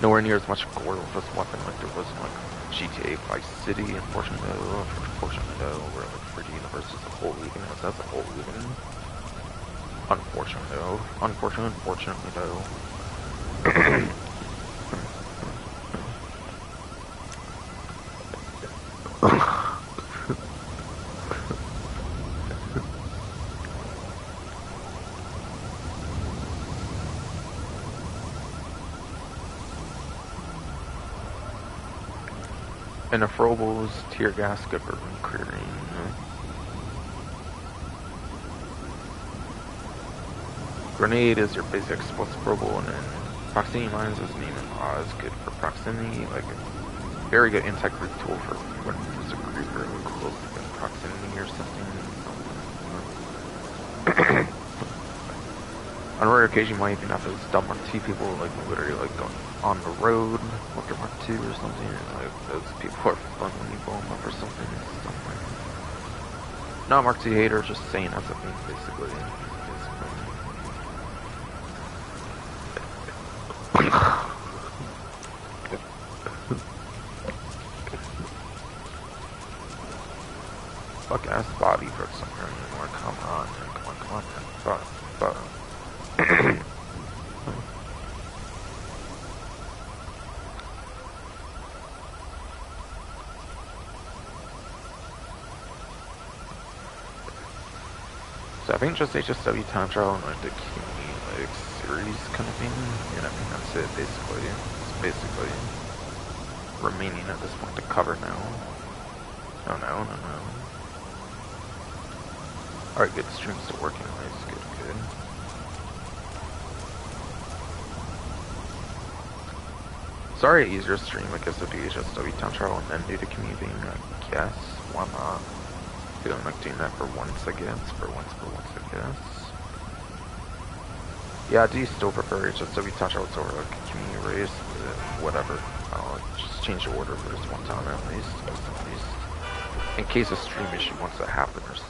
Nowhere near as much gore with this weapon like there was in like GTA Vice City, unfortunately though, where like 3D Universe is a whole even as that's a whole even. Unfortunately though. And the throwables, tear gas, good for room clearing. Grenade is your basic explosive throwable, and then proximity mines, as the name implies, good for proximity, like a very good anti-creep tool for when there's a creeper close in proximity or something. On a rare occasion, you might even have those dumb Mark II people, like literally like going on the road with their Mark II or something, and like those people are fun when you blow them up or something. Not Mark II hater, just saying that's a thing, basically. Fuck ass body for somewhere anymore. Come on, man. Come on, man. Fuck. So I think just HSW time trial and like the community like series kind of thing, and I think that's it basically. It's basically remaining at this point to cover now. Oh no. Alright, good, the stream's still working, nice, good. Sorry, easier stream, I guess, with the HSW time trial and then do the community, I guess, why not? Feeling like doing that for once, I guess. Yeah, I do still prefer HSW touch outs over like community race, but whatever. I'll just change the order for this one time at least. In case a stream issue wants to happen or something.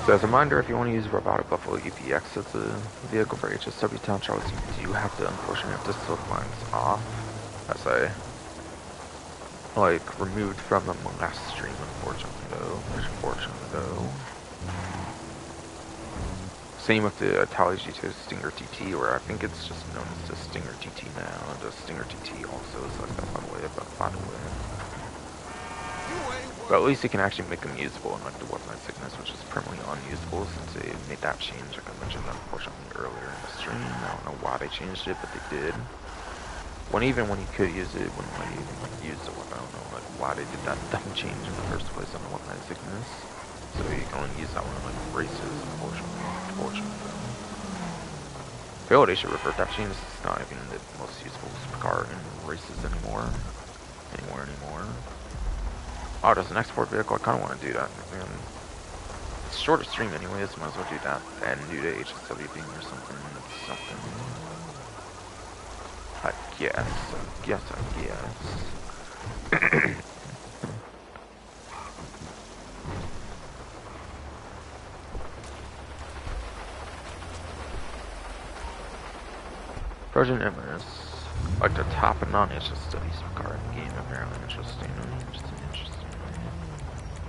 So as a reminder, if you want to use Robotic Buffalo EPX as a vehicle for HSW town trials, you do have to unfortunately have the silk lines off, as I removed from the last stream, unfortunately though. Same with the Itali G2 Stinger TT, or I think it's just known as the Stinger TT now. The Stinger TT also is like that, by the way. But at least you can actually make them usable in like the weaponized sickness, which is permanently unusable since they made that change, like I mentioned unfortunately earlier in the stream. I don't know why they changed it, but they did. Even when you could use it, wouldn't let you use the weapon. I don't know like why they did that dumb change in the first place on the weapon sickness. So you can only use that one in like races, unfortunately. I feel like they should revert that change. It's not even the most useful supercar in races anymore. Oh, there's an export vehicle. I kind of want to do that. Man. It's shorter stream anyways. Might as well do that and do the HSW thing or something. I guess. Project MS. Like the top of non-HSW supercar in the game, apparently. Interesting.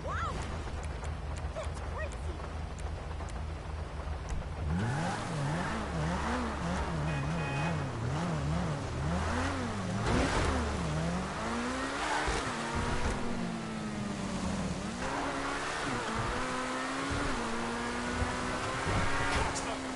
Wow! That's crazy!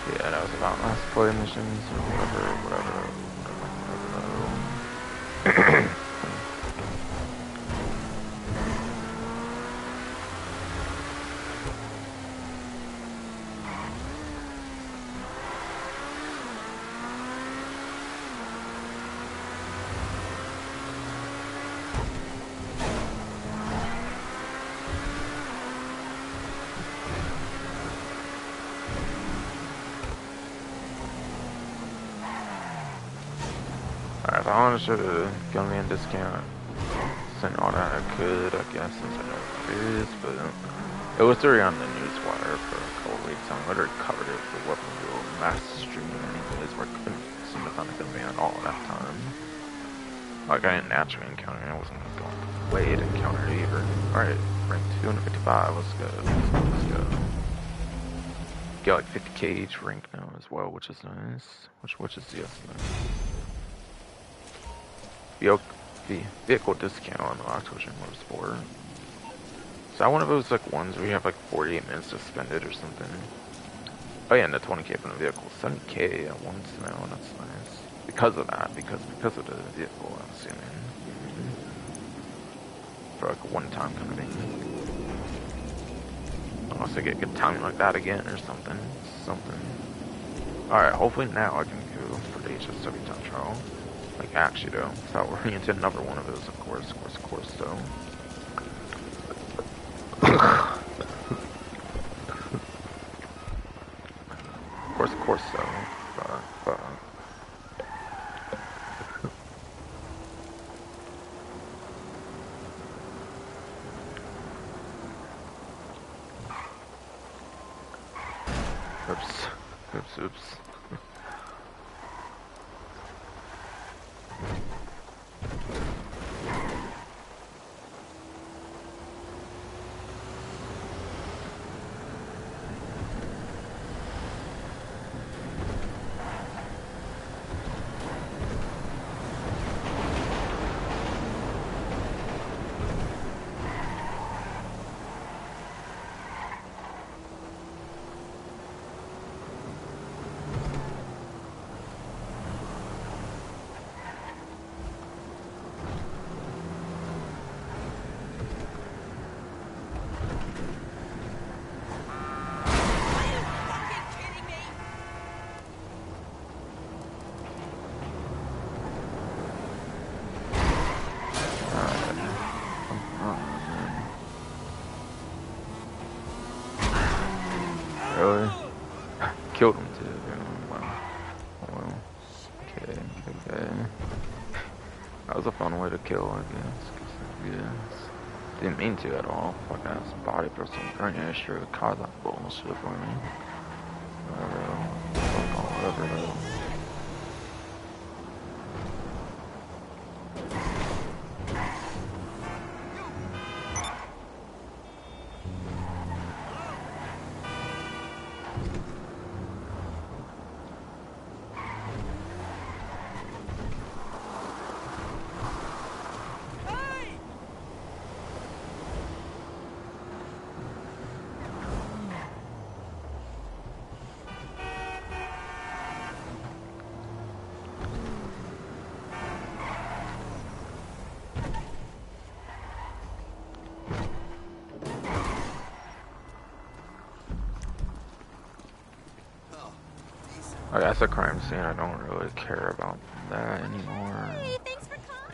Yeah, that was about last play missions or whatever. Alright, if I wanted to get me a discount, send all that I could, I guess, since I know what it is, but it was already on the newswire for a couple weeks. I literally covered it for what we were last stream anyways, where I couldn't seem to find a good man at all that time. Like, I didn't naturally encounter it, I wasn't going way to encounter it either. Alright, rank 255, let's go. Get like 50k each rank now as well, which is nice. Which is the estimate. The vehicle discount on the Oxygen Motorsport. So I wonder if it was like ones where you have like 48 minutes to spend it or something. Oh yeah, and the 20k from the vehicle. 70k at once now, that's nice. Because of that, because of the vehicle, I'm assuming. For like a one-time kind of thing. Unless I get good timing like that again or something. Alright, hopefully now I can go for the HSW time trial. Like, actually, though, without running into another one of those, of course, though. of course, though. But. Oops. Okay, okay. That was a fun way to kill, I guess. Didn't mean to at all. Fuck ass body for some grenade sure caused that bullshit for me. Whatever. Fuck all over though. Oh, that's a crime scene. I don't really care about that anymore.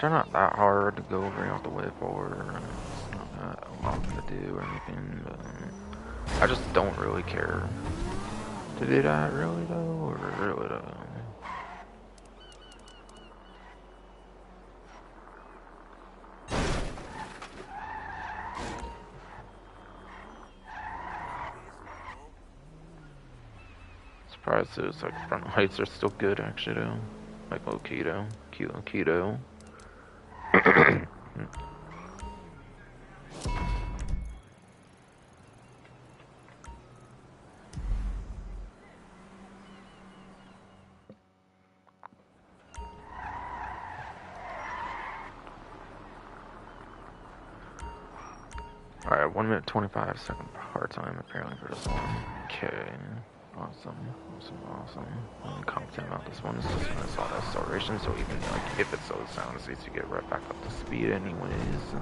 They're not that hard to go over. You don't have to wait for. It's not that long to do or anything. But I just don't really care to do that, really though, or really though. Surprised those like front lights are still good actually though. Like low keto, keto. Alright, 1 minute 25-second part time apparently for this one. Okay. Awesome. I'm confident about this one. It's just gonna solve acceleration, so even like if it slows down, at least you get right back up to speed anyways.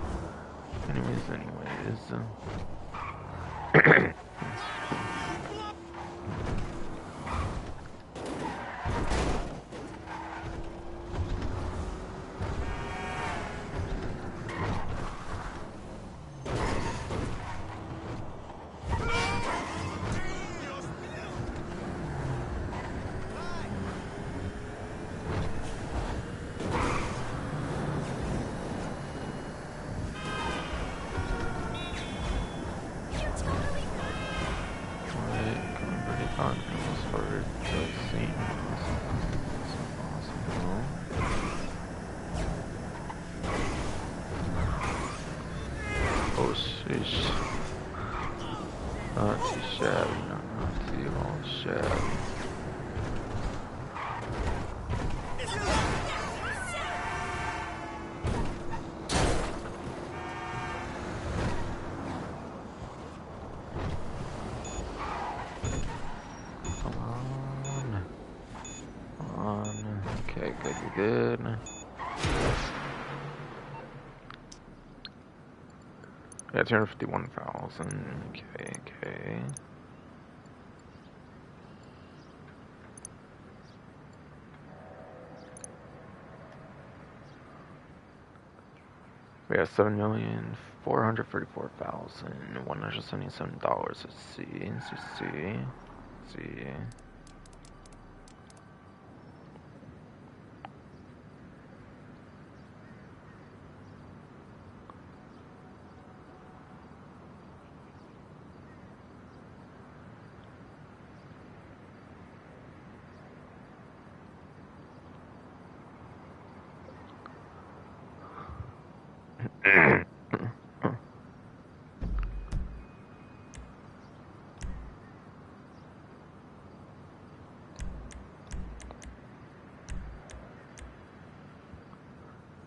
Oh sheesh. Not too shabby, not too all shabby. Come on. Okay, good. Yeah, 251,000. Okay. We have $7,434,177. Let's see.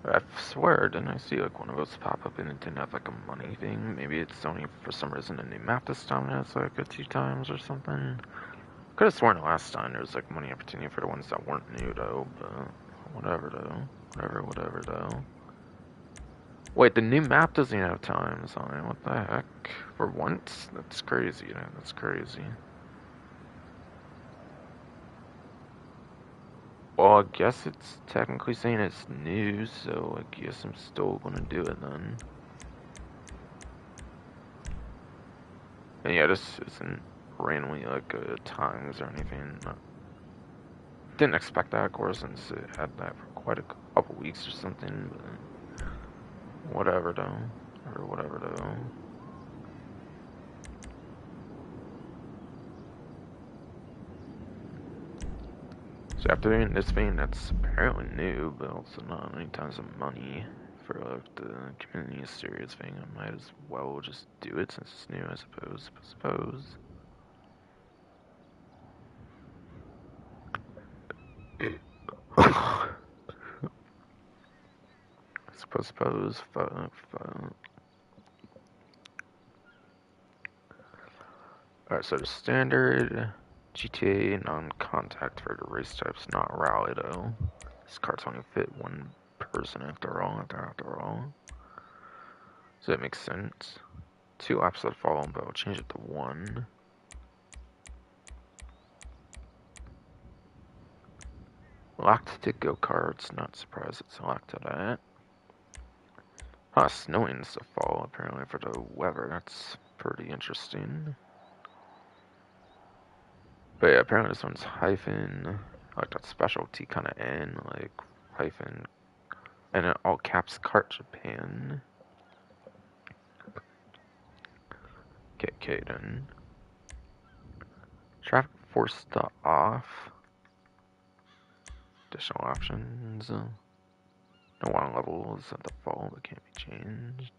I swear, didn't I see like one of those pop up and it didn't have like a money thing? Maybe it's only for some reason a new map this time and it's like a 2 times or something. Could have sworn the last time there was like money opportunity for the ones that weren't new though, but whatever though. Whatever though. Wait, the new map doesn't even have times on it. What the heck? For once? That's crazy, man. That's crazy. Well, I guess it's technically saying it's new, so I guess I'm still gonna do it then. And yeah, this isn't randomly like times or anything. Didn't expect that, of course, since it had that for quite a couple weeks or something, but whatever though. Or whatever though. So after doing this thing that's apparently new, but also not any tons of money for like the community series thing, I might as well just do it since it's new, I suppose. Fuck. Alright, so the standard GTA non-contact for the race types, not rally though. This car's only fit one person after all. So that makes sense. 2 laps that follow, but I'll change it to 1. Locked to go-karts, not surprised it's locked to that. Snowing this fall apparently for the weather, that's pretty interesting. But yeah, apparently this one's hyphen, like that specialty kind of N, like hyphen, and in all caps Kart Japan. Okay then. Traffic force to off. Additional options. No one levels at default that can't be changed.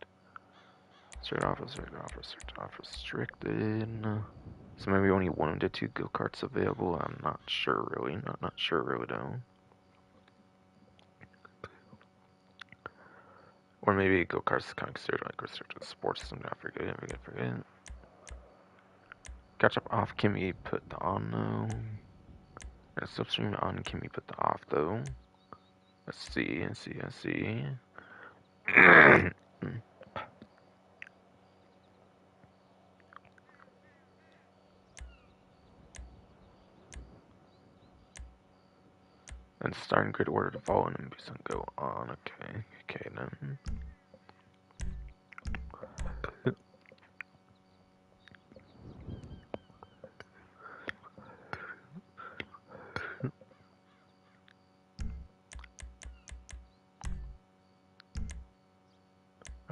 Straight off, restricted. So maybe only 1 to 2 go-karts available. I'm not sure really. Not sure really though. Or maybe go-karts is kind of considered like restricted sports. Something I forget. Catch up off can be put on though. And slipstream on can be put to off though. Let's see. And starting grid order to follow and then go on. Okay then.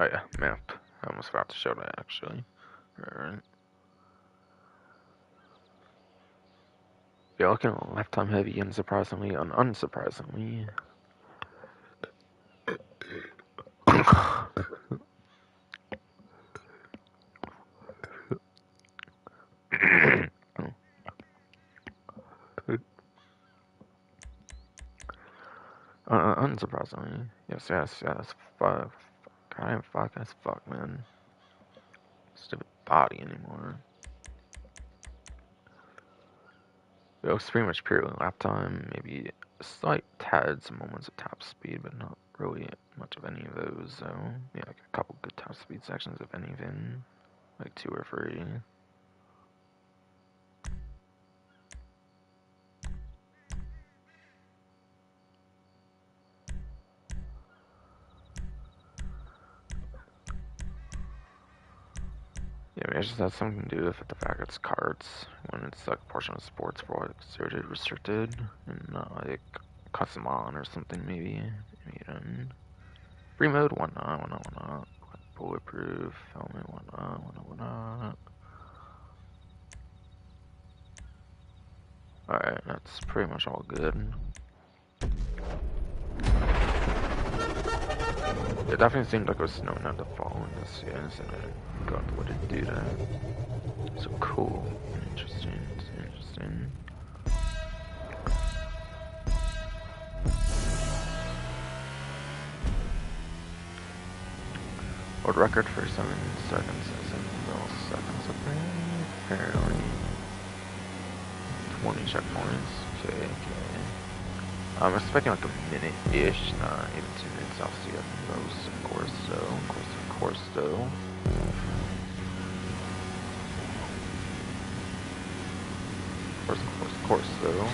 Oh yeah, map. I almost forgot to show that actually. Alright. Yeah, looking at lifetime heavy and surprisingly and unsurprisingly. Unsurprisingly. Yes. Fuck. God, fuck as fuck, man. Stupid body anymore. It looks pretty much purely lap time, maybe a slight tad, some moments of top speed, but not really much of any of those, so yeah, like a couple good top speed sections, if anything, like 2 or 3. Yeah, maybe it just has something to do with the fact it's carts, when it's like a portion of sports for like considered restricted, and not like custom on or something maybe then. Free mode, whatnot. Bulletproof, helmet, whatnot. Alright, that's pretty much all good. It definitely seemed like it was snowing at the fall in this, yes, and I got what it do that. So cool. Interesting. World record for 7 seconds, 7 seconds apparently. 20 checkpoints. Okay. I'm expecting like a minute-ish, not even 2 minutes, obviously at most, of course, though. Of course, though.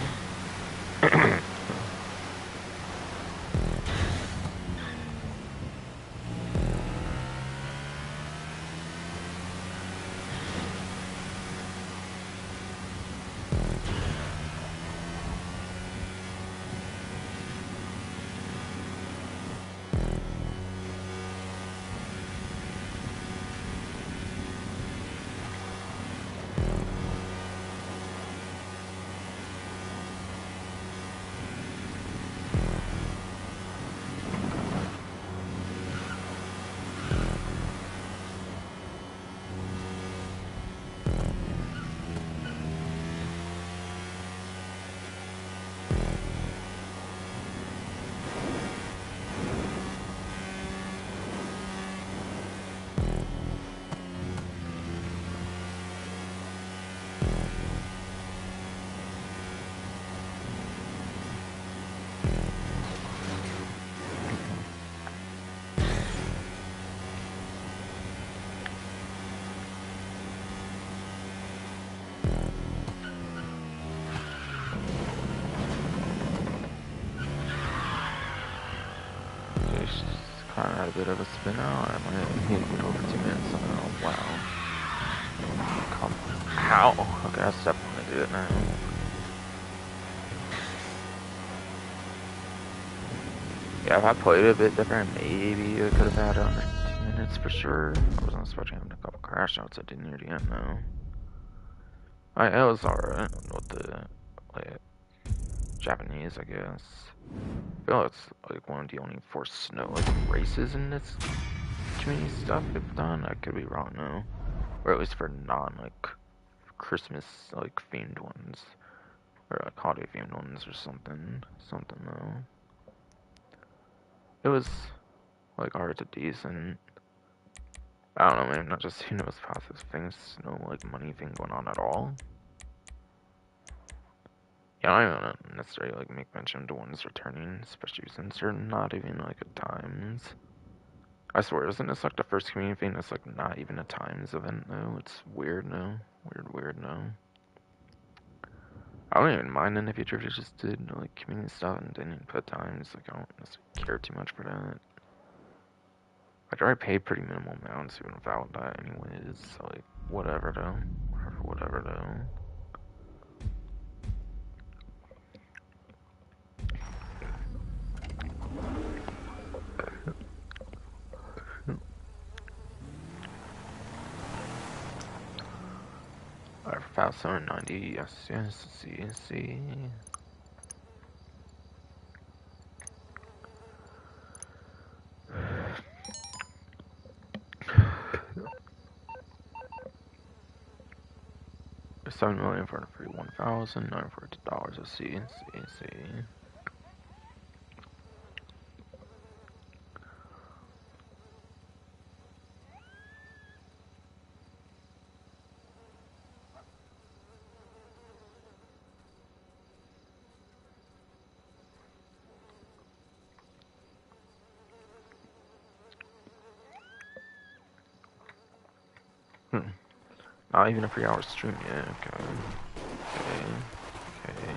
Kind of had a bit of a spin out. I might need to get over 2 minutes. Oh, wow. Come. How? Okay, that's definitely do it now. Yeah, if I played it a bit different, maybe I could have had under 2 minutes for sure. I wasn't expecting having a couple crash outs at the near the end, though. It was alright with the like, Japanese, I guess. I feel it's like one of the only forced snow like races in this community stuff they've done. I could be wrong though, or at least for non like Christmas like themed ones, or like holiday themed ones or something. Something though. It was like alright to decent. I don't know, maybe not just seen those positive things, no like money thing going on at all. Yeah, I don't even necessarily like make mention to ones returning, especially since they're not even like at times. I swear, isn't this like the first community thing that's like not even a times event though? It's weird, no? Weird, no? I don't even mind in the future if you just did like community stuff and didn't even put times. Like, I don't necessarily care too much for that. Like, I already pay pretty minimal amounts even without that anyways, so like, whatever though. Whatever though. Alright, 590, yes, see. $7,441,942 a see. Not even a 3 hour stream yet, okay. Okay.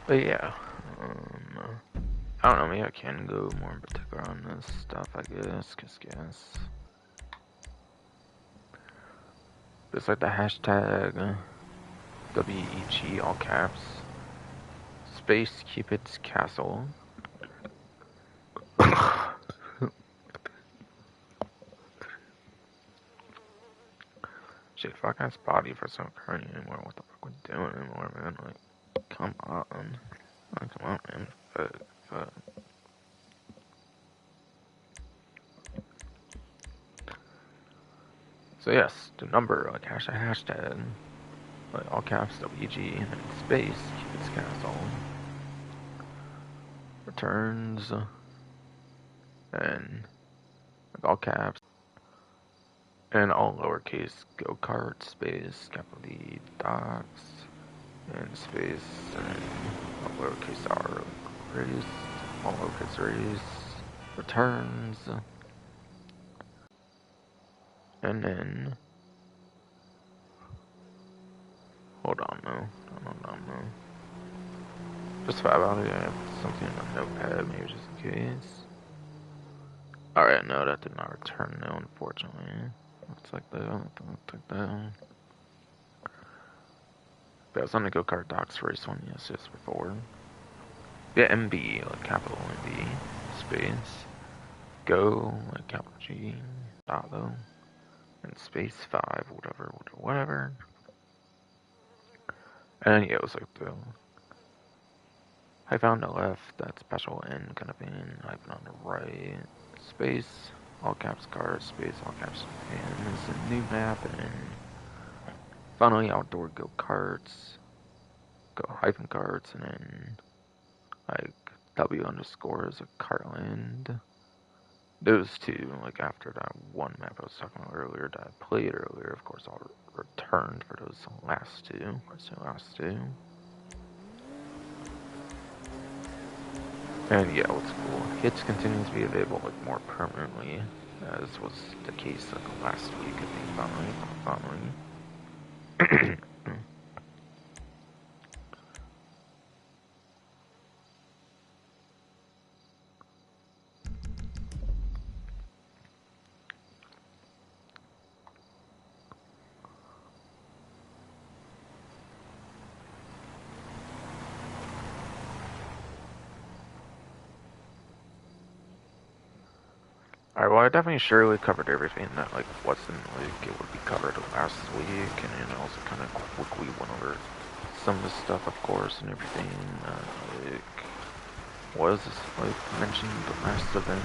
But yeah, I don't know, maybe I can go more in particular on this stuff, I guess. It's like the hashtag WEG, all caps, space Cupid's castle. Shit, fuck ass body for some current anymore. What the fuck we doing anymore, man? Like, come on. Like, come on, man. Fuck. So yes, the number, like hashtag, like all caps WEG, and then space Cupid's castle. Returns, and like all caps, and all lowercase go-kart, space, capital D, docs, and space, and all lowercase r, race, all lowercase race, returns, and then, hold on, no. Just about it, I have something in my notepad, maybe just in case. Alright, no, that did not return, no, unfortunately. Looks like that. Looks like that. But I was on the go-kart docks race one, yes, before. Yeah, MB, like capital MB, space, go, like capital G, dot though, and space 5, whatever. And yeah, it was like the hyphen on the left, that special N kind of thing, hyphen on the right, space, all caps car, space, all caps, and there's a new map, and then finally outdoor go-karts, go hyphen karts, and then like W underscore is a Cartland. Those two, like after that one map I was talking about earlier that I played earlier, of course I'll return for those last two. And yeah, what's cool, hits continue to be available like more permanently, as was the case like last week, I think, finally. Alright, well I definitely surely covered everything that like wasn't like it would be covered last week, and then I also kind of quickly went over some of the stuff, of course, and everything. Like was like mentioned the last event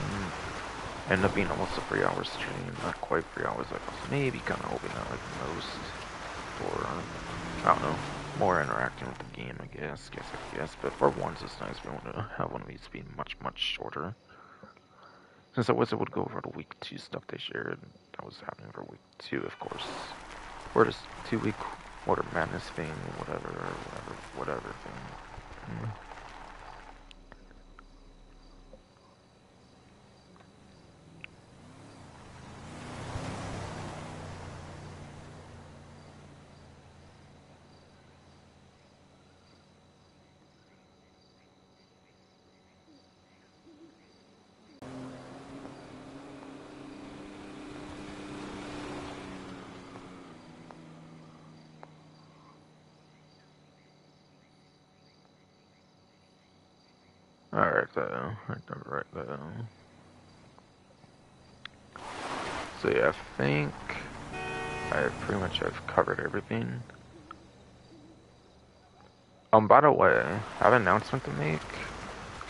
ended up being almost a 3-hour stream, not quite 3 hours. Like I was maybe kind of hoping that like most for I don't know, more interacting with the game, I guess. But for once, it's nice we want to have one of these be much shorter. Since I wish it would go over the week 2 stuff they shared, that was happening for week 2, of course. Or this 2-week Order Madness thing, whatever thing. Alright though, right though. So yeah, I think I pretty much have covered everything. By the way, I have an announcement to make.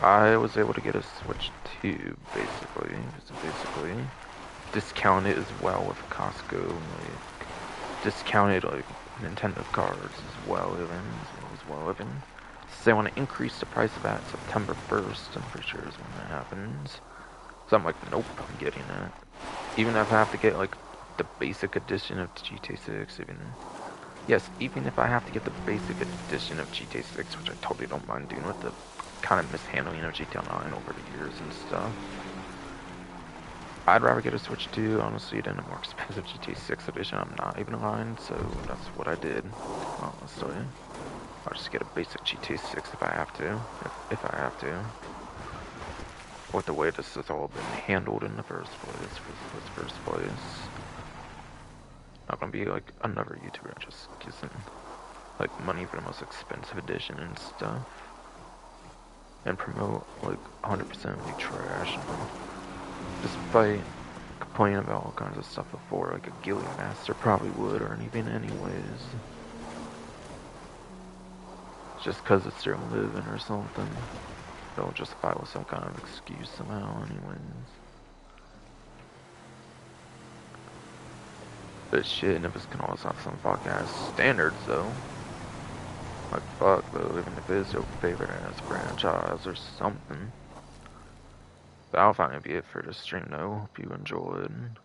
I was able to get a Switch 2, basically, discounted as well with Costco, like, discounted, like, Nintendo cards as well, even. So they want to increase the price of that September 1st, I'm pretty sure is when that happens. So I'm like, nope, I'm getting it. Even if I have to get, like, the basic edition of GTA 6, even if I have to get the basic edition of GTA 6, which I totally don't mind doing with the kind of mishandling of GTA 9 over the years and stuff. I'd rather get a Switch 2, honestly, than a more expensive GTA 6 edition. I'm not even lying, so that's what I did, honestly. I'll just get a basic GTA 6 if I have to, if I have to. With the way this has all been handled in the first place. Not gonna be like another YouTuber just using like money for the most expensive edition and stuff. And promote like 100% of trash. Despite complaining about all kinds of stuff before, like a Gilly Master probably would, or anything anyways. Just cause it's their living or something. They'll justify with some kind of excuse somehow anyways. But shit, niggas can always have some fucking ass standards though. Like fuck though, even if it's your favorite ass franchise or something. But I'll finally be it for this stream though. Hope you enjoyed.